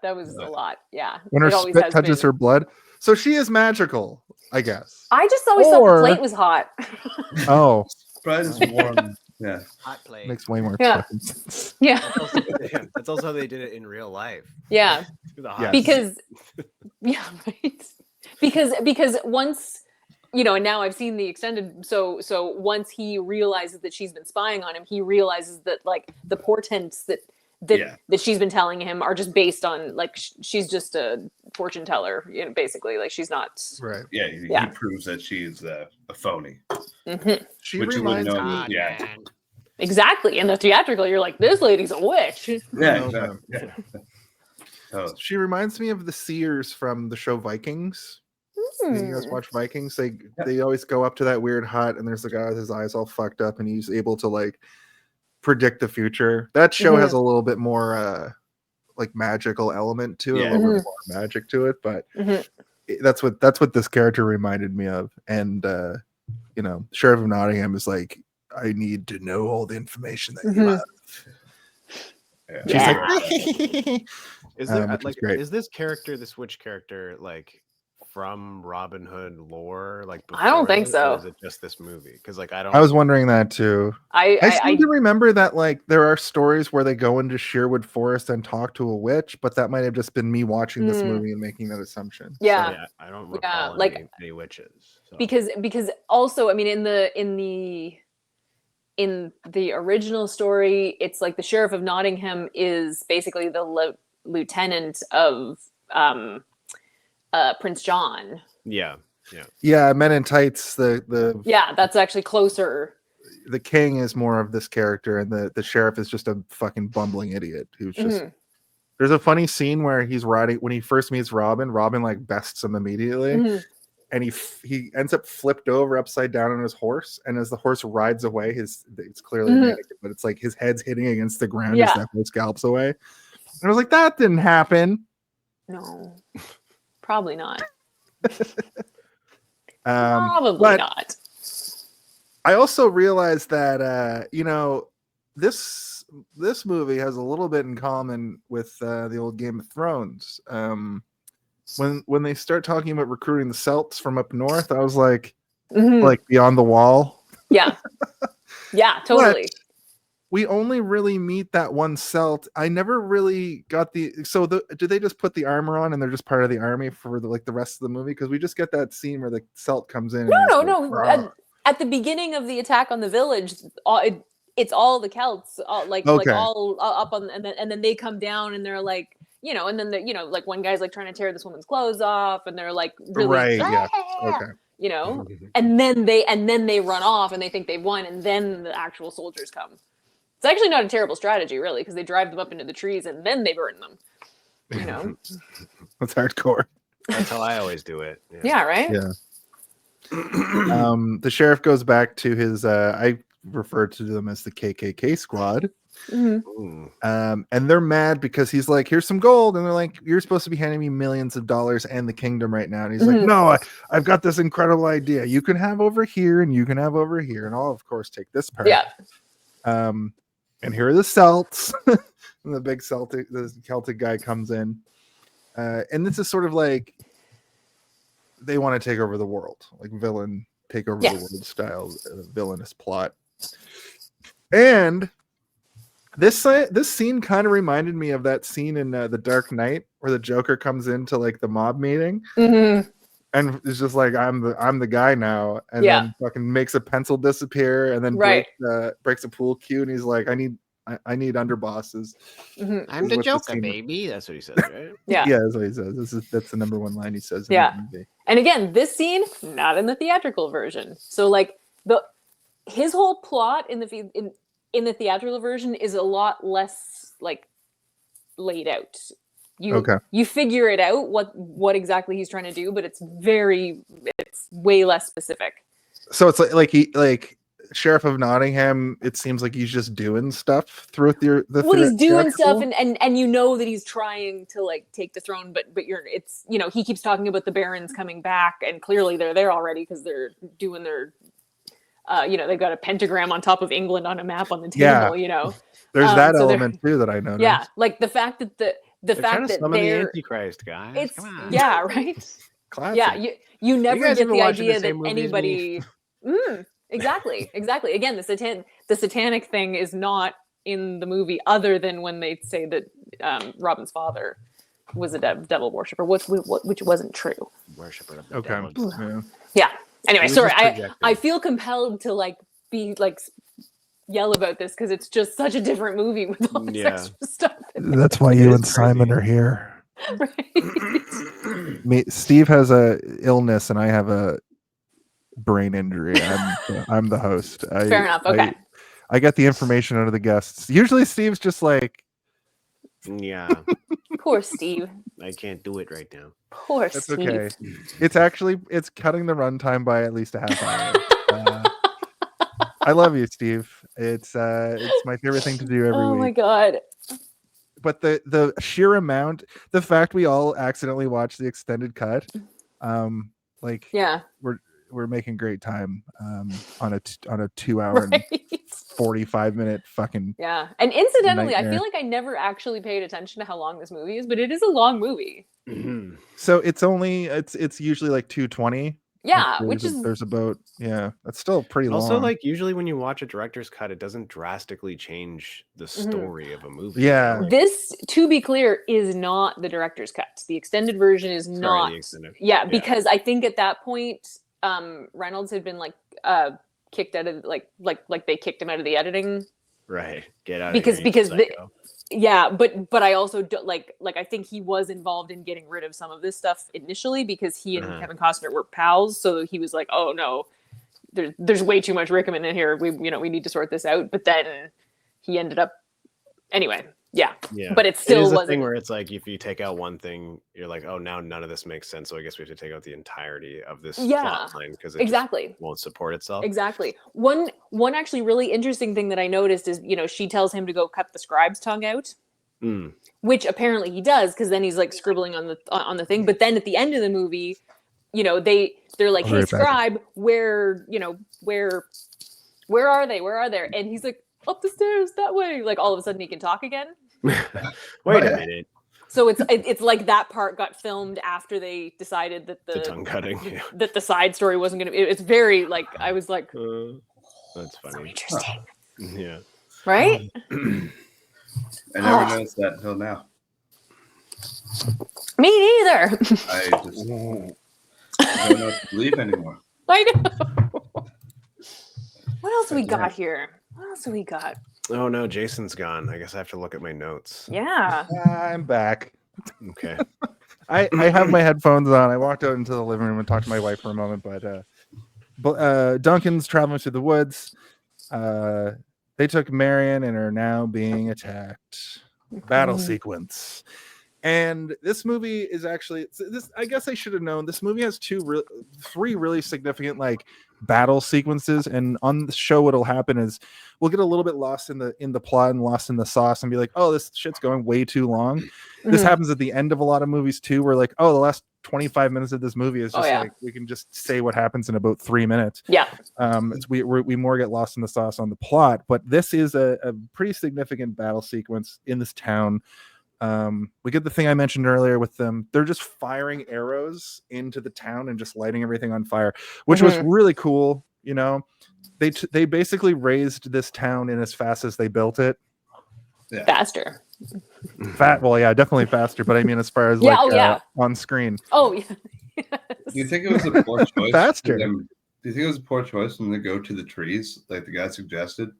That was a lot. Yeah. When her It always spit has touches been. her blood. So she is magical, I guess. I just always thought Or- the plate was hot. Oh, Bread is warm. Yeah. Hot plate. makes way more Yeah. fucking sense. Yeah. That's also how they did it in real life. Yeah. The hot Yes. Because yeah, right. Because once and now I've seen the extended so once he realizes that she's been spying on him, he realizes that like the portents that she's been telling him are just based on like she's just a fortune teller, basically, like she's not Right. Yeah, he proves that she's a phony. Mhm. She Which you wouldn't reminds know. me. Yeah. Exactly. In the theatrical, you're like, this lady's a witch. Yeah, No, exactly. Yeah. Oh, She reminds me of the seers from the show Vikings. You guys watch Vikings? They always go up to that weird hut, and there's a guy with his eyes all fucked up, and he's able to like predict the future. That show has a little bit more like magical element to it, a little bit more magic to it, but that's what this character reminded me of. And Sheriff of Nottingham is like, I need to know all the information that you have. yeah. She's like, Is there which is like great. is this witch character like from Robin Hood lore? Like I don't think before it, or so. is it just this movie? Because like I I was wondering that too. I I seem to remember that like there are stories where they go into Sherwood Forest and talk to a witch, but that might have just been me watching this movie and making that assumption. Yeah. yeah, I don't recall like- any witches. So. because also, I mean, in the original story, it's like the Sheriff of Nottingham is basically the lieutenant of Prince John. yeah, Men in Tights. Yeah, that's actually closer. The king is more of this character, and the sheriff is just a fucking bumbling idiot who's just. There's a funny scene where he's riding when he first meets Robin. Robin like bests him immediately, and he ends up flipped over upside down on his horse. And as the horse rides away, it's clearly a mannequin, but it's like his head's hitting against the ground as that horse gallops away. And I was like, that didn't happen. No, probably not. Probably but not. I also realized that this movie has a little bit in common with the old Game of Thrones. When they start talking about recruiting the Celts from up north, I was like beyond the wall. Yeah. Yeah, totally. But we only really meet that one Celt. I never really got do they just put the armor on and they're just part of the army for the rest of the movie? Because we just get that scene where the Celt comes in. No. At the beginning of the attack on the village, it's all the Celts, all up on, and then they come down and they're like, and then like one guy's like trying to tear this woman's clothes off, and they're like really, and then they run off and they think they've won, and then the actual soldiers come. It's actually not a terrible strategy, really, because they drive them up into the trees and then they burn them. That's hardcore. That's how I always do it. Yeah, right? Yeah. The sheriff goes back to his I refer to them as the KKK squad. And they're mad because he's like, here's some gold, and they're like, you're supposed to be handing me millions of dollars and the kingdom right now. And he's like, no, I've got this incredible idea. You can have over here and you can have over here, and I'll of course take this part. And here are the Celts. And the big Celtic guy comes in, and this is sort of like they want to take over the world, like villain take over the world style villainous plot. And this scene kind of reminded me of that scene in The Dark Knight where the Joker comes into like the mob meeting and it's just like, I'm the guy now, and then fucking makes a pencil disappear and then breaks a pool cue, and he's like, I need underbosses. I'm the Joker, baby. That's what he says, right? Yeah, that's what he says. That's the number one line he says. And again, this scene not in the theatrical version. So like his whole plot in the theatrical version is a lot less like laid out. You figure it out what exactly he's trying to do, but it's way less specific. So it's like Sheriff of Nottingham, it seems like he's just doing stuff throughout he's doing stuff and you know that he's trying to like take the throne, but he keeps talking about the barons coming back, and clearly they're there already because they're doing their they've got a pentagram on top of England on a map on the table. There's that element too that I noticed. Yeah, like the fact that they're the Antichrist, guys. It's come on. Yeah, right. Classic. Yeah, you never get the idea that anybody. Exactly. Again, the satanic thing is not in the movie, other than when they say that Robin's father was a devil worshiper, which wasn't true. Worshipper of the devil. Yeah. Anyway, sorry. I feel compelled to like be like yell about this because it's just such a different movie with all this extra stuff. That's why you and Simon are here. Right. Steve has a illness and I have a brain injury. I'm the host. Fair enough. Okay. I get the information out of the guests. Usually Steve's just like, poor Steve. I can't do it right now. Poor That's Steve. Okay. It's cutting the runtime by at least a half hour. I love you, Steve. It's my favorite thing to do every week. Oh my god. But the sheer amount, the fact we all accidentally watched the extended cut, we're making great time on a 2 hour and 45-minute fucking And incidentally, nightmare. I feel like I never actually paid attention to how long this movie is, but it is a long movie. So it's usually like 220. There's about that's still pretty long. Also, like usually when you watch a director's cut, it doesn't drastically change the story of a movie. Yeah. This, to be clear, is not the director's cut. The extended version is not. Because I think at that point, Reynolds had been like kicked out of like they kicked him out of the editing. Right. Get out because of here, but I also do, like I think he was involved in getting rid of some of this stuff initially because he and Kevin Costner were pals, so he was like, oh no, there's way too much Rickman in here, we need to sort this out. But then he ended up anyway. But it still wasn't a thing where it's like if you take out one thing, you're like, oh, now none of this makes sense, so I guess we have to take out the entirety of this plot line because it just won't support itself. Exactly. One actually really interesting thing that I noticed is, she tells him to go cut the scribe's tongue out, which apparently he does because then he's like scribbling on the thing. But then at the end of the movie, you know, they're like, I'll be hey, right back. scribe, where are they? And he's like, up the stairs that way. Like all of a sudden he can talk again. Wait a minute. So it's like that part got filmed after they decided that The tongue cutting. Yeah. that the side story wasn't going to. It's very like I was like, That's funny. so interesting, Yeah. right? I never noticed that until now. Me neither. I just don't know what to believe anymore. I know. What else we got here? What else do we got? Oh no, Jason's gone. I guess I have to look at my notes. Yeah. I'm back. Okay. I have my headphones on. I walked out into the living room and talked to my wife for a moment, but Duncan's traveling through the woods. They took Marion and are now being attacked. Battle sequence. And this movie is actually this. I guess I should have known. This movie has three really significant like battle sequences. And on the show, what'll happen is we'll get a little bit lost in the plot and lost in the sauce, and be like, "Oh, this shit's going way too long." This happens at the end of a lot of movies too. We're like, "Oh, the last 25 minutes of this movie is just like we can just say what happens in about 3 minutes." Yeah. We more get lost in the sauce on the plot, but this is a pretty significant battle sequence in this town. We get the thing I mentioned earlier with them. They're just firing arrows into the town and just lighting everything on fire, which was really cool. You know, they basically raised this town in as fast as they built it. Yeah. Faster. Well, yeah, definitely faster. But I mean, as far as on screen. Oh yeah. Do you think it was a poor choice? Faster. Do you think it was a poor choice when they go to the trees, like the guy suggested?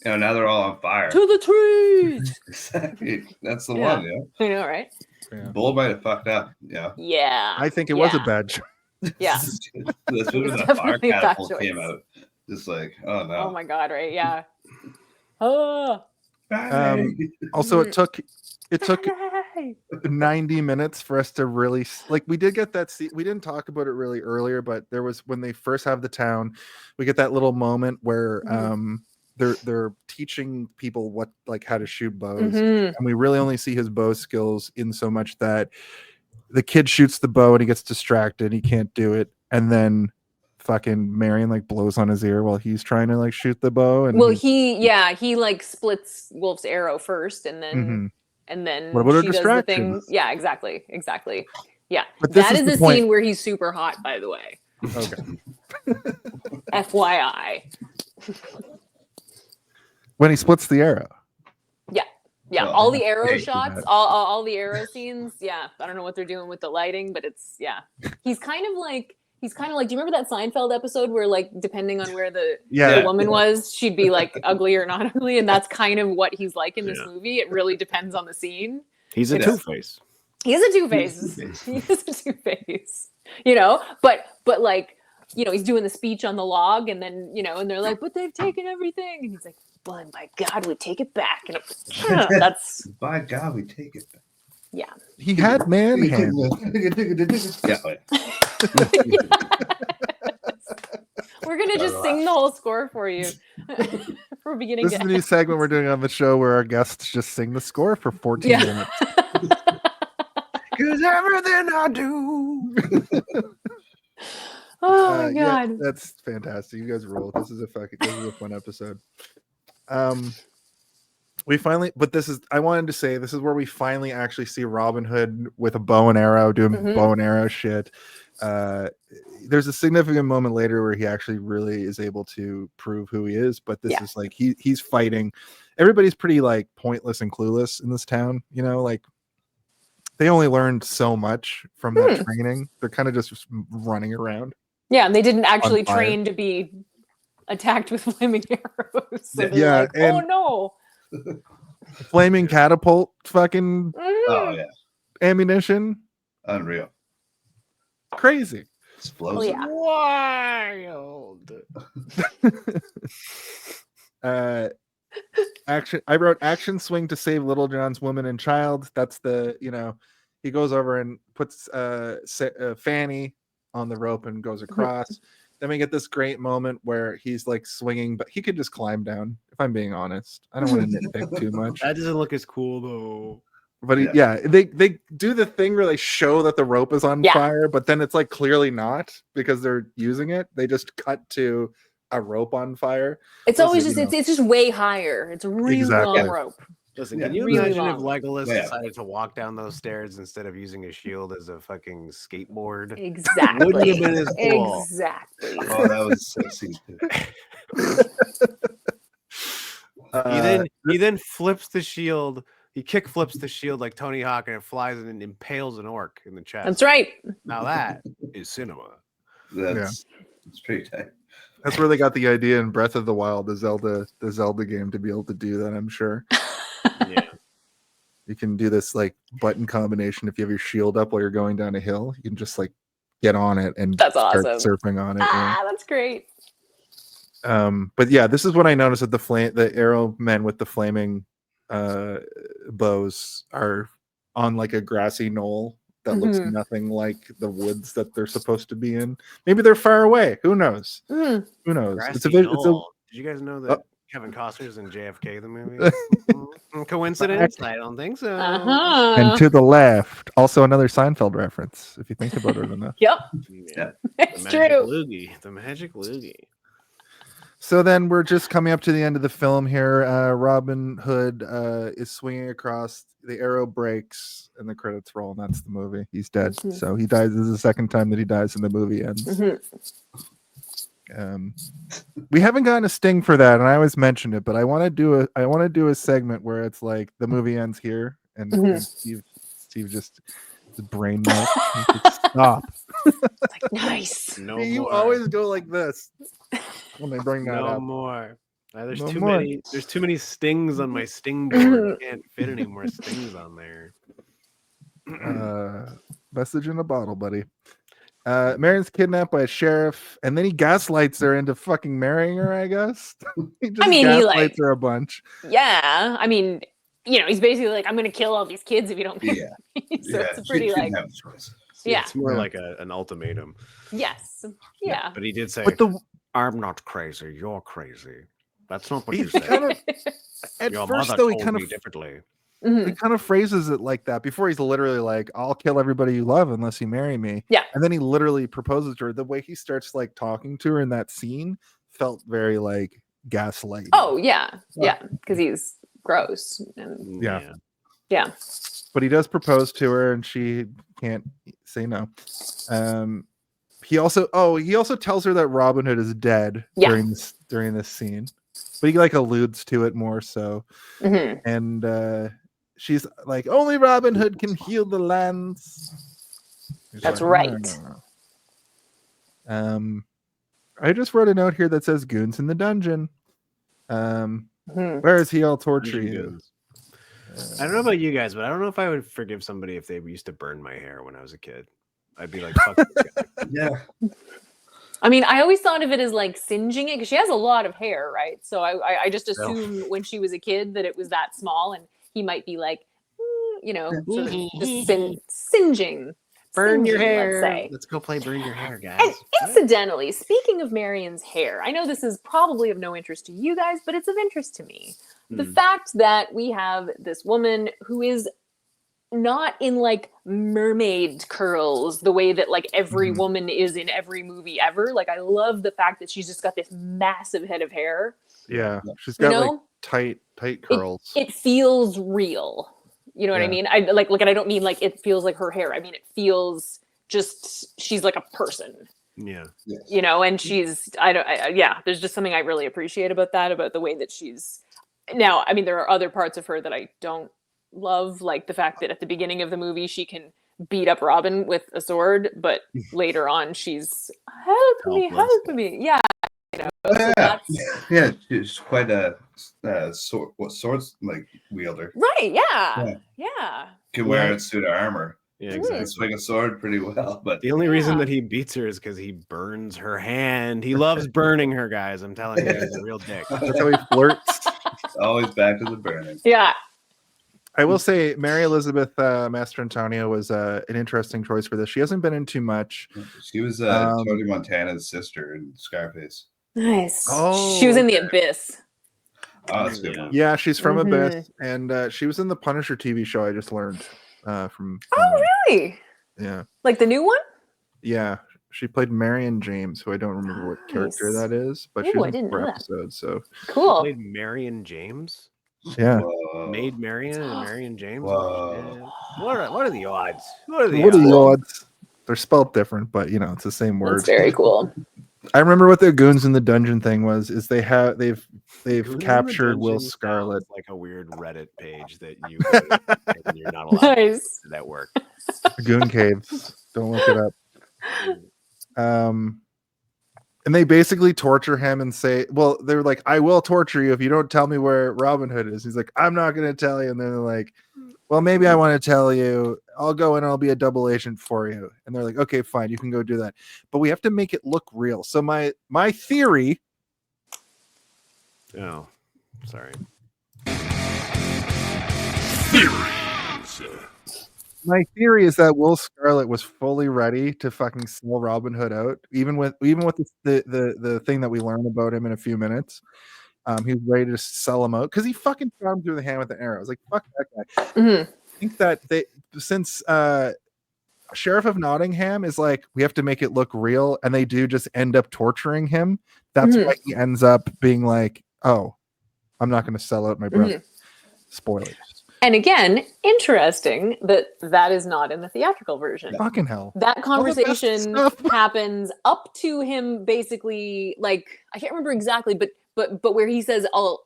You know, now they're all on fire. To the trees. Exactly. That's the one, yeah. I know, right? Yeah. Bull might have fucked up, yeah. Yeah. I think it was a bad choice. Yeah. That's when that fire definitely a bad catapult came choice. out. Just like, oh no. Oh my god, right? Yeah. Oh. Also, it took 90 minutes for us to really like. We did get that. We didn't talk about it really earlier, but there was when they first have the town, we get that little moment where they're teaching people what how to shoot bows, and we really only see his bow skills in so much that the kid shoots the bow and he gets distracted, he can't do it, and then fucking Marion blows on his ear while he's trying to shoot the bow. And he splits Wolf's arrow first, and then what about she does the thing. Yeah, exactly. Yeah, but that is the scene where he's super hot, by the way. Okay. FYI. When he splits the arrow. Yeah, all the arrow shots, all the arrow scenes. Yeah, I don't know what they're doing with the lighting, but it's He's kind of like. Do you remember that Seinfeld episode where depending on where the woman was, she'd be ugly or not ugly, and that's kind of what he's like in this movie. It really depends on the scene. He's a two-face. He is a two-face. He is a two-face. But he's doing the speech on the log, and then and they're like, but they've taken everything, and he's like, well, by God, we take it back, and that's by God, we take it back. Yeah. He had man hands. We're gonna just sing the whole score for you from beginning This to is end. the new segment we're doing on the show where our guests just sing the score for 14 minutes. Because everything I do. Oh my God. Yeah, that's fantastic. You guys roll. This is a fun episode. I wanted to say this is where we finally actually see Robin Hood with a bow and arrow doing bow and arrow shit. There's a significant moment later where he actually really is able to prove who he is, but this is he's fighting. Everybody's pretty pointless and clueless in this town, they only learned so much from that training. They're kind of just running around. Yeah, and they didn't actually train to be attacked with flaming arrows. So they're oh no. Flaming catapult fucking ammunition. Unreal. Crazy. Explosive. Wild. Action. I wrote action swing to save Little John's woman and child. That's the, he goes over and puts Fanny on the rope and goes across. Then we get this great moment where he's swinging, but he could just climb down. If I'm being honest, I don't want to nitpick too much. That doesn't look as cool though. But they do the thing where they show that the rope is on fire, but then it's like clearly not because they're using it. They just cut to a rope on fire. It's always just it's just way higher. It's a really long rope. Listen, can you really imagine if long. Legolas decided to walk down those stairs instead of using a shield as a fucking skateboard? Exactly. Wouldn't have been as cool. Exactly. Oh, that was sexy. He then flips the shield. He kick flips the shield like Tony Hawk, and it flies and impales an orc in the chest. That's right. Now that is cinema. It's pretty tight. That's where they got the idea in Breath of the Wild, the Zelda game, to be able to do that. I'm sure. Yeah, you can do this like button combination. If you have your shield up while you're going down a hill, you can just like get on it and start surfing on it. That's great. But yeah, this is what I noticed that the arrow men with the flaming bows are on like a grassy knoll that looks nothing like the woods that they're supposed to be in. Maybe they're far away. Who knows? Who knows? Did you guys know that Kevin Costner's in JFK the movie? Coincidence? I don't think so. And to the left, also another Seinfeld reference, if you think about it enough. Yep. Yeah. It's the true. The magic loogie. So then we're just coming up to the end of the film here. Robin Hood is swinging across. The arrow breaks and the credits roll, and that's the movie. He's dead. So he dies. This is the second time that he dies, and the movie ends. We haven't gotten a sting for that, and I always mention it, but I want to do a segment where it's like the movie ends here, and Steve just the brain melt. Stop. Like, nice. No you more. always go like this when they bring that up. No more. There's No too more. many. There's too many stings on my sting board. I can't fit any more stings on there. Message in a bottle, buddy. Marion's kidnapped by a sheriff, and then he gaslights her into fucking marrying her, I guess. He gaslights her a bunch. Yeah. I mean, he's basically like, I'm gonna kill all these kids if you don't marry me. So it's a pretty like It's more like an ultimatum. Yes. Yeah. But he did say, But I'm not crazy, you're crazy. That's not what you said. At Your first, mother though, he told kind me of differently. he kind of phrases it like that. Before he's literally like, "I'll kill everybody you love unless you marry me." Yeah. And then he literally proposes to her. The way he starts like talking to her in that scene felt very like gaslight. Oh yeah, because he's gross. And yeah. But he does propose to her, and she can't say no. He also tells her that Robin Hood is dead during this scene, but he like alludes to it more so. And she's like, only Robin Hood can heal the lands. That's right. I just wrote a note here that says goons in the dungeon. Where is he? I'll torture you. I don't know about you guys, but I don't know if I would forgive somebody if they used to burn my hair when I was a kid. I'd be like, fuck this guy. Yeah. I mean, I always thought of it as like singeing it because she has a lot of hair, right? So I just assumed when she was a kid that it was that small, and he might be like, sort of just singeing. Burn your hair. Let's say. Let's go play burn your hair, guys. And incidentally, speaking of Marion's hair, I know this is probably of no interest to you guys, but it's of interest to me. The fact that we have this woman who is not in like mermaid curls the way that like every woman is in every movie ever. Like I love the fact that she's just got this massive head of hair. Yeah, she's got like tight curls. It feels real. You know what I mean? I like and I don't mean like it feels like her hair. I mean it feels just she's like a person. Yeah. And she's there's just something I really appreciate about that, about the way that she's now. I mean, there are other parts of her that I don't love, like the fact that at the beginning of the movie she can beat up Robin with a sword, but later on she's help me. Yeah. She's quite a swords like wielder. Right, yeah. Can wear a suit of armor. Yeah, exactly. Can swing a sword pretty well, but the only reason that he beats her is because he burns her hand. He loves burning her, guys. I'm telling you, he's a real dick. That's how he flirts. Always back to the burning. Yeah. I will say Mary Elizabeth Mastrantonio was an interesting choice for this. She hasn't been in too much. She was Tony Montana's sister in Scarface. Nice. Oh, she was in The Abyss. Oh, that's a good movie. Yeah, she's from Mhm. Abyss, and she was in the Punisher TV show. I just learned from. Oh, really? Yeah, Like the new one? yeah. She played Marion James, who I don't remember what character Nice. that is, but Ooh, she was I in didn't 4 know that. episodes. So Cool. Played Marion James. yeah. Whoa. Made Marion and Marion James. Whoa. What are the odds? What are the What are odds? the odds? They're spelled different, but it's the same word. That's very cool. I remember what the goons in the dungeon thing was. Is they've Goons in the captured Will Dungeon Scarlett. sounds like a weird Reddit page that you go to and you're not allowed Nice. to that work. Goon caves. Don't look it up. And they basically torture him and say, well, they're like, I will torture you if you don't tell me where Robin Hood is. He's like, I'm not going to tell you. And then they're like, well, maybe I want to tell you. I'll go and I'll be a double agent for you. And they're like, okay, fine, you can go do that. But we have to make it look real. So my theory. Oh, sorry. My theory is that Will Scarlett was fully ready to fucking sell Robin Hood out, even with the thing that we learn about him in a few minutes. He was ready to sell him out because he fucking shot him through the hand with an arrow. I was like, fuck that guy. Mhm. I think that since Sheriff of Nottingham is like, we have to make it look real, and they do just end up torturing him. That's why he ends up being like, oh, I'm not going to sell out my brother. Spoilers. And again, interesting that is not in the theatrical version. Fucking hell. That All the best conversation stuff. happens up to him basically, like, I can't remember exactly, but where he says, "Oh,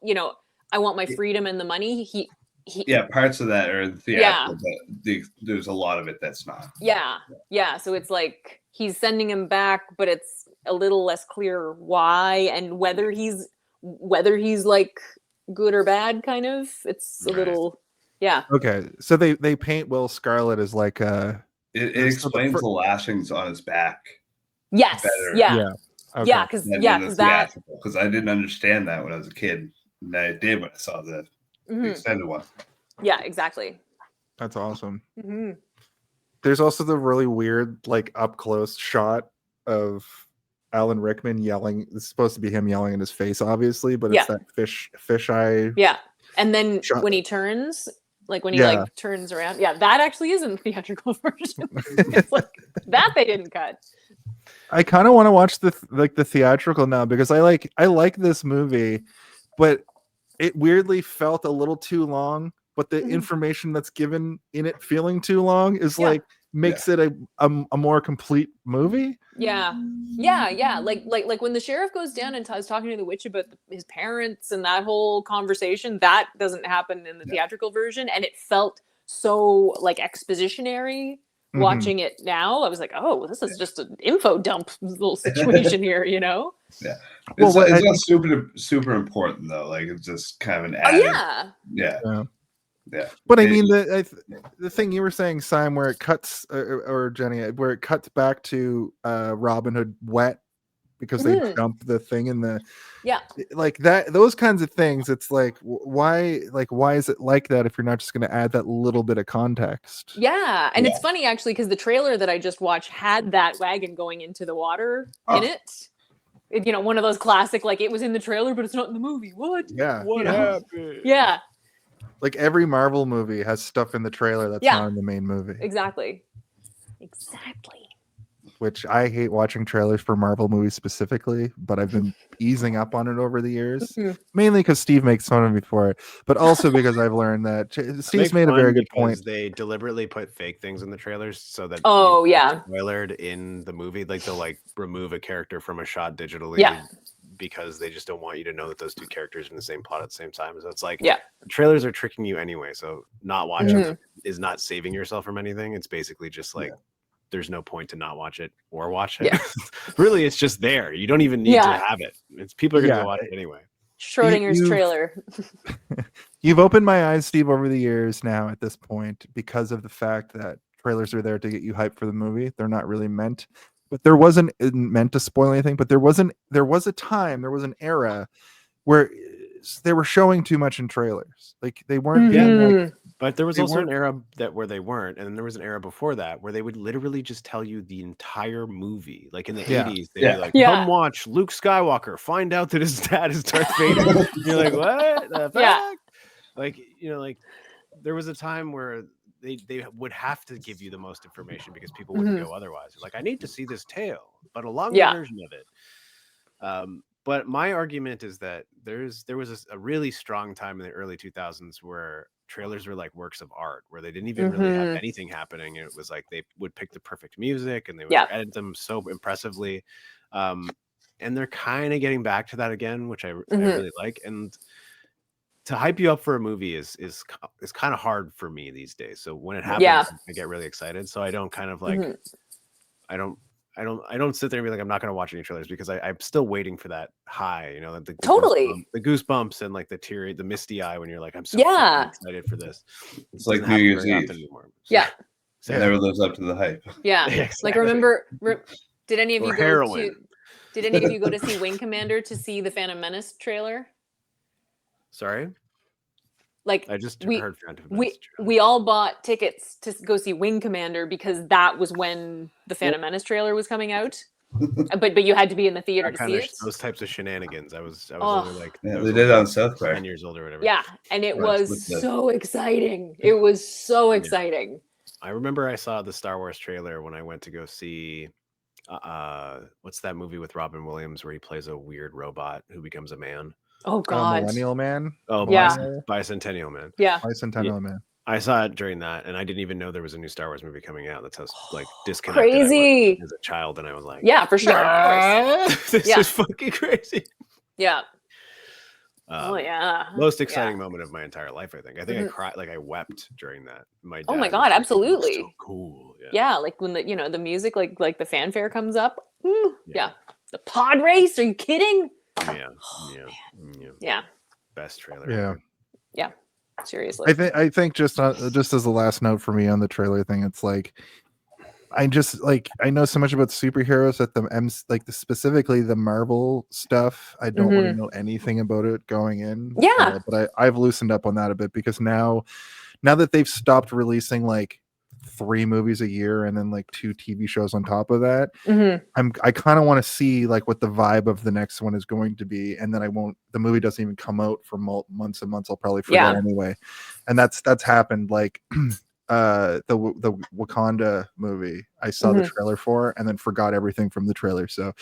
I want my freedom and the money." He Yeah, parts of that are theatrical, but there's a lot of it that's not. Yeah. So it's like he's sending him back, but it's a little less clear why and whether he's like good or bad. Kind of. It's a little. Yeah. Okay, so they paint Will Scarlett as like It explains the lashings on his back. Yes. Better. Yeah. Okay. Yeah. Because I didn't understand that when I was a kid, and I did when I saw the extended one. Yeah, exactly. That's awesome. Mm-hmm. There's also the really weird, like up close shot of Alan Rickman yelling. It's supposed to be him yelling in his face, obviously, but it's that fish eye. Yeah, and then shot. When he turns. Like when he like turns around, that actually is in the theatrical version. It's like that they didn't cut. I kind of want to watch the theatrical now because I like this movie, but it weirdly felt a little too long. But the information that's given in it feeling too long is like makes it a more complete movie. Yeah. Like when the sheriff goes down and is talking to the witch about his parents and that whole conversation, that doesn't happen in the theatrical version, and it felt so like expositionary. Watching it now, I was like, oh, this is just an info dump little situation here, Yeah, it's not super important though. Like it's just kind of an added. Yeah. But I mean, the thing you were saying, Simon, where it cuts, or Jenny, where it cuts back to Robin Hood wet because they dump the thing in the like that. Those kinds of things. It's like why is it like that if you're not just going to add that little bit of context? Yeah, and it's funny actually because the trailer that I just watched had that wagon going into the water in it. One of those classic, like it was in the trailer, but it's not in the movie. What? Yeah. What happened? Yeah. Like every Marvel movie has stuff in the trailer that's not in the main movie. Exactly. Which I hate watching trailers for Marvel movies specifically, but I've been easing up on it over the years. Mainly because Steve makes fun of me for it, but also because I've learned that Steve's made a very good point. They deliberately put fake things in the trailers so that spoilered in the movie. Like they'll like remove a character from a shot digitally. Because they just don't want you to know that those two characters are in the same plot at the same time. So it's like, the trailers are tricking you anyway. So not watching them is not saving yourself from anything. It's basically just like, there's no point to not watch it or watch it. Yeah. Really, it's just there. You don't even need to have it. People are going to go watch it anyway. Schrodinger's trailer. You've opened my eyes, Steve, over the years now at this point because of the fact that trailers are there to get you hyped for the movie. They're not really meant. But there wasn't meant to spoil anything. But there was an era where they were showing too much in trailers. Like they weren't being like But there was They also an weren't- era where they weren't, and then there was an era before that where they would literally just tell you the entire movie. Like in the Yeah. 80s, they'd Yeah. be like, Yeah. "Come watch Luke Skywalker, find out that his dad is Darth Vader." And you're like, "What the fuck?" Yeah. Like, like there was a time where they would have to give you the most information because people wouldn't go otherwise. Like, I need to see this tale, but a longer Yeah. version of it. But my argument is that there was a really strong time in the early 2000s where trailers were like works of art, where they didn't even really have anything happening. And it was like they would pick the perfect music and they would edit them so impressively. And they're kind of getting back to that again, which I really like. And to hype you up for a movie is kind of hard for me these days. So when it happens, I get really excited. So I don't kind of like I don't sit there and be like, I'm not going to watch any trailers because I'm still waiting for that high, the goosebumps and like the misty eye when you're like, I'm so fucking excited for this. It's like New Year's Eve. Yeah. So it never lives up to the hype. Yeah. Exactly. Like remember, did any of you heroin. Did any of you go to see Wing Commander to see the Phantom Menace trailer? Sorry? Like I just heard Phantom Menace. We all bought tickets to go see Wing Commander because that was when the Phantom Menace trailer was coming out. But you had to be in the theater to see it. Those types of shenanigans. I was only like they did it on South Park. 10 years old or whatever. Yeah, and it was so exciting. It was so exciting. I remember I saw the Star Wars trailer when I went to go see what's that movie with Robin Williams where he plays a weird robot who becomes a man? Oh God, Millennial Man. Oh yeah, Bicentennial Man. Yeah, Bicentennial Man. I saw it during that, and I didn't even know there was a new Star Wars movie coming out. That's how like disconnected crazy I was as a child, and I was like, yeah, for sure, of course. This is fucking crazy. Yeah. Oh yeah. Most exciting moment of my entire life, I think. I think I cried, like I wept during that. Oh my God, absolutely. So cool. Yeah, like when the the music, like the fanfare comes up. Yeah. The pod race. Are you kidding? Yeah. Best trailer. Yeah. Yeah. Seriously. I think just as a last note for me on the trailer thing, it's like I know so much about superheroes that specifically the Marvel stuff. I don't want to know anything about it going in. Yeah. But I've loosened up on that a bit because now that they've stopped releasing like 3 movies a year and then like 2 TV shows on top of that, I kind of want to see like what the vibe of the next one is going to be, and then the movie doesn't even come out for months and months. I'll probably forget anyway, and that's happened. Like the Wakanda movie, I saw the trailer for and then forgot everything from the trailer. So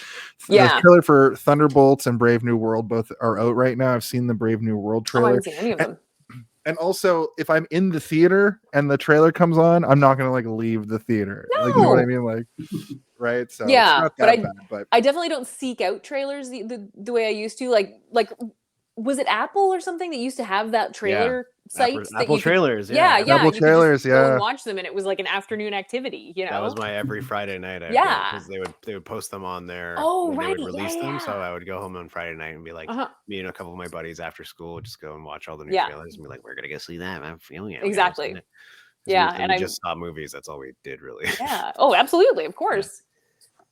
the trailer for Thunderbolts and Brave New World both are out right now. I've seen the Brave New World trailer. I haven't seen any of them. And also, if I'm in the theater and the trailer comes on, I'm not gonna like leave the theater. No. Like, you know what I mean? Like, right? So yeah, it's not that bad, but I definitely don't seek out trailers the way I used to. Like was it Apple or something that used to have that trailer site? Apple trailers. Apple trailers. Go and watch them, and it was like an afternoon activity. That was my every Friday night. Because they would post them on there. Oh, when right. They would release them, so I would go home on Friday night and be like, me and a couple of my buddies after school would just go and watch all the new trailers and be like, we're gonna go see that. I'm feeling it. Exactly. And I just saw movies. That's all we did, really. Yeah. Oh, absolutely. Of course.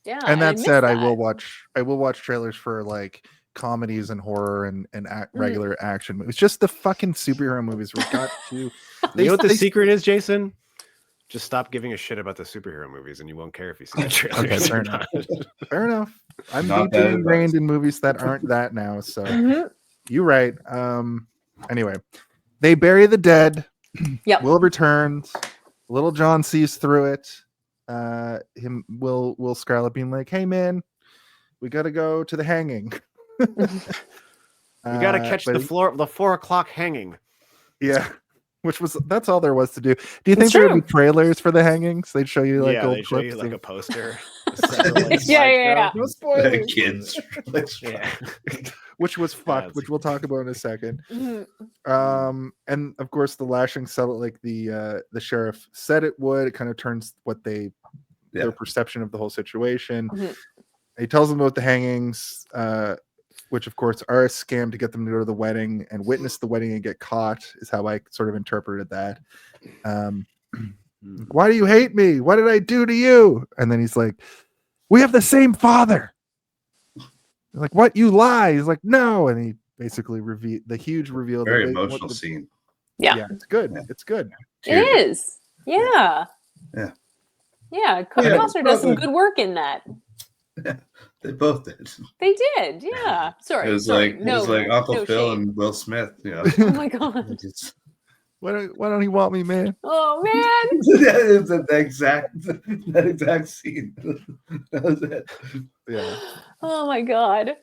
Yeah. And that said, I will watch trailers for like comedies and horror and regular action movies. Just the fucking superhero movies. We've got to. You know what the secret is, Jason? Just stop giving a shit about the superhero movies, and you won't care if you see the trailer. Okay, fair enough. Fair enough. I'm deeply ingrained in movies that aren't that now. So you're right. Anyway, they bury the dead. Yep. Will returns. Little John sees through it. Will Scarlett being like, "Hey man, we got to go to the hanging." We got to catch the 4 o'clock hanging. Yeah, that's all there was to do. Do you think there would be trailers for the hangings? They'd show you like old they'd show clips, you like a poster. Yeah. No spoilers. Kids. Which was fucked, which we'll talk about in a second. And of course, the lashing settled, like the sheriff said it would. It kind of turns their perception of the whole situation. He tells them about the hangings, which of course are a scam to get them to go to the wedding and witness the wedding and get caught, is how I sort of interpreted that. Why do you hate me? What did I do to you? And then he's like, we have the same father. Like, what? You lie. He's like, no. And he basically revealed the huge reveal. Very emotional scene. Yeah. It's good. It's good. It is. Yeah. Yeah. Yeah. Costner does some good work in that. They both did. They did. Yeah. Sorry. It was sorry. like Uncle Phil shame. and Will Smith. You know. Oh my god. Why don't he want me, man? Oh man. It's that exact scene. That was it. Yeah. Oh my god.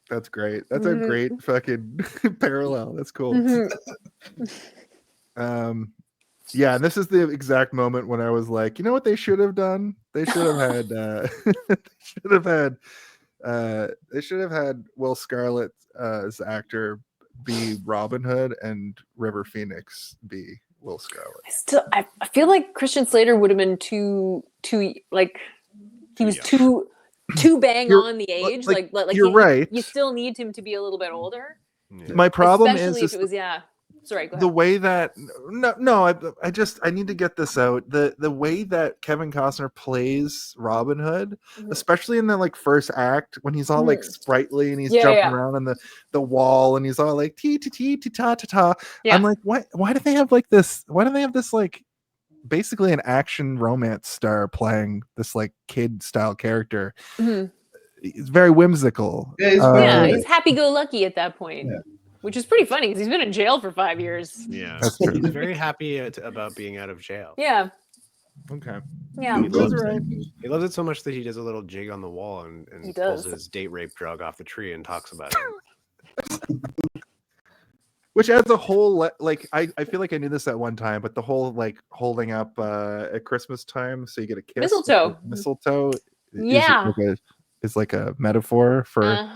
That's great. That's a great fucking parallel. That's cool. Yeah, and this is the exact moment when I was like, you know what they should have done? They should have had they should have had Will Scarlett as actor be Robin Hood and River Phoenix be Will Scarlett. I feel like Christian Slater would have been too like he was too bang on the age. Like you're right. You still need him to be a little bit older. Yeah. My problem especially is if it was Sorry, go ahead. The way that I need to get this out. The way that Kevin Costner plays Robin Hood, especially in the like first act when he's all like sprightly and he's jumping around on the wall and he's all like tee ta ta ta. I'm like, why do they have like this? Why do they have this like basically an action romance star playing this like kid style character? It's very whimsical. He's happy go lucky at that point. Yeah. Which is pretty funny because he's been in jail for 5 years. Yeah, that's true. He's very happy about being out of jail. Yeah. Okay. Yeah. He loves it so much that he does a little jig on the wall and pulls his date rape drug off the tree and talks about it. Which adds a whole like I feel like I knew this at one time, but the whole like holding up at Christmas time so you get a kiss. Mistletoe. Yeah. Is like a metaphor for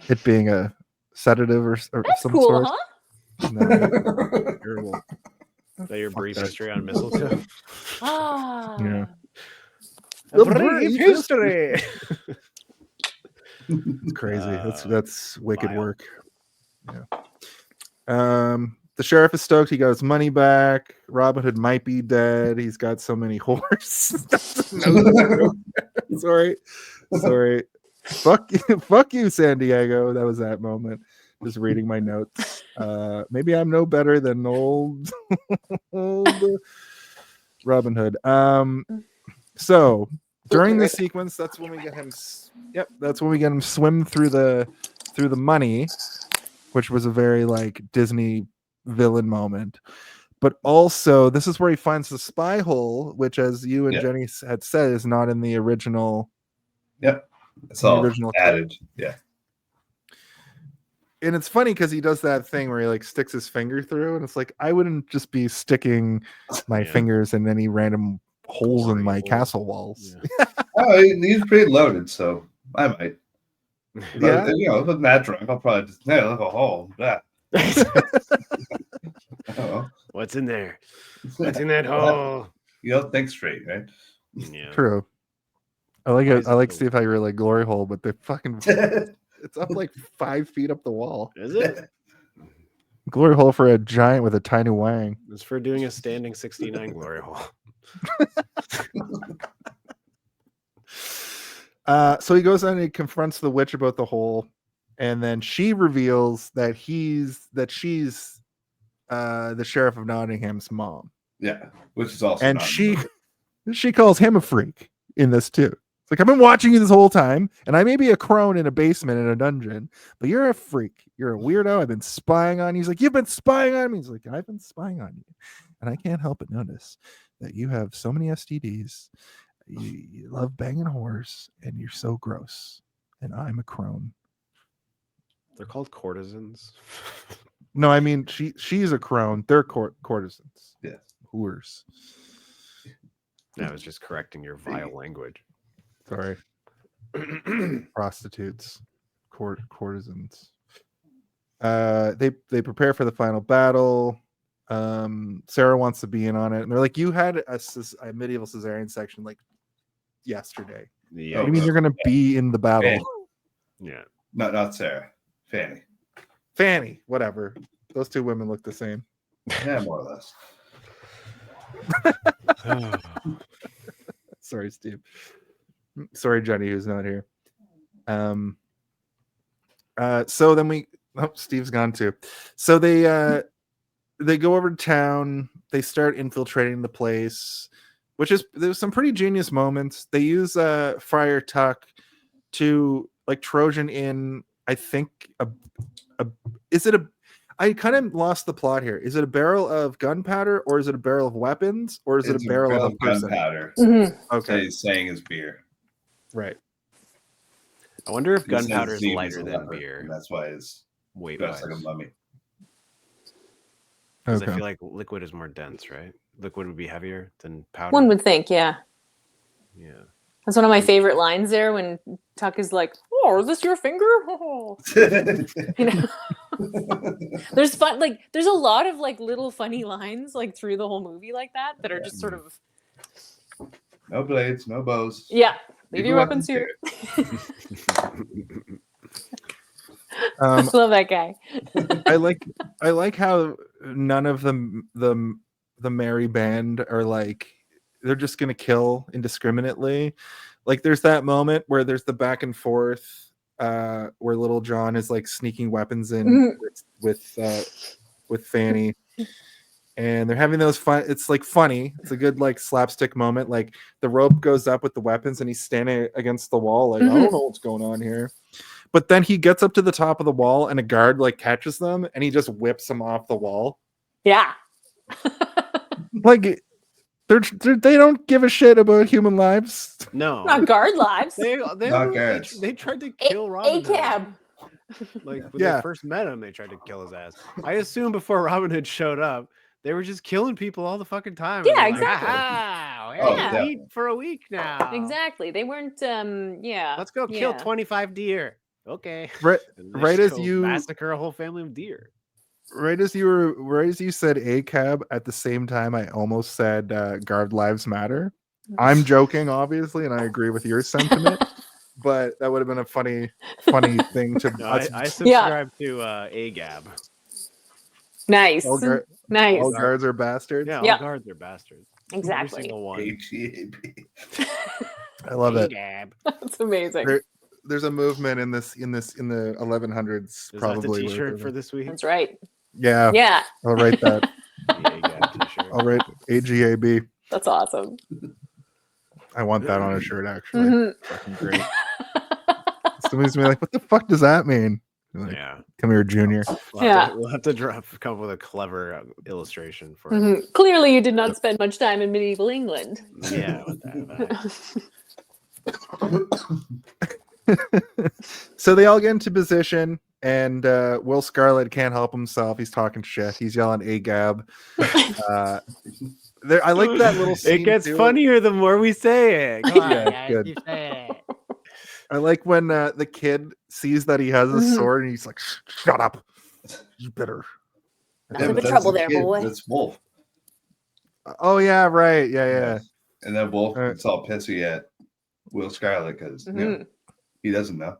it being a sedative or that's some cool, sort. Huh? No, terrible. Is that your brief history on mistletoe? Yeah. The brief history. It's crazy. That's wicked work. Yeah. The sheriff is stoked. He got his money back. Robin Hood might be dead. He's got so many horses. Sorry. Fuck you, San Diego. That was that moment. Just reading my notes. Maybe I'm no better than old Robin Hood. So during this sequence, that's when we get him. Yep, that's when we get him swim through the money, which was a very like Disney villain moment. But also, this is where he finds the spy hole, which, as you and Jenny had said, is not in the original. Yep. It's all added. Yeah. And it's funny because he does that thing where he like sticks his finger through, and it's like I wouldn't just be sticking my fingers in any random holes in my castle walls. Yeah. He's pretty loaded, so I might. But, if I'm that drunk, I'll probably just look a hole. Yeah. What's in there? What's in that hole? You don't think straight, right? Yeah. True. I like it. I like Steve how you're like glory hole, but they fucking it's up like 5 feet up the wall. Is it? Glory hole for a giant with a tiny wang. It's for doing a standing 69 glory hole. So he goes on and he confronts the witch about the hole, and then she reveals that she's the sheriff of Nottingham's mom. Yeah, which is also and she calls him a freak in this too. It's like, I've been watching you this whole time, and I may be a crone in a basement in a dungeon, but you're a freak. You're a weirdo. I've been spying on you. He's like, you've been spying on me. He's like, I've been spying on you, and I can't help but notice that you have so many STDs. You love banging whores, and you're so gross. And I'm a crone. They're called courtesans. No, I mean she's a crone. They're courtesans. Yeah, whores. I was just correcting your vile language. Sorry. Prostitutes, courtesans. They prepare for the final battle. Sarah wants to be in on it, and they're like, "You had a medieval cesarean section like yesterday. Yeah, what do you mean you're gonna be in the battle?" Fanny. Yeah, not Sarah. Fanny, whatever. Those two women look the same. Yeah, more or less. Sorry, Steve. Sorry, Jenny, who's not here. So then Steve's gone too. So they they go over to town. They start infiltrating the place, there's some pretty genius moments. They use Friar Tuck to like Trojan in, I think I kind of lost the plot here. Is it a barrel of gunpowder, or is it a barrel of weapons, or is it a barrel of a person? Gunpowder. Mhm. Okay, so he's saying is beer. Right. I wonder if He says gunpowder is Azeem lighter a than leopard, beer. and that's why it's Weight dressed wise. like a mummy. Because Okay. I feel like liquid is more dense, right? Liquid would be heavier than powder. One would think, yeah. Yeah. That's one of my favorite lines there when Tuck is like, "Oh, is this your finger?" Oh. You know, there's there's a lot of like little funny lines like through the whole movie like that are just sort of No blades, no bows. yeah. Leave your weapons here. I love that guy. I like how none of the merry band are like they're just gonna kill indiscriminately. Like there's that moment where there's the back and forth where Little John is like sneaking weapons in with Fanny, and they're having those fun. It's like funny. It's a good like slapstick moment. Like the rope goes up with the weapons, and he's standing against the wall. Like I don't know what's going on here. But then he gets up to the top of the wall, and a guard like catches them, and he just whips them off the wall. Yeah. Like they don't give a shit about human lives. No. Not guard lives. They tried to kill Robin Hood. A-cab. Like when they first met him, they tried to kill his ass. I assume before Robin Hood showed up, they were just killing people all the fucking time. Yeah, Like, exactly. We're eat for a week now. Exactly. They weren't yeah. Let's go kill 25 deer. Okay. Right as you massacre a whole family of deer. Right as you said A-cab, at the same time I almost said guard lives matter. I'm joking, obviously, and I agree with your sentiment. But that would have been a funny thing to. No, I subscribe to AGAB. Nice. Nice. All guards are bastards. Yeah, all guards are bastards. Exactly. Every single one. I love it. That's amazing. There's a movement in the 1100s. Is probably that the t-shirt for this week? That's right. Yeah. Yeah. I'll write that. AGAB t-shirt. I'll write AGAB. That's awesome. I want that on a shirt, actually. Fucking great. Somebody's gonna be like, what the fuck does that mean? Like, come here, Junior. We'll have to come up with a clever illustration for it. Clearly, you did not spend much time in medieval England. Yeah. So they all get into position, and Will Scarlett can't help himself. He's talking shit. He's yelling AGAB. I like that little scene. It gets funnier the more we say it. Come on, guys, good. keep saying it. I like when the kid sees that he has a sword, and he's like, "Shut up! You better." Nothing but trouble there, boy. It's Wolf. Oh yeah, right. Yeah. And then Wolf gets all pissy at Will Scarlett because he doesn't know.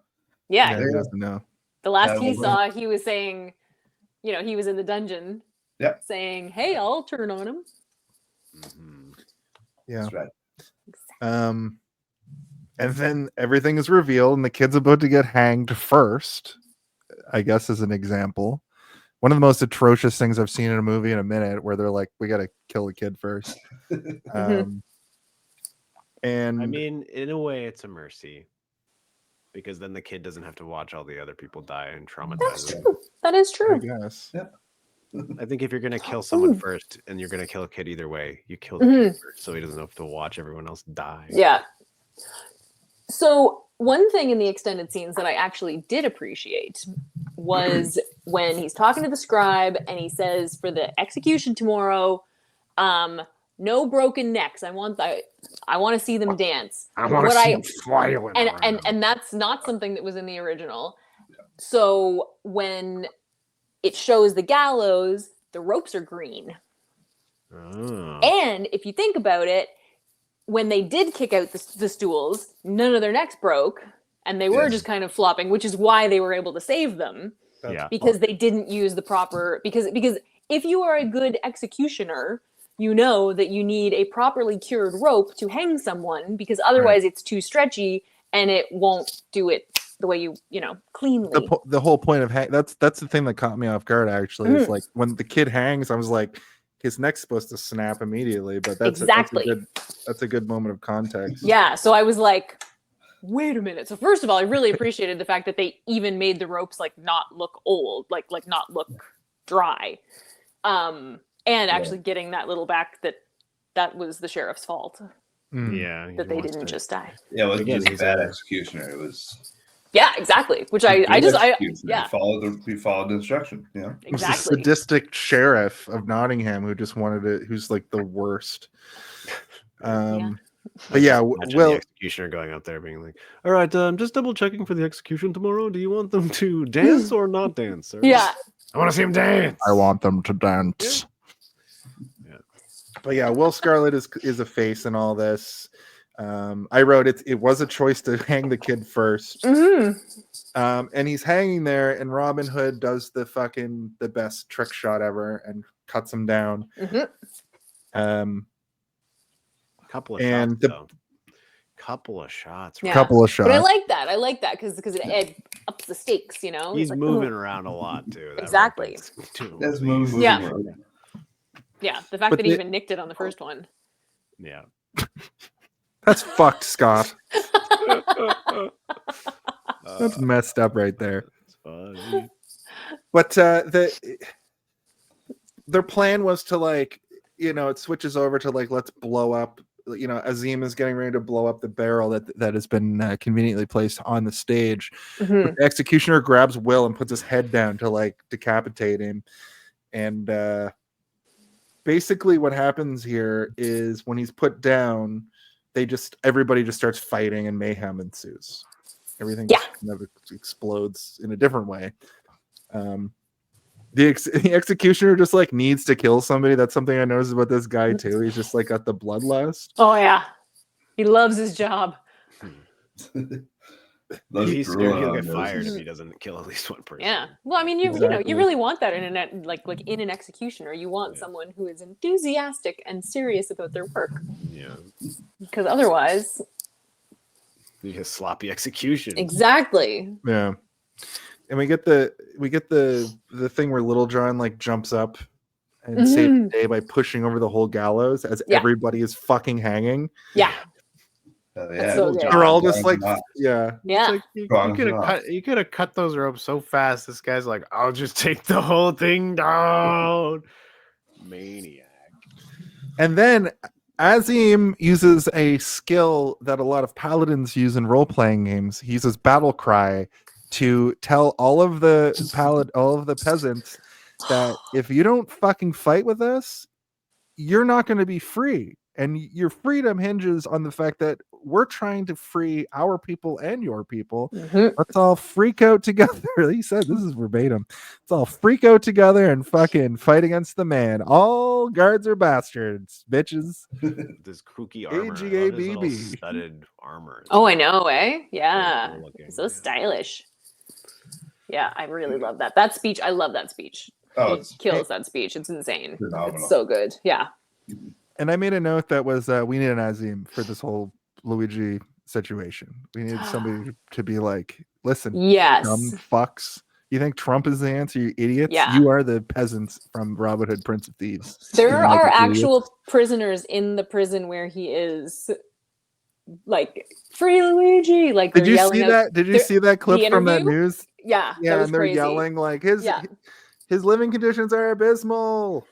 Yeah, he doesn't know. The last he saw, he was saying, he was in the dungeon. Yeah. Saying, "Hey, I'll turn on him." Yeah. That's right. And then everything is revealed, and the kid's about to get hanged first, I guess, as an example. One of the most atrocious things I've seen in a movie in a minute, where they're like, we got to kill the kid first. And I mean, in a way, it's a mercy, because then the kid doesn't have to watch all the other people die and traumatize him. That is true. I guess. Yeah. I think if you're going to kill someone first, and you're going to kill a kid either way, you kill the kid first, so he doesn't have to watch everyone else die. Yeah. So one thing in the extended scenes that I actually did appreciate was when he's talking to the scribe and he says, for the execution tomorrow, no broken necks. I want to see them dance. I want to see them flailing. And that's not something that was in the original. So when it shows the gallows, the ropes are green. Oh. And if you think about it, when they did kick out the stools, none of their necks broke, and they were just kind of flopping, which is why they were able to save them. Because they didn't use the proper... Because if you are a good executioner, you know that you need a properly cured rope to hang someone, because otherwise it's too stretchy, and it won't do it the way you cleanly. The whole point of that's the thing that caught me off guard. Actually, is like when the kid hangs, I was like, his neck's supposed to snap immediately, but that's a good moment of context. Yeah, so I was like, wait a minute. So first of all, I really appreciated the fact that they even made the ropes like not look old, like not look dry, and actually getting that little back that was the sheriff's fault. Yeah, that they didn't just die. Yeah, it wasn't just a bad executioner. It was. Yeah, exactly. Which I followed the instruction. Yeah, exactly. The sadistic sheriff of Nottingham who just wanted it, who's like the worst. But yeah, the executioner going up there being like, "All right, I'm just double checking for the execution tomorrow. Do you want them to dance or not dance, sir?" Yeah, I want to see him dance. I want them to dance. Yeah. But yeah, Will Scarlett is a face in all this. I wrote it was a choice to hang the kid first. And he's hanging there, and Robin Hood does the best trick shot ever and cuts him down. Couple of shots. Yeah. Couple of shots. But I like that because it ups the stakes. He's like, moving around a lot too. Exactly. That's moving. Yeah, the fact that he even nicked it on the first one. Yeah. That's fucked, Scott. That's messed up right there. But their plan was to it switches over to let's blow up. Azeem is getting ready to blow up the barrel that has been conveniently placed on the stage. But the executioner grabs Will and puts his head down to decapitate him. And basically what happens here is when he's put down, everybody just starts fighting and mayhem ensues. Everything kind of explodes in a different way. The executioner just needs to kill somebody. That's something I noticed about this guy too. He's just got the bloodlust. Oh yeah, he loves his job. He's scared he'll get fired if he doesn't kill at least one person. Yeah. Well, I mean, you really want that in an executioner. You want someone who is enthusiastic and serious about their work. Yeah. Because otherwise, you get sloppy execution. Exactly. Yeah. And we get the thing where Little John jumps up and saves the day by pushing over the whole gallows as everybody is fucking hanging. Yeah. So they're all just yeah. You could have cut those ropes so fast. This guy's like, I'll just take the whole thing down. Maniac. And then Azeem uses a skill that a lot of paladins use in role-playing games. He uses battle cry to tell all of the peasants that if you don't fucking fight with us, you're not going to be free. And your freedom hinges on the fact that we're trying to free our people and your people. Let's all freak out together. He said, this is verbatim. Let's all freak out together and fucking fight against the man. All guards are bastards, bitches. This kooky armor. AGABB. Studded armor. Oh, I know, eh? Yeah. So stylish. Yeah, I really love that. That speech, I love that speech. Oh, it kills that speech. It's insane. Phenomenal. It's so good. Yeah. And I made a note that was we need an Azeem for this whole Luigi situation. We need somebody to be like, listen, dumb fucks. You think Trump is the answer, you idiots? Yeah. You are the peasants from Robin Hood, Prince of Thieves. There are actual prisoners in the prison where he is, free Luigi. Did you see that? Did you see that clip from that news? Yeah. Yeah, and they're yelling his living conditions are abysmal.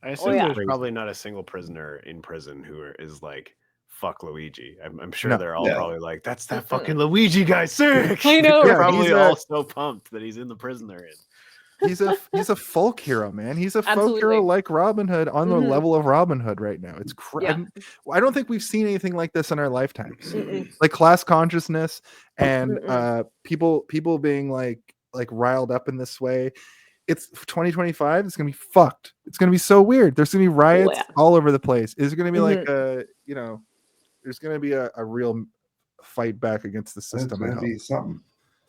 I assume there's probably not a single prisoner in prison who is like, fuck Luigi. I'm sure they're all probably like, that's that fucking Luigi guy sick. I know. They're probably all so pumped that he's in the prison they're in. He's a folk hero, man. He's a folk hero like Robin Hood on the level of Robin Hood right now. It's I don't think we've seen anything like this in our lifetimes. Like class consciousness and people being like riled up in this way. It's 2025. It's gonna be fucked. It's gonna be so weird. There's gonna be riots all over the place. Is it gonna be there's gonna be a real fight back against the system? There's gonna be something.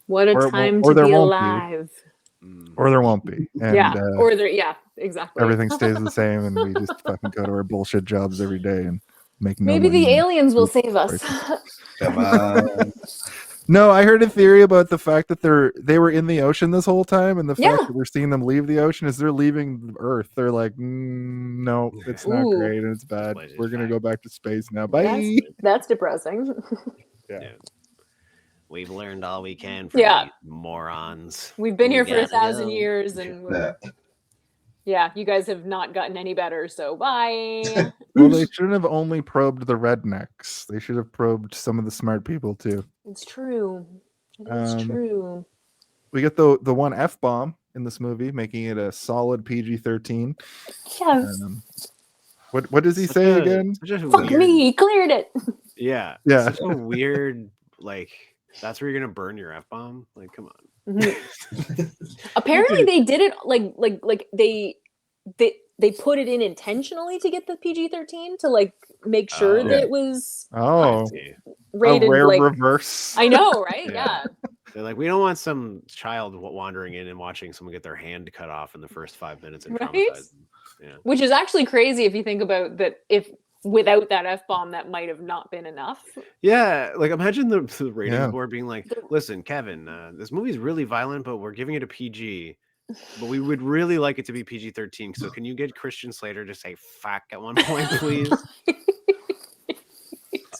What a time to be alive. Or there won't be. And, exactly. Everything stays the same, and we just fucking go to our bullshit jobs every day and make no Maybe money. the aliens will save us. Come on. No, I heard a theory about the fact that they were in the ocean this whole time, and the Yeah. fact that we're seeing them leave the ocean is they're leaving Earth. They're like, no, it's not Ooh. great and it's bad. place is We're gonna fine. go back to space now. Bye. That's depressing. Yeah. We've learned all we can from Yeah. these morons. We've been We here for gotta 1,000 go. years, and Yeah. yeah, you guys have not gotten any better. So bye. Well, they shouldn't have only probed the rednecks. They should have probed some of the smart people too. It's true. It is true. We get the one F-bomb in this movie, making it a solid PG-13. Yes. What does he say again? Fuck me, he cleared it. Yeah. Yeah. Such a weird, like, that's where you're gonna burn your F-bomb? Like, come on. Mm-hmm. Apparently they did it like they put it in intentionally to get the PG-13 to like make sure that it was rated a rare like reverse. I know, right? Yeah. They're like, we don't want some child wandering in and watching someone get their hand cut off in the first 5 minutes and Right? traumatize them. Yeah. Which is actually crazy if you think about that. If without that F-bomb, that might have not been enough. Yeah, like imagine the ratings board being like, listen, Kevin, this movie's really violent, but we're giving it a PG. But we would really like it to be PG-13. So can you get Christian Slater to say fuck at one point, please?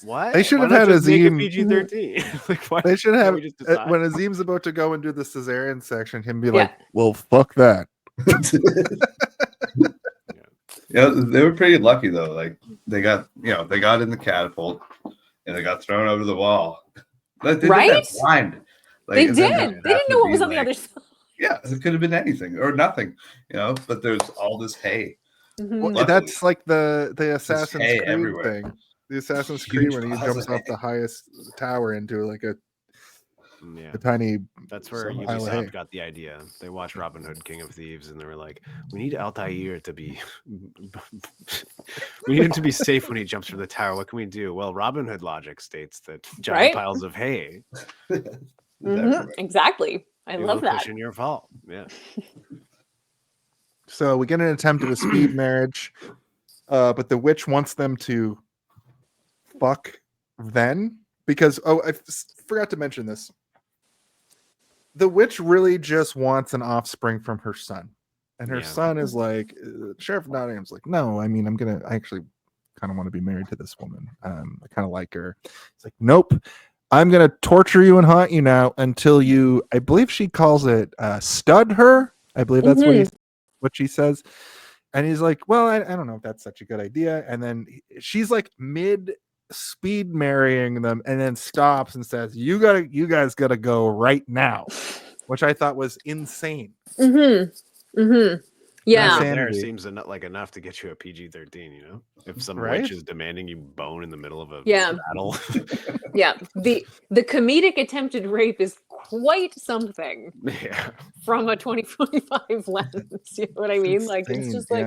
What? They should Why have had not just make it Azeem. PG-13. Like, why They should can't have we just decide? when Azeem's about to go and do the cesarean section, him be like, "Well, fuck that." Yeah, they were pretty lucky though. Like they got in the catapult and they got thrown over the wall. Like, they did that blind. Like, They and did. then They didn't know what was on the other side. Yeah, it could have been anything or nothing, but there's all this hay. Mm-hmm. Well, that's like the Assassin's hay Creed everywhere. thing. The Assassin's Huge Creed when he piles jumps of off the highest tower into like a Yeah. tiny. That's where some pile of hay. Ubisoft got the idea. They watched Robin Hood, King of Thieves, and they were like, "We need Altair to be, we need him to be safe when he jumps from the tower. What can we do?" Well, Robin Hood logic states that giant piles of hay. Exactly. I love that. Cushion your fall. Yeah. So we get an attempt at a speed marriage, but the witch wants them to fuck then because I forgot to mention this. The witch really just wants an offspring from her son, and her son is like, Sheriff Nottingham's like, no, I mean, I actually kind of want to be married to this woman. I kind of like her. It's like, nope, I'm gonna torture you and haunt you now until you. I believe she calls it stud her. I believe that's what she says. And he's like, well, I don't know if that's such a good idea. And then she's like mid speed marrying them and then stops and says, you guys gotta go right now, which I thought was insane. Yeah, there seems like enough to get you a PG-13. If some witch is demanding you bone in the middle of a battle. Yeah, the comedic attempted rape is quite something. Yeah, from a 2025 lens. You know what I mean? Like it's just like,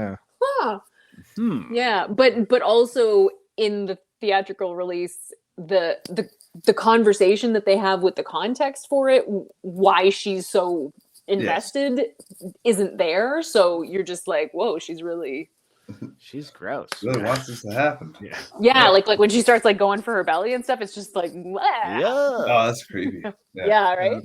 yeah. But also in the theatrical release, the conversation that they have with the context for it, why she's so invested isn't there. So you're just like, whoa, she's gross. Really wants this to happen. Yeah, like when she starts like going for her belly and stuff, it's just like, oh, that's creepy. Yeah, right.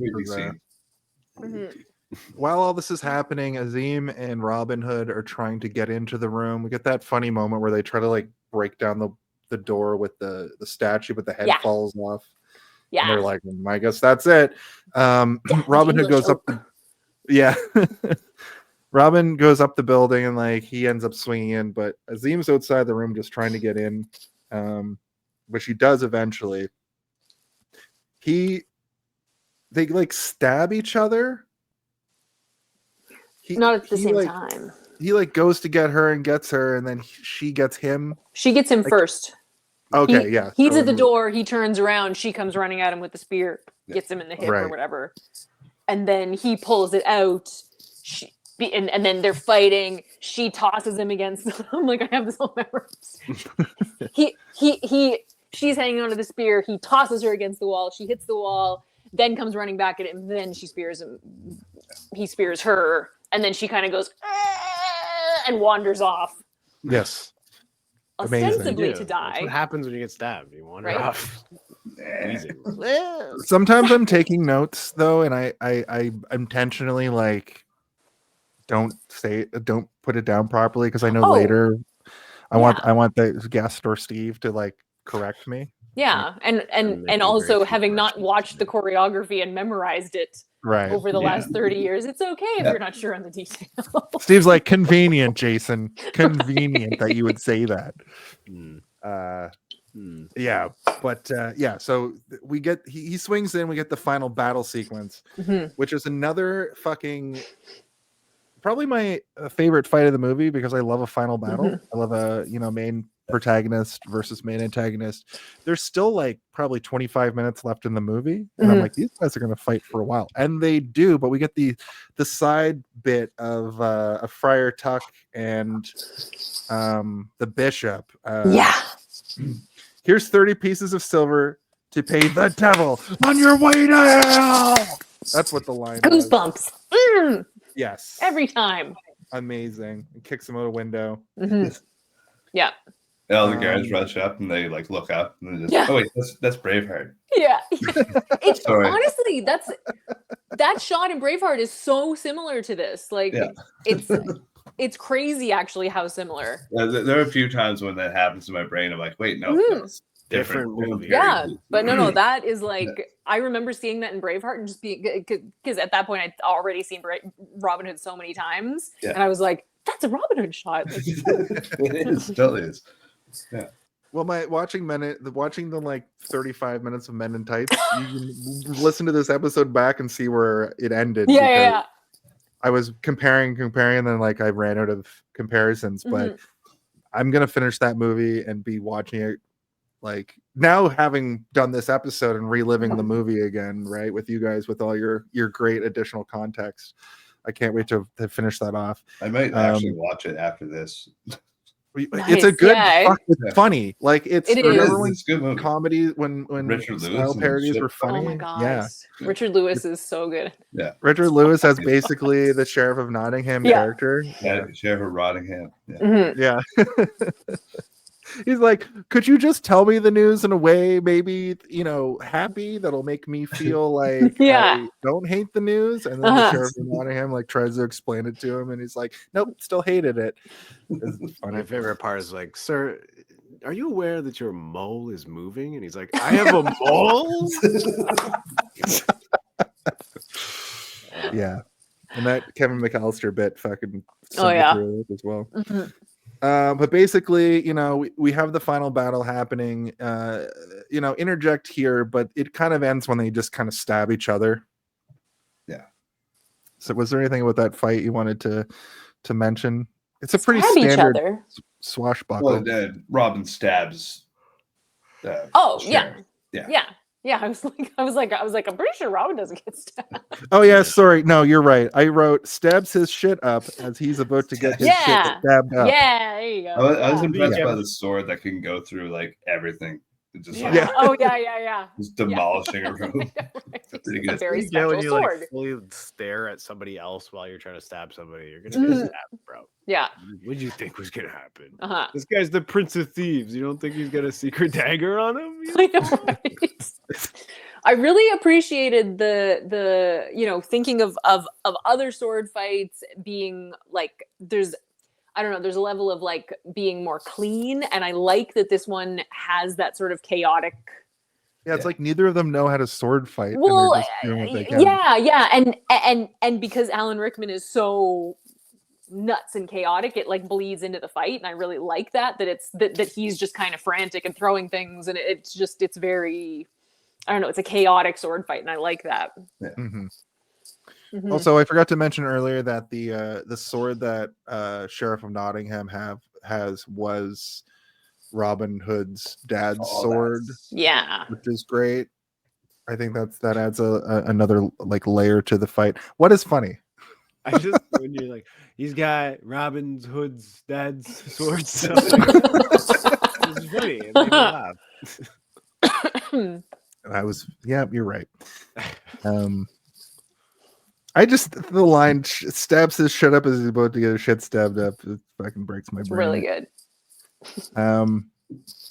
While all this is happening, Azeem and Robin Hood are trying to get into the room. We get that funny moment where they try to like break down the door with the statue, but the head falls off. Yeah, and they're like, I guess that's it. Robin Hood goes up. Robin goes up the building and like he ends up swinging in, but Azeem's outside the room just trying to get in, which he does eventually. They like stab each other. Not at the same time. He like goes to get her and gets her, and then she gets him. She gets him first. Okay, He's at the door. He turns around. She comes running at him with the spear, gets him in the hip or whatever. And then he pulls it out, and then they're fighting. She tosses him against. I'm like, I have this whole memory. She's hanging onto the spear. He tosses her against the wall. She hits the wall. Then comes running back at him. Then she spears him. He spears her, and then she kind of goes and wanders off. Yes. Ostensibly to die. That's what happens when you get stabbed. You wander off. Wheezing. Sometimes I'm taking notes though, and I intentionally like don't put it down properly because I know later I want the guest or Steve to like correct me. Yeah, and also having not watched the choreography and memorized it over the last 30 years, it's okay if you're not sure on the details. Steve's like, convenient, Jason. Convenient that you would say that. Yeah, but so we get he swings in, we get the final battle sequence, which is another fucking probably my favorite fight of the movie because I love a final battle. I love a main protagonist versus main antagonist. There's still like probably 25 minutes left in the movie, and I'm like, these guys are going to fight for a while, and they do. But we get the side bit of Friar Tuck and the bishop. Here's 30 pieces of silver to pay the devil on your way to hell. That's what the line was. Goosebumps. Yes. Every time. Amazing. And kicks him out a window. Yeah. And all the guards rush up and they like look up and they just, oh wait, that's Braveheart. Yeah. It's honestly, that shot in Braveheart is so similar to this. Like it's crazy actually how similar. There are a few times when that happens in my brain. I'm like, wait, no, it's different movie. Yeah, but no, that is like I remember seeing that in Braveheart and just being because at that point I'd already seen Robin Hood so many times, and I was like, that's a Robin Hood shot. Like, it is, still is. Yeah. Well, watching the like 35 minutes of Men in Tights, you can listen to this episode back and see where it ended. Yeah. I was comparing, and then like I ran out of comparisons, but I'm gonna finish that movie and be watching it like now, having done this episode and reliving the movie again, right, with you guys with all your great additional context. I can't wait to finish that off. I might actually watch it after this. Nice. It's a good, it's funny. Like it's a good movie. Comedy when Richard style Lewis parodies were funny. Oh my gosh. Yeah, Richard Lewis is so good. Yeah, Richard Lewis has basically the Sheriff of Nottingham character. Yeah, Sheriff of Nottingham. Yeah. He's like, could you just tell me the news in a way, maybe happy that'll make me feel like I don't hate the news? And then the Sheriff of Nottingham like tries to explain it to him, and he's like, nope, still hated it. My favorite part is like, sir, are you aware that your mole is moving? And he's like, I have a mole. Yeah, and that Kevin McAllister bit fucking as well. But basically, we have the final battle happening. Interject here, but it kind of ends when they just kind of stab each other. Yeah. So, was there anything about that fight you wanted to mention? It's a pretty standard swashbuckle. Well, Robin stabs. Yeah. I was like, I'm pretty sure Robin doesn't get stabbed. Oh yeah, sorry. No, you're right. I wrote stabs his shit up as he's about to get his shit stabbed up. Yeah, there you go. I was impressed by the sword that can go through like everything. Just Oh yeah. Just demolishing a room. It's a very special sword. Like fully stare at somebody else while you're trying to stab somebody, you're gonna get stabbed, bro. Yeah. What did you think was gonna happen? This guy's the Prince of Thieves. You don't think he's got a secret dagger on him? I really appreciated the thinking of other sword fights being like there's a level of like being more clean, and I like that this one has that sort of chaotic. Yeah, it's like neither of them know how to sword fight. Well, and they're just doing what they can. Yeah, and because Alan Rickman is so nuts and chaotic, it like bleeds into the fight, and I really like that it's that he's just kind of frantic and throwing things, and it's very, I don't know, it's a chaotic sword fight, and I like that. Yeah. Also, I forgot to mention earlier that the sword that Sheriff of Nottingham has was Robin Hood's dad's sword. Yeah, which is great. I think that adds another like layer to the fight. What is funny? I just when you're like, he's got Robin Hood's dad's sword. So it's funny. It made me laugh. You're right. The line stabs his shit up as he's about to get his shit stabbed up. It fucking breaks my brain. Really good.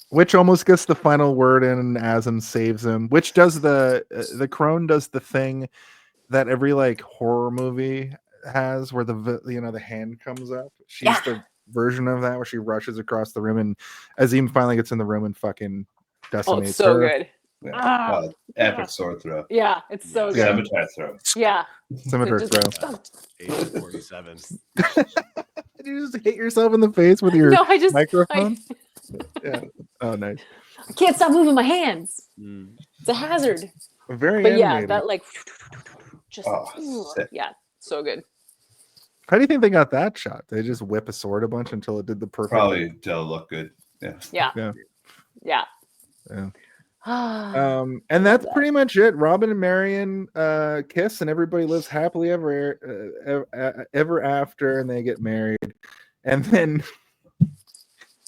which almost gets the final word in, and Azeem saves him. Which does the crone does the thing that every like horror movie has, where the hand comes up. She's the version of that where she rushes across the room, and Azeem finally gets in the room and fucking decimates it's so her. good. Yeah. Epic sword throw. Yeah, it's so good. Scimitar throw. Yeah. Scimitar throw. Age 47. Did you just hit yourself in the face with your microphone? Yeah. Oh, nice. I can't stop moving my hands. It's a hazard. Very animated. animated. Yeah, that like just sick. yeah, so good. How do you think they got that shot? They just whip a sword a bunch until it did the perfect. Probably to look good. Yeah. And that's pretty much it. Robin and Marion kiss, and everybody lives happily ever after, and they get married. And then,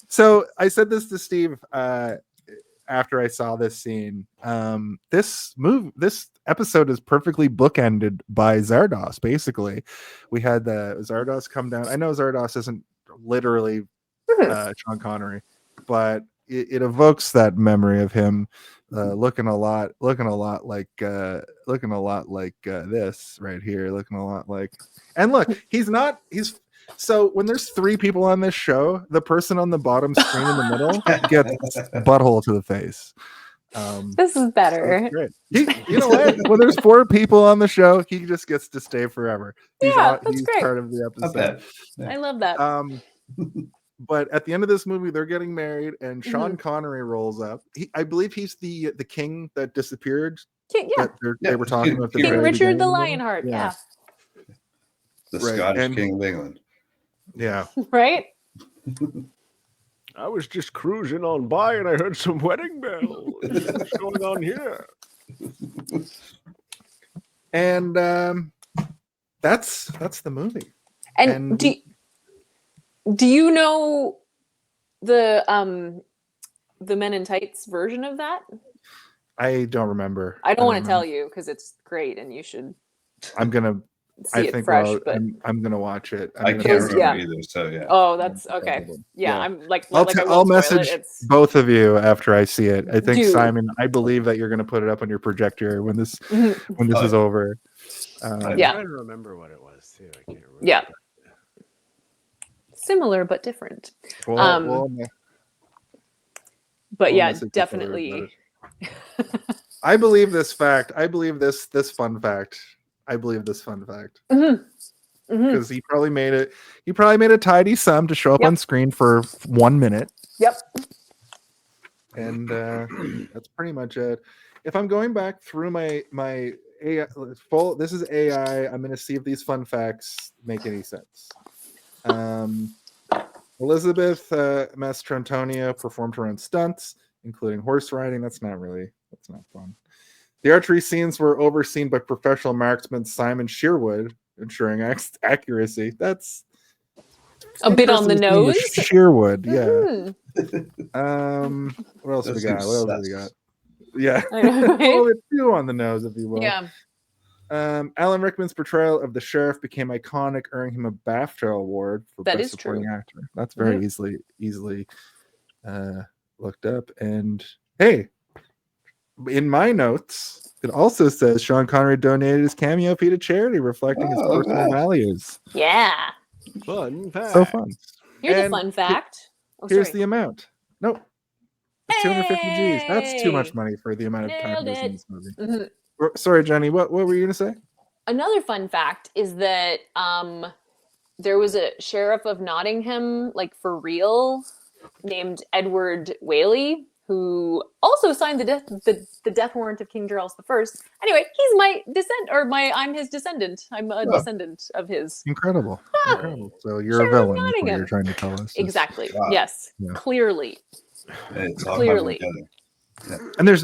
so I said this to Steve after I saw this scene. This episode is perfectly bookended by Zardoz. Basically, we had the Zardoz come down. I know Zardoz isn't literally Sean Connery, but it evokes that memory of him looking a lot like this right here, looking a lot like. And look, he's so when there's three people on this show, the person on the bottom screen in the middle gets butthole to the face. This is better. So great. You know what? When there's four people on the show, he just gets to stay forever. He's great. part of the episode. I love that. But at the end of this movie, they're getting married, and Sean Connery rolls up. I believe he's the king that disappeared. That they were talking about. King Richard the Lionheart. Yeah. The Scottish King of England. Yeah. Right. I was just cruising on by, and I heard some wedding bells. What's going on here? And that's the movie. And do you know the Men in Tights version of that? I don't remember. I don't want to tell you because it's great and you should. I'm gonna. See it fresh, but I'm gonna watch it. I can't remember either. So yeah. Oh, that's okay. Yeah, I'm like. I'll message both of you after I see it. I think Simon, I believe that you're gonna put it up on your projector when this is over. I'm trying to remember what it was too. I can't remember. Yeah. Similar but different. But yeah, definitely. I believe this fact. I believe this fun fact. Because he probably made it. He probably made a tidy sum to show up on screen for 1 minute. Yep. And that's pretty much it. If I'm going back through my AI, this is AI. I'm going to see if these fun facts make any sense. Elizabeth Mastrantonio performed her own stunts, including horse riding. That's not fun. The archery scenes were overseen by professional marksman Simon Sherwood, ensuring accuracy. That's a bit on the nose. Sherwood, yeah. What else we got? Yeah. Right? Two on the nose, if you will. Yeah. Alan Rickman's portrayal of the sheriff became iconic, earning him a BAFTA award for Best Supporting Actor. That's very easily looked up. And hey, in my notes, it also says Sean Connery donated his cameo fee to charity, reflecting his personal values. Yeah. Fun fact. So fun. Here's a fun fact. Here's the amount. Nope. 250 G's. That's too much money for the amount of time he was in this movie. Sorry, Jenny. What were you going to say? Another fun fact is that there was a sheriff of Nottingham, like for real, named Edward Whaley, who also signed the death warrant of King Charles I. Anyway, he's my I'm his descendant. I'm a descendant of his. Incredible. Incredible. So you're a villain. What you're trying to tell us. Exactly. Wow. Yes. Yeah. Clearly. It's clearly. Yeah. And there's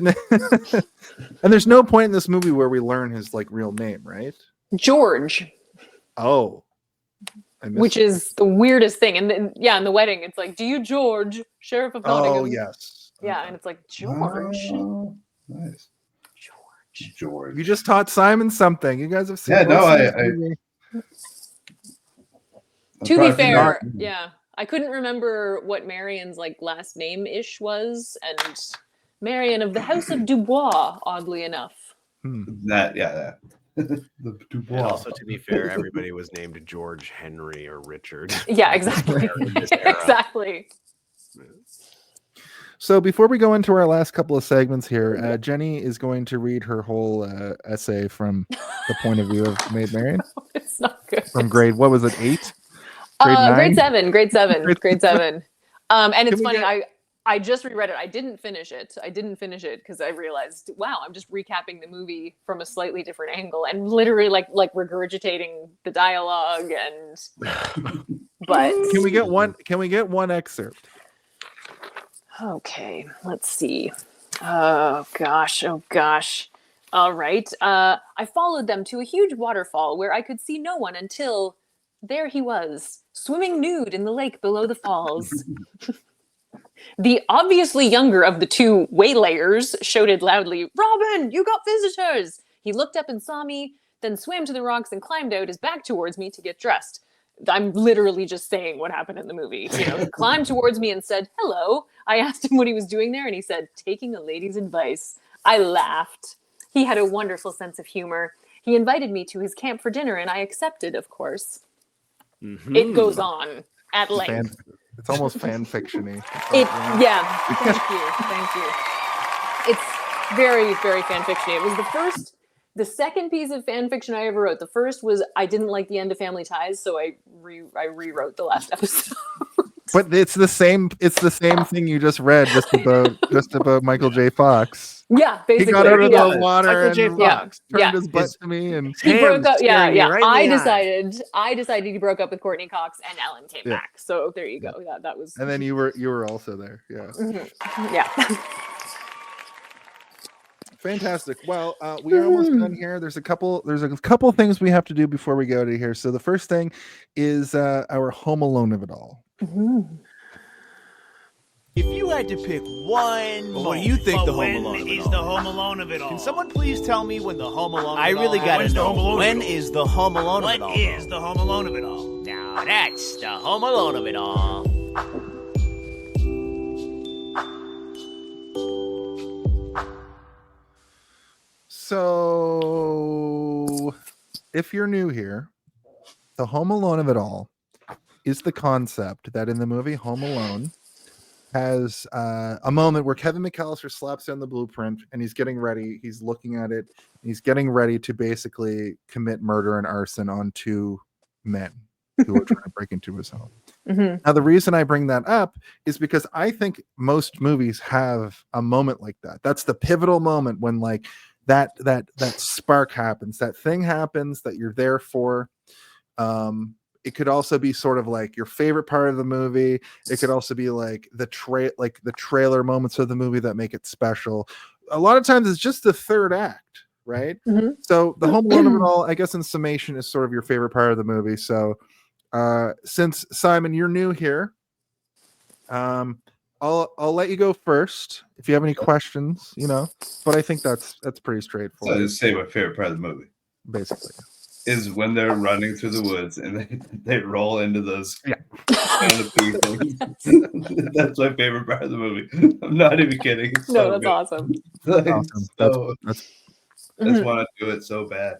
no point in this movie where we learn his like real name, right? George. Oh. Which is the weirdest thing. And then in the wedding, it's like, do you George, Sheriff of Nottingham? Oh yes. Yeah, and it's like George. Oh, nice. George. You just taught Simon something. You guys have seen. Yeah, no, to be fair, I couldn't remember what Marion's like last name ish was, and Marion of the House of Dubois, oddly enough. That. The Dubois. And also, to be fair, everybody was named George, Henry, or Richard. Yeah, exactly. Exactly. So before we go into our last couple of segments here, Jenny is going to read her whole essay from the point of view of Maid Marian. No, it's not good. From grade, what was it, 8? Grade 9? Grade 7. And it's funny, get... I just reread it. I didn't finish it because I realized, wow, I'm just recapping the movie from a slightly different angle and literally like regurgitating the dialogue and. But can we get one excerpt? Okay, let's see. Oh gosh. All right. I followed them to a huge waterfall where I could see no one until there he was, swimming nude in the lake below the falls. The obviously younger of the two waylayers shouted loudly, "Robin, you got visitors!" He looked up and saw me, then swam to the rocks and climbed out his back towards me to get dressed. I'm literally just saying what happened in the movie. He climbed towards me and said, "Hello." I asked him what he was doing there, and he said, "Taking a lady's advice." I laughed. He had a wonderful sense of humor. He invited me to his camp for dinner, and I accepted, of course. Mm-hmm. It goes on at length. It's almost fan fiction-y. Yeah. Thank you. It's very, very fan fiction-y. It was the second piece of fan fiction I ever wrote. The first was I didn't like the end of Family Ties, so I rewrote the last episode. But it's the same thing you just read just about Michael J. Fox. Yeah, basically. He got out of the water Michael J. Fox turned his butt to me and he broke up. Yeah. Right I decided he broke up with Courtney Cox and Ellen came back. So there you go. That was. And then you were also there. Yeah. Mm-hmm. Yeah. Fantastic. Well, we are almost done here. There's a couple things we have to do before we go out of here. So the first thing is our Home Alone of it all. Mm-hmm. If you had to pick one, what do you think the Home Alone of it is all? the Home Alone of it all? Can someone please tell me when the Home Alone? I really gotta know. When is the Home Alone of it all? What is the Home Alone of it all? Now that's the Home Alone of it all. So, if you're new here, the Home Alone of it all is the concept that in the movie Home Alone has a moment where Kevin McAllister slaps down the blueprint and he's getting ready. He's looking at it. He's getting ready to basically commit murder and arson on two men who are trying to break into his home. Mm-hmm. Now, the reason I bring that up is because I think most movies have a moment like that. That's the pivotal moment when like that spark happens, that thing happens that you're there for. It could also be sort of like your favorite part of the movie. It could also be like the trailer moments of the movie that make it special. A lot of times it's just the third act, right? Mm-hmm. So the Home Alone of it all, I guess in summation, is sort of your favorite part of the movie. So since Simon, you're new here, I'll let you go first if you have any questions, but I think that's pretty straightforward. So I just say my favorite part of the movie. Basically. Is when they're running through the woods and they roll into those canopy things. That's my favorite part of the movie. I'm not even kidding. It's No, so that's good. awesome. Like, Awesome. I just want to do it so bad.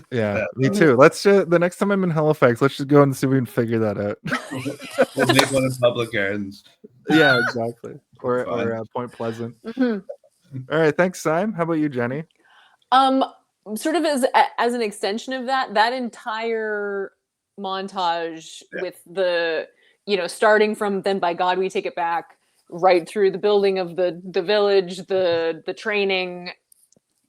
Yeah, me too. Let's just the next time I'm in Halifax, let's just go and see if we can figure that out. We'll make one in Public Gardens. Yeah, exactly. Or Point Pleasant. Mm-hmm. All right, thanks, Simon. How about you, Jenny? Sort of as an extension of that entire montage with the starting from Then By God We Take It Back right through the building of the village, the training,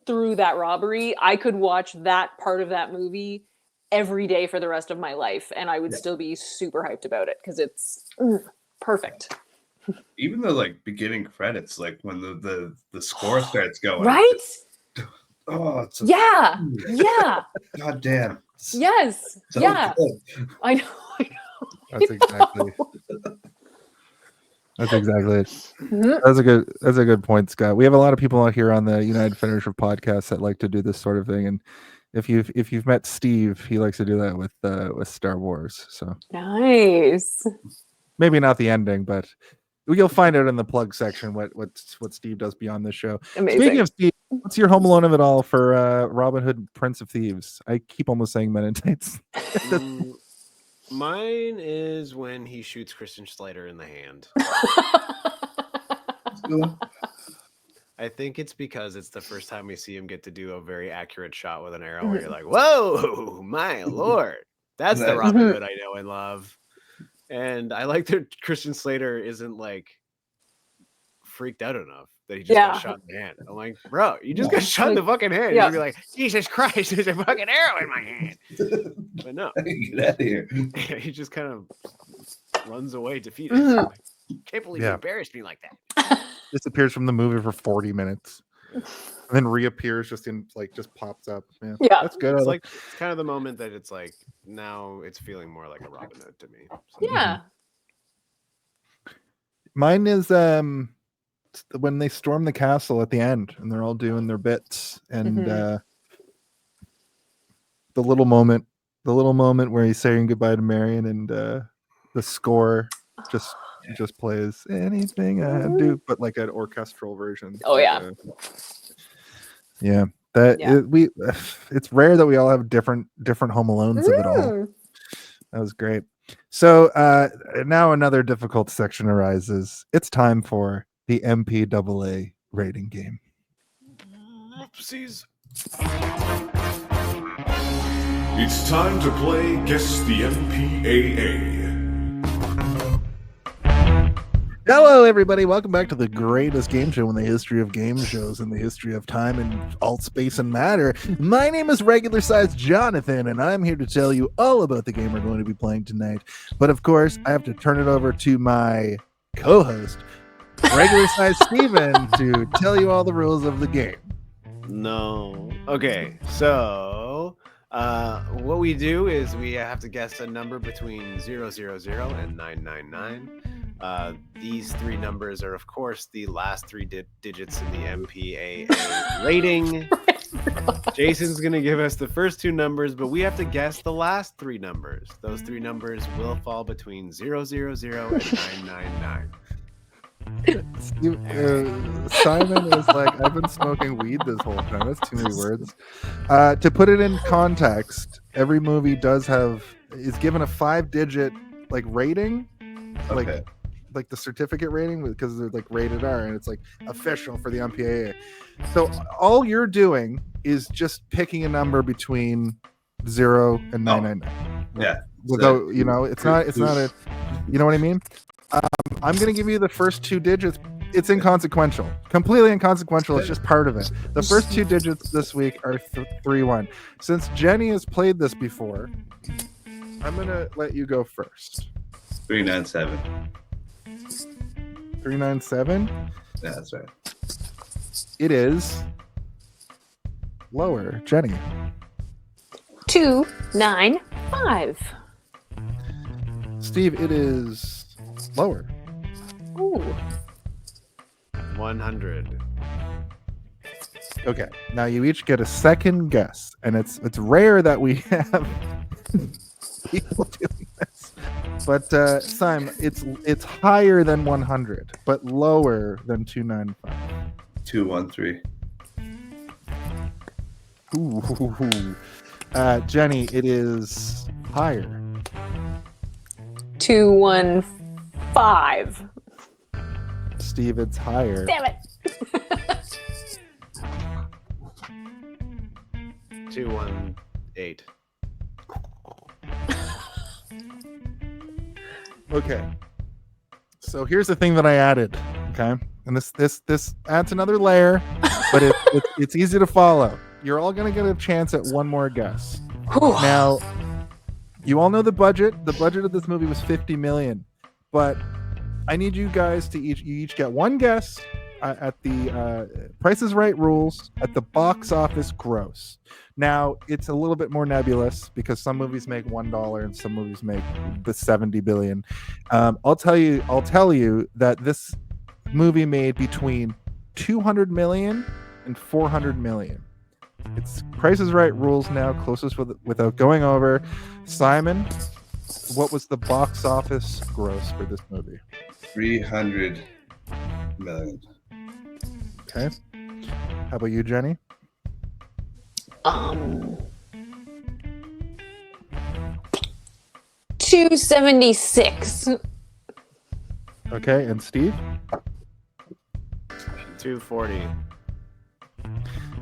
through that robbery, I could watch that part of that movie every day for the rest of my life and I would still be super hyped about it because it's perfect. Even the like beginning credits, like when the score starts going, right? It's yeah. God damn. Yes. So yeah. good. I know. That's exactly it. Mm-hmm. That's a good point, Scott. We have a lot of people out here on the United Finisher podcast that like to do this sort of thing, and if you've met Steve, he likes to do that with Star Wars. So nice. Maybe not the ending, but you'll find out in the plug section what Steve does beyond this show. Amazing. Speaking of Steve, what's your Home Alone of it all for Robin Hood, Prince of Thieves? I keep almost saying Men in Tights. Mine is when he shoots Christian Slater in the hand. I think it's because it's the first time we see him get to do a very accurate shot with an arrow where you're like, whoa, my lord. That's the Robin Hood I know and love. And I like that Christian Slater isn't like freaked out enough that he just got shot in the hand. I'm like, bro, you just got shot in the fucking hand. You'd be like, Jesus Christ, there's a fucking arrow in my hand. But no. Get out of here. He just kind of runs away defeated. Like, can't believe you embarrassed me like that. Disappears from the movie for 40 minutes. And then reappears just pops up. Yeah. That's good. It's like it's kind of the moment that it's like now it's feeling more like a Robin Hood to me. So. Yeah. Mine is when they storm the castle at the end and they're all doing their bits and the little moment where he's saying goodbye to Marion and the score just plays anything I do, but like an orchestral version. Oh yeah. It's rare that we all have different Home Alones of it all. That was great. So now another difficult section arises. It's time for the MPAA rating game. Oopsies. It's time to play Guess the MPAA. Hello, everybody. Welcome back to the greatest game show in the history of game shows, in the history of time and all space and matter. My name is Regular Size Jonathan, and I'm here to tell you all about the game we're going to be playing tonight. But of course, I have to turn it over to my co-host, Regular Size Steven, to tell you all the rules of the game. No. Okay, so what we do is we have to guess a number between 000 and 999. These three numbers are, of course, the last three digits in the MPAA rating. Jason's going to give us the first two numbers, but we have to guess the last three numbers. Those three numbers will fall between 000 and 999. Simon is like, I've been smoking weed this whole time. That's too many words. To put it in context, every movie is given a 5-digit rating, like the certificate rating, because they're like rated R, and it's like official for the MPAA. So all you're doing is just picking a number between 0 and 999. Yeah. Without, it's not a, you know what I mean? I'm going to give you the first two digits. It's inconsequential, completely inconsequential. It's just part of it. The first two digits this week are 31. Since Jenny has played this before, I'm going to let you go first. 397. 397? Yeah, that's right. It is lower. Jenny. 295. Steve, it is lower. Ooh. 100. Okay, now you each get a second guess, and it's rare that we have people doing this. But Simon, it's higher than 100, but lower than 295. 213. Ooh. Jenny, it is higher. 215. Steve, it's higher. Damn it. 218. Okay. So here's the thing that I added. Okay, and this adds another layer, but it's easy to follow. You're all gonna get a chance at one more guess. Now, you all know the budget. The budget of this movie was $50 million, but I need you guys to each get one guess at the Price is Right rules at the box office gross. Now, it's a little bit more nebulous because some movies make $1 and some movies make the 70 billion. I'll tell you that this movie made between 200 million and 400 million. It's Price is Right rules now, closest without going over. Simon, what was the box office gross for this movie? 300 million. Okay. How about you, Jenny? 276. Okay, and Steve? 240.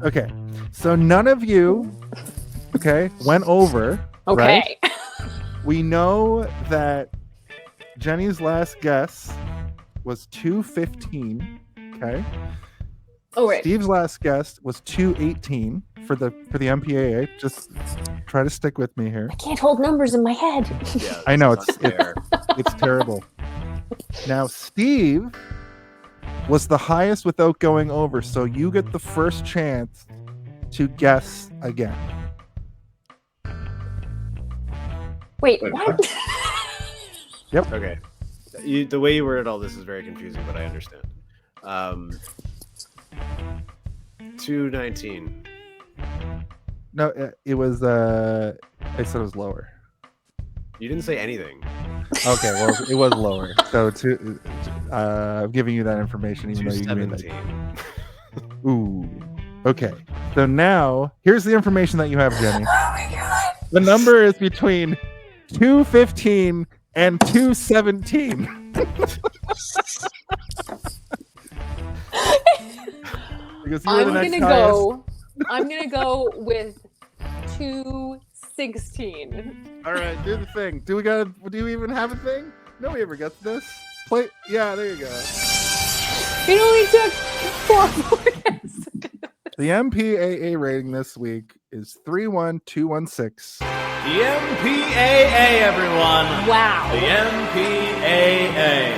Okay, so none of you, went over. Okay. Right? We know that Jenny's last guess was 215. Okay. Oh, right. Steve's last guess was 218 for the MPAA. Just try to stick with me here. I can't hold numbers in my head. Yeah, I know that's unfair. it's terrible. Now Steve was the highest without going over, so you get the first chance to guess again. Wait, what? Yep. Okay. The way you worded all this is very confusing, but I understand. 219. No, it was. I said it was lower. You didn't say anything. Okay, well, it was lower. So I'm giving you that information, even though you gave me that. 217. Ooh. Okay. So now here's the information that you have, Jenny. Oh my god. The number is between 215 and 217. Because you were the next highest. I'm gonna go with 216. All right, do the thing. Do we even have a thing? Nobody ever gets this. Play. Yeah, there you go. It only took 4 points. The MPAA rating this week is 31216. The MPAA, everyone. Wow. The MPAA.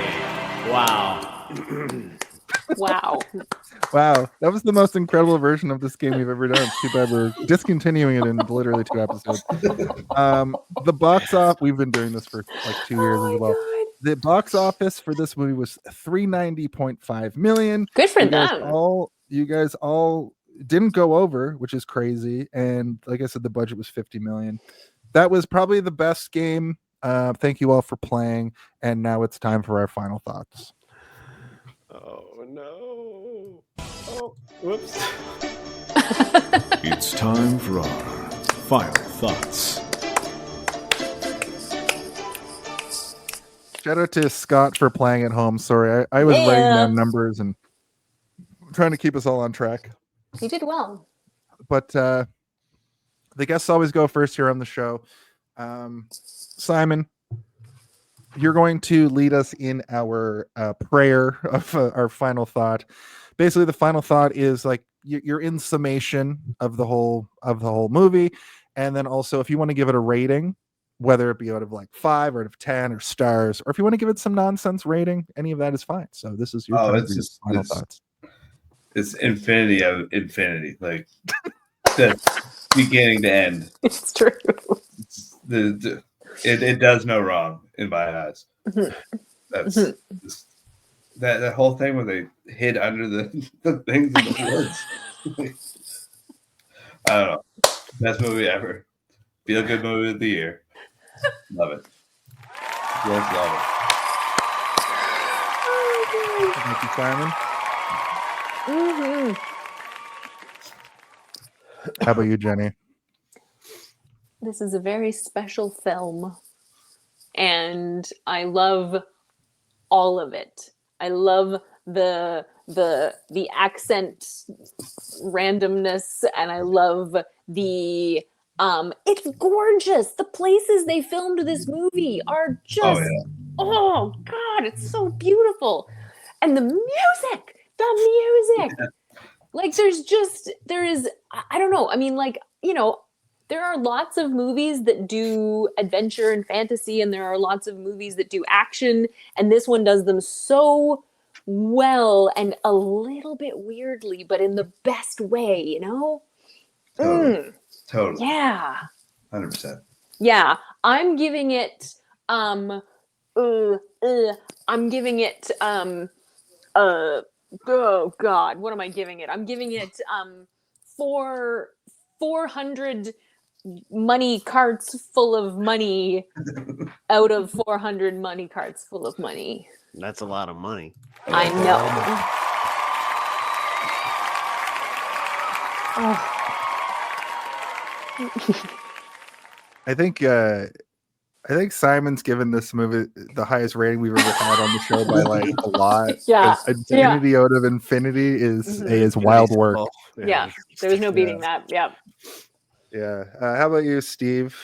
Wow. Wow. Wow, that was the most incredible version of this game we've ever done. It's too bad we're discontinuing it in literally 2 episodes. The box office, we've been doing this for like 2 years as well. God. The box office for this movie was 390.5 million. Good for them. You guys all didn't go over, which is crazy. And like I said, the budget was 50 million. That was probably the best game. Thank you all for playing. And now it's time for our final thoughts. Oh, no. Oh, whoops. It's time for our final thoughts. Shout out to Scott for playing at home. Sorry, I was writing down numbers and trying to keep us all on track. You did well. But the guests always go first here on the show. Simon, you're going to lead us in our prayer of our final thought. Basically, the final thought is like you're in summation of the whole movie, and then also if you want to give it a rating, whether it be out of like 5 or out of 10 or stars, or if you want to give it some nonsense rating, any of that is fine. So this is your final thoughts. It's infinity of infinity, like the beginning to end. It's true. It does no wrong in my eyes. That's that whole thing where they hid under the things in the woods. I don't know. Best movie ever. Feel good movie of the year. Love it. Yes, love it. Thank you, Simon. How about you, Jenny? This is a very special film, and I love all of it. I love the accent randomness, and I love the it's gorgeous. The places they filmed this movie are just oh god, it's so beautiful. And the music. Like there is I don't know. I mean, like, you know, there are lots of movies that do adventure and fantasy, and there are lots of movies that do action, and this one does them so well and a little bit weirdly, but in the best way, you know? Totally. Yeah. 100%. Yeah. I'm giving it oh god, what am I giving it? I'm giving it 400 money carts full of money out of 400 money carts full of money. That's a lot of money. I know. I think Simon's given this movie the highest rating we've ever had on the show by like a lot. Yeah. Infinity out of infinity is wild work. Yeah. There's no beating that. Yeah. Yeah. How about you, Steve?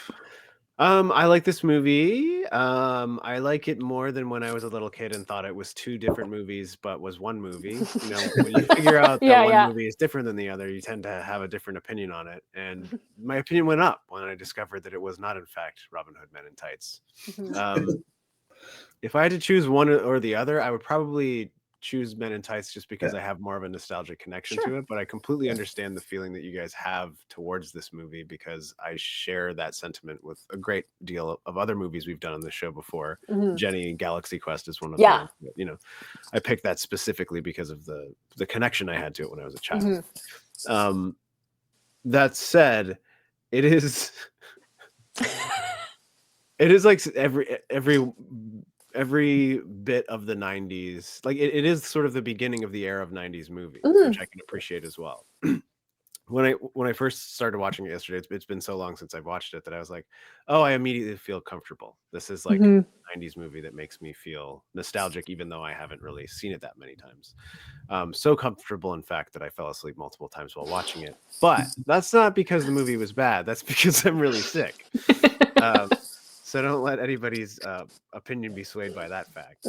I like this movie. I like it more than when I was a little kid and thought it was two different movies, but was one movie. You know, when you figure out that one movie is different than the other, you tend to have a different opinion on it. And my opinion went up when I discovered that it was not, in fact, Robin Hood Men in Tights. If I had to choose one or the other, I would probably choose Men in Tights just because I have more of a nostalgic connection to it. But I completely understand the feeling that you guys have towards this movie because I share that sentiment with a great deal of other movies we've done on the show before. Jenny Galaxy Quest is one of them. You know, I picked that specifically because of the connection I had to it when I was a child. That said, it is like every bit of the 90s, like it is sort of the beginning of the era of 90s movies, which I can appreciate as well. When I first started watching it yesterday, it's been so long since I've watched it that I was like, oh, I immediately feel comfortable. This is like a 90s movie that makes me feel nostalgic, even though I haven't really seen it that many times. So comfortable, in fact, that I fell asleep multiple times while watching it. But that's not because the movie was bad. That's because I'm really sick. So don't let anybody's opinion be swayed by that fact.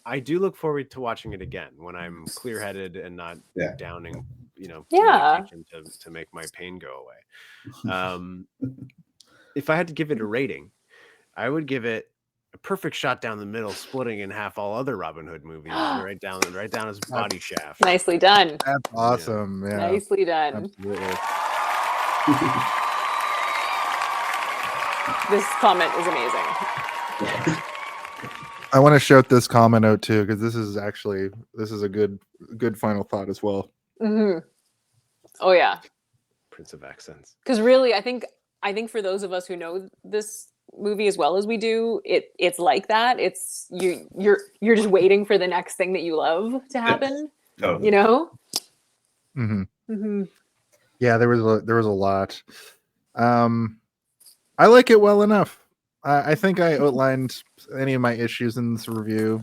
I do look forward to watching it again when I'm clear-headed and not downing, medication to make my pain go away. If I had to give it a rating, I would give it a perfect shot down the middle, splitting in half all other Robin Hood movies, right down his body shaft. Nicely done. That's awesome. Yeah. Nicely done. Absolutely. This comment is amazing. I want to shout this comment out too because this is a good final thought as well. Oh yeah, Prince of Accents. Because really, I think for those of us who know this movie as well as we do, it's like that. It's you're just waiting for the next thing that you love to happen. Totally. You know. Yeah, there was a lot. I like it well enough. I think I outlined any of my issues in this review.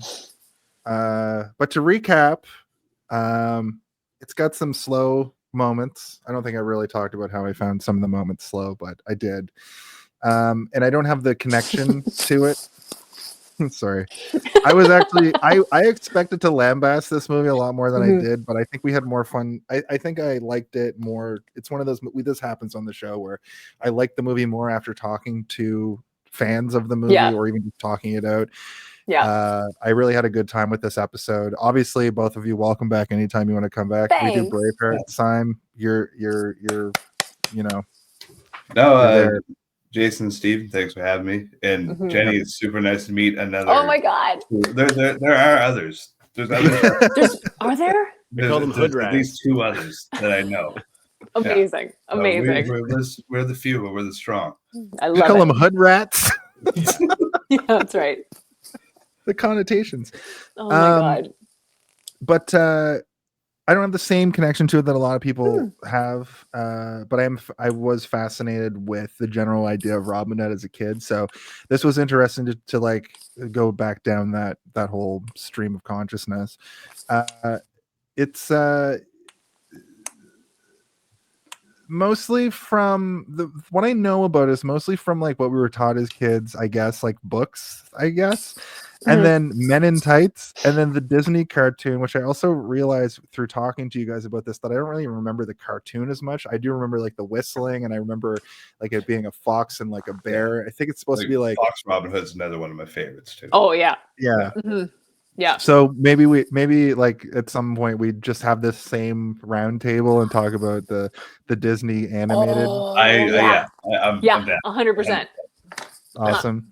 But to recap, it's got some slow moments. I don't think I really talked about how I found some of the moments slow, but I did. And I don't have the connection to it. Sorry. I expected to lambast this movie a lot more than I did, but I think we had more fun. I think I liked it more. It's one of those, this happens on the show where I like the movie more after talking to fans of the movie or even just talking it out. I really had a good time with this episode. Obviously, both of you, welcome back anytime you want to come back. Thanks. We do Braveheart. Simon, you're Jason, Steve, thanks for having me. And Jenny, it's super nice to meet another. Oh my God. There are others. There's others. Are there? We call them hood rats. At least two others that I know. Amazing. Amazing. We're the few, but we're the strong. I love you call them hood rats. Yeah, that's right. The connotations. Oh my God. But I don't have the same connection to it that a lot of people have, but I was fascinated with the general idea of Robin Hood as a kid. So this was interesting to like go back down that whole stream of consciousness. It's mostly from what I know about is mostly from like what we were taught as kids, I guess, like books, I guess. And then Men in Tights, and then the Disney cartoon, which I also realized through talking to you guys about this that I don't really remember the cartoon as much. I do remember like the whistling, and I remember like it being a fox and like a bear. I think it's supposed to be like Fox Robin Hood's another one of my favorites too. Oh yeah, yeah, yeah. So maybe like at some point we just have this same round table and talk about the Disney animated. Oh, I'm down. 100%. Awesome.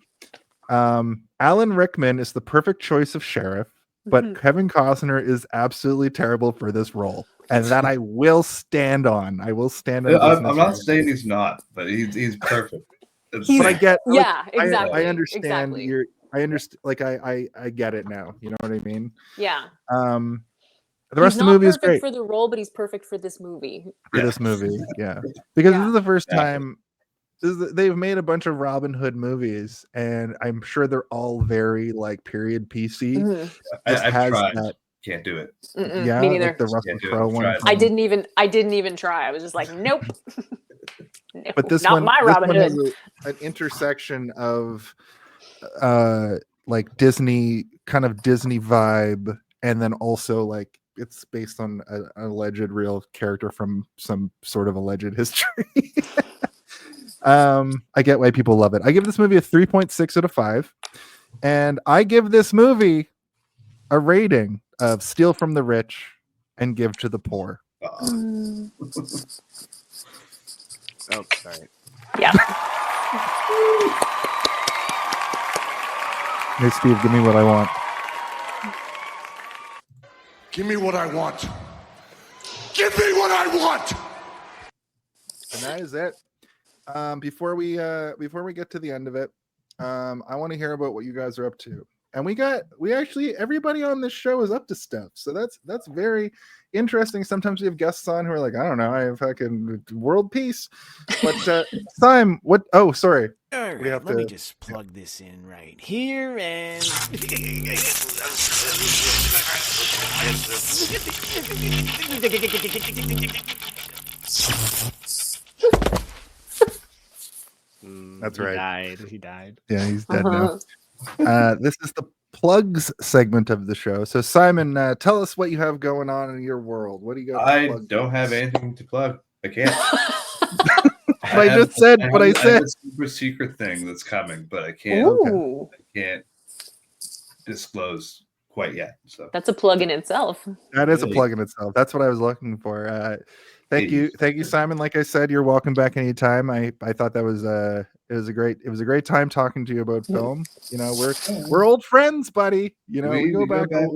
Alan Rickman is the perfect choice of sheriff, but Kevin Costner is absolutely terrible for this role. and that I will stand on. I will stand on. I'm not saying he's not, but he's perfect. But I get, yeah, exactly. I understand exactly. I understand. Like I get it now. You know what I mean? Yeah. The rest of the movie is great for the role, but he's perfect for this movie. For this movie, yeah, because this is the first time. They've made a bunch of Robin Hood movies, and I'm sure they're all very like period PC. I've tried. Can't do it. Yeah, me neither. like the Russell Crowe one. I didn't even try. I was just like, nope. No, but this not one, my Robin Hood. An intersection of like Disney kind of Disney vibe, and then also like it's based on an alleged real character from some sort of alleged history. I get why people love it. I give this movie a 3.6 out of 5, and I give this movie a rating of steal from the rich and give to the poor. Oh, sorry. Yeah. Hey, Steve, give me what I want. Give me what I want. Give me what I want. And that is it. Before we get to the end of it, I want to hear about what you guys are up to. And we actually everybody on this show is up to stuff, so that's very interesting. Sometimes we have guests on who are like, I don't know, I have fucking world peace. But Simon, what? Oh, sorry. All right, let me just plug this in right here and. That's right. He died. Yeah, he's dead now. This is the plugs segment of the show. So Simon, tell us what you have going on in your world. What do you got? I don't have anything to plug. I can't. I just said what I said. I have a super secret thing that's coming, but I can't. Ooh. I can't disclose quite yet. So that's a plug in itself. That is a plug in itself. That's what I was looking for. Thank you, Simon. Like I said, you're welcome back anytime. I thought that was it was a great time talking to you about film. You know, we're old friends, buddy. You know, we go back a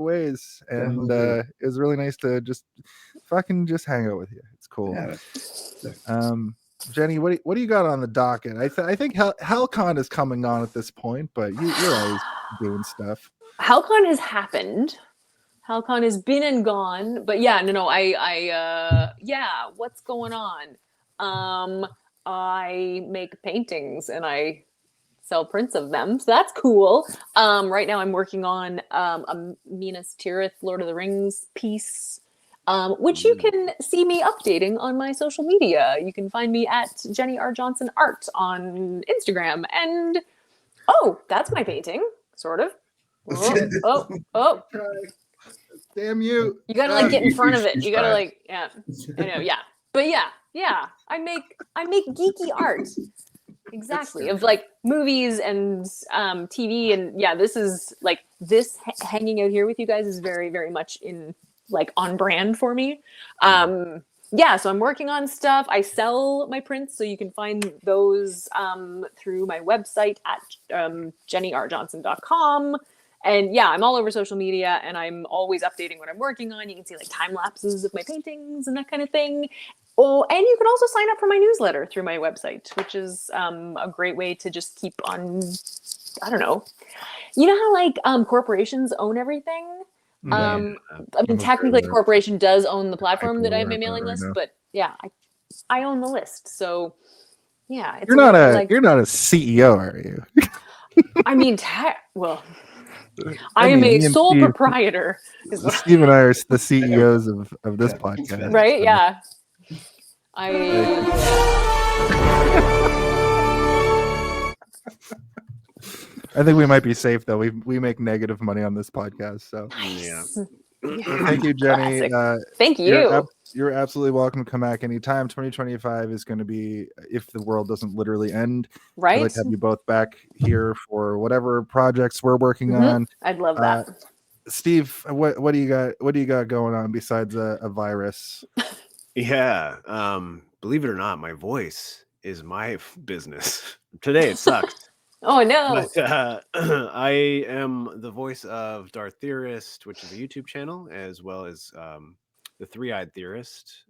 ways, and it was really nice to just hang out with you. It's cool. Yeah. Jenny, what do you got on the docket? I think HellCon is coming on at this point, but you're always doing stuff. HellCon has happened. HellCon has been and gone, but yeah, what's going on? I make paintings and I sell prints of them, so that's cool. Right now I'm working on a Minas Tirith Lord of the Rings piece, which you can see me updating on my social media. You can find me at Jenny R. Johnson Art on Instagram, and that's my painting, sort of. Oh. Damn you! You gotta like get in front of it. You gotta like, yeah, I know, yeah. But yeah. I make geeky art, exactly, of like movies and TV, and yeah, this is like hanging out here with you guys is very, very much in like on brand for me. Yeah, so I'm working on stuff. I sell my prints, so you can find those through my website at jennyrjohnson.com. And yeah, I'm all over social media, and I'm always updating what I'm working on. You can see like time lapses of my paintings and that kind of thing. Oh, and you can also sign up for my newsletter through my website, which is a great way to just keep on. I don't know. You know how like corporations own everything? I mean, technically, a corporation does own the platform that I have my mailing list, but yeah, I own the list. So yeah, it's you're not a CEO, are you? I mean, I am a sole proprietor. Steve and I are the CEOs of this podcast, right? So. Yeah. I think we might be safe though. We make negative money on this podcast, so nice. Yeah. Thank you, Jenny. Thank you. You're absolutely welcome to come back anytime. 2025 is going to be, if the world doesn't literally end, right? I'd like to have you both back here for whatever projects we're working on. I'd love that. Steve, what do you got? What do you got going on besides a virus? Yeah, believe it or not, my voice is my business. Today it sucks. Oh no! But, I am the voice of Darth Theorist, which is a YouTube channel, as well as The Three-Eyed Theorist,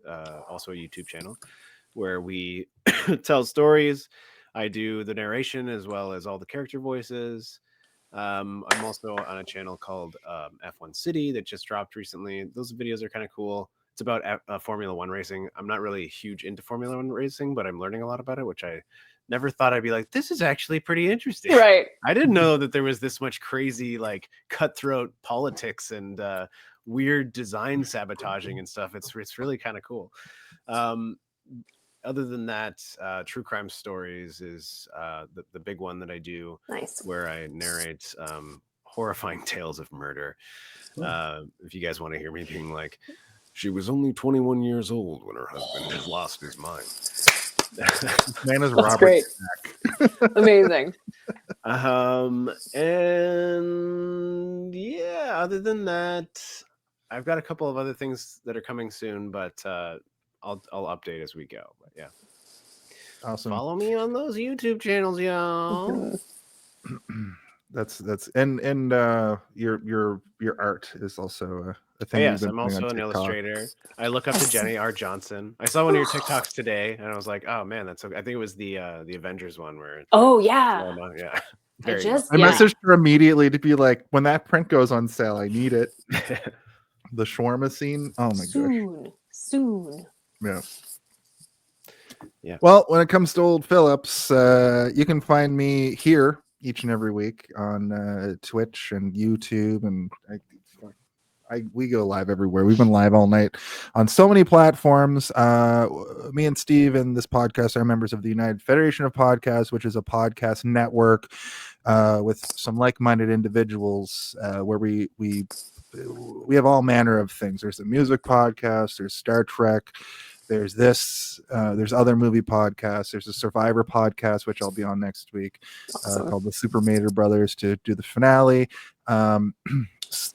also a YouTube channel, where we tell stories. I do the narration as well as all the character voices. I'm also on a channel called F1 City that just dropped recently. Those videos are kind of cool. It's about Formula One racing. I'm not really huge into Formula One racing, but I'm learning a lot about it, which I never thought I'd be like, this is actually pretty interesting. Right. I didn't know that there was this much crazy, like, cutthroat politics and weird design sabotaging and stuff. It's really kind of cool. Other than that, True Crime Stories is the big one that I do. Nice. Where I narrate horrifying tales of murder. If you guys want to hear me being like, she was only 21 years old when her husband had lost his mind. Man is That's Robert. great. Amazing. And yeah, other than that, I've got a couple of other things that are coming soon, but I'll update as we go. But yeah, Awesome. follow me on those YouTube channels, y'all. That's and your art is also a thing. Yes, you've been I'm putting also on an TikTok. illustrator. I look up to Jenny R. Johnson. I saw one of your TikToks today, and I was like, "Oh man, that's so." I think it was the Avengers one where. Oh yeah. Yeah. I Yeah. messaged her immediately to be like, when that print goes on sale, I need it. The shawarma scene. Oh my gosh. Soon. Yeah. Yeah. Well, when it comes to Old Phillips, you can find me here each and every week on Twitch and YouTube, and we go live everywhere. We've been live all night on so many platforms. Me and Steve and this podcast are members of the United Federation of Podcasts, which is a podcast network with some like-minded individuals where we have all manner of things. There's a music podcast, there's Star Trek, there's there's other movie podcasts, there's a Survivor podcast, which I'll be on next week, called the Super Mater Brothers, to do the finale.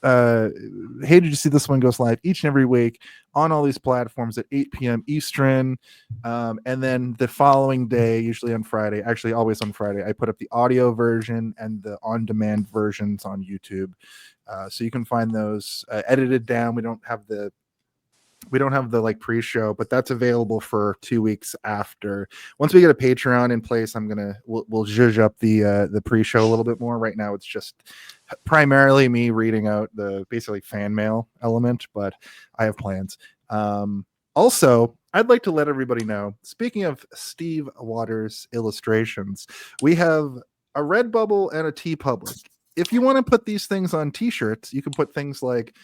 Hey, did you see this one goes live each and every week on all these platforms at 8 p.m. Eastern, and then the following day, usually on Friday, actually always on Friday, I put up the audio version and the on-demand versions on YouTube, so you can find those edited down. We don't have the like pre-show, but that's available for 2 weeks after. Once we get a Patreon in place, we'll zhuzh up the pre-show a little bit more. Right now it's just primarily me reading out the basically fan mail element, but I have plans. Also, I'd like to let everybody know, speaking of Steve Waters illustrations, we have a Redbubble and a TeePublic. If you want to put these things on t-shirts, you can put things like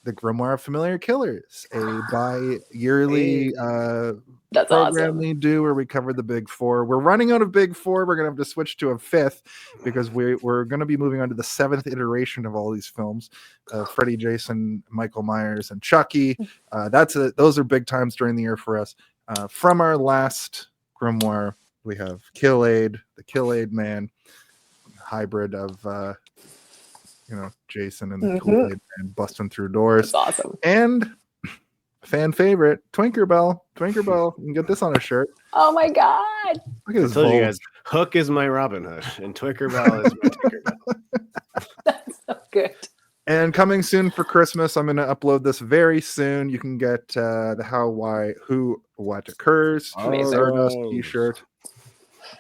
the Grimoire of Familiar Killers, a bi-yearly That's program awesome. we do where we cover the big four. We're running out of big four. We're going to have to switch to a fifth because we're going to be moving on to the seventh iteration of all these films. Freddy, Jason, Michael Myers, and Chucky. Those are big times during the year for us. From our last Grimoire, we have Kill-Aid, the Kill-Aid Man, hybrid of Jason and the Kool-Aid Man busting through doors. That's awesome. And fan favorite, Twinkerbell. You can get this on a shirt. Oh my god. Look at this. I told you guys, Hook is my Robin Hood, and Twinkerbell is my Tinkerbell. That's so good. And coming soon for Christmas, I'm going to upload this very soon. You can get the How, Why, Who, What Occurs Stardust t-shirt.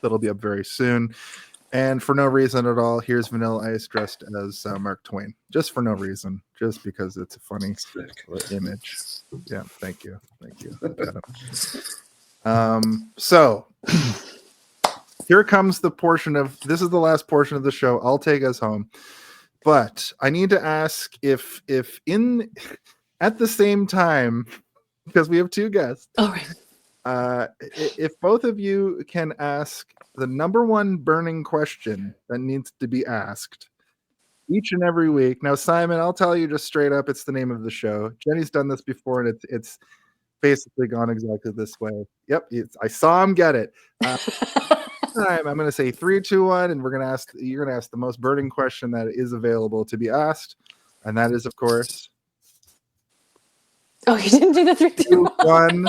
That'll be up very soon. And for no reason at all, here's Vanilla Ice dressed as Mark Twain. Just for no reason. Just because it's a funny image. Yeah, thank you. So, here comes the portion of... This is the last portion of the show. I'll take us home. But I need to ask if at the same time, because we have two guests... All right. If both of you can ask the number one burning question that needs to be asked each and every week. Now, Simon, I'll tell you just straight up, it's the name of the show. Jenny's done this before, and it's basically gone exactly this way. Yep, I saw him get it. I'm going to say 3, 2, 1, and you're going to ask the most burning question that is available to be asked, and that is, of course. Oh, you didn't do the 3, 2, 1.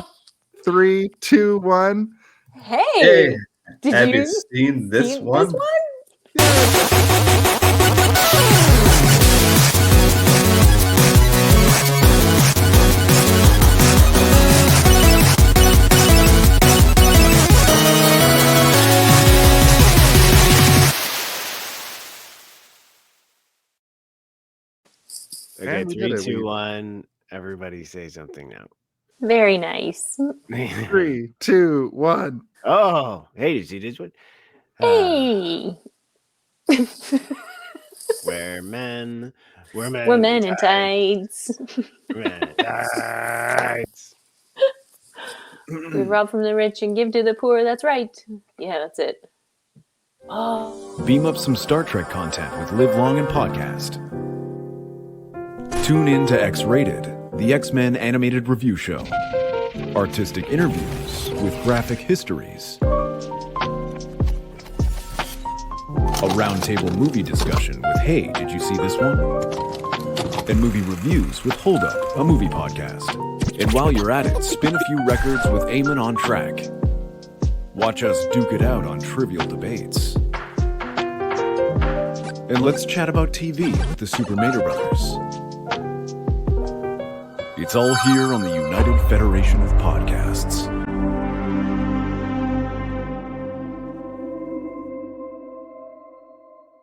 3, 2, 1. Hey, have you seen this one? Okay, And we did 3, it. 2, 1. Everybody say something now. Very nice. 3, 2, 1. Oh, hey, did you see this one? Hey. We're men in tights. Men in tights. We rob from the rich and give to the poor. That's right. Yeah, that's it. Beam up some Star Trek content with Live Long and Podcast. Tune in to X-Rated, the X-Men animated review show. Artistic interviews with graphic histories. A roundtable movie discussion with Hey, did you see this one? And movie reviews with Hold Up, a movie podcast. And while you're at it, spin a few records with Eamon on Track. Watch us duke it out on trivial debates. And let's chat about TV with the Super Mater Brothers. It's all here on the United Federation of Podcasts.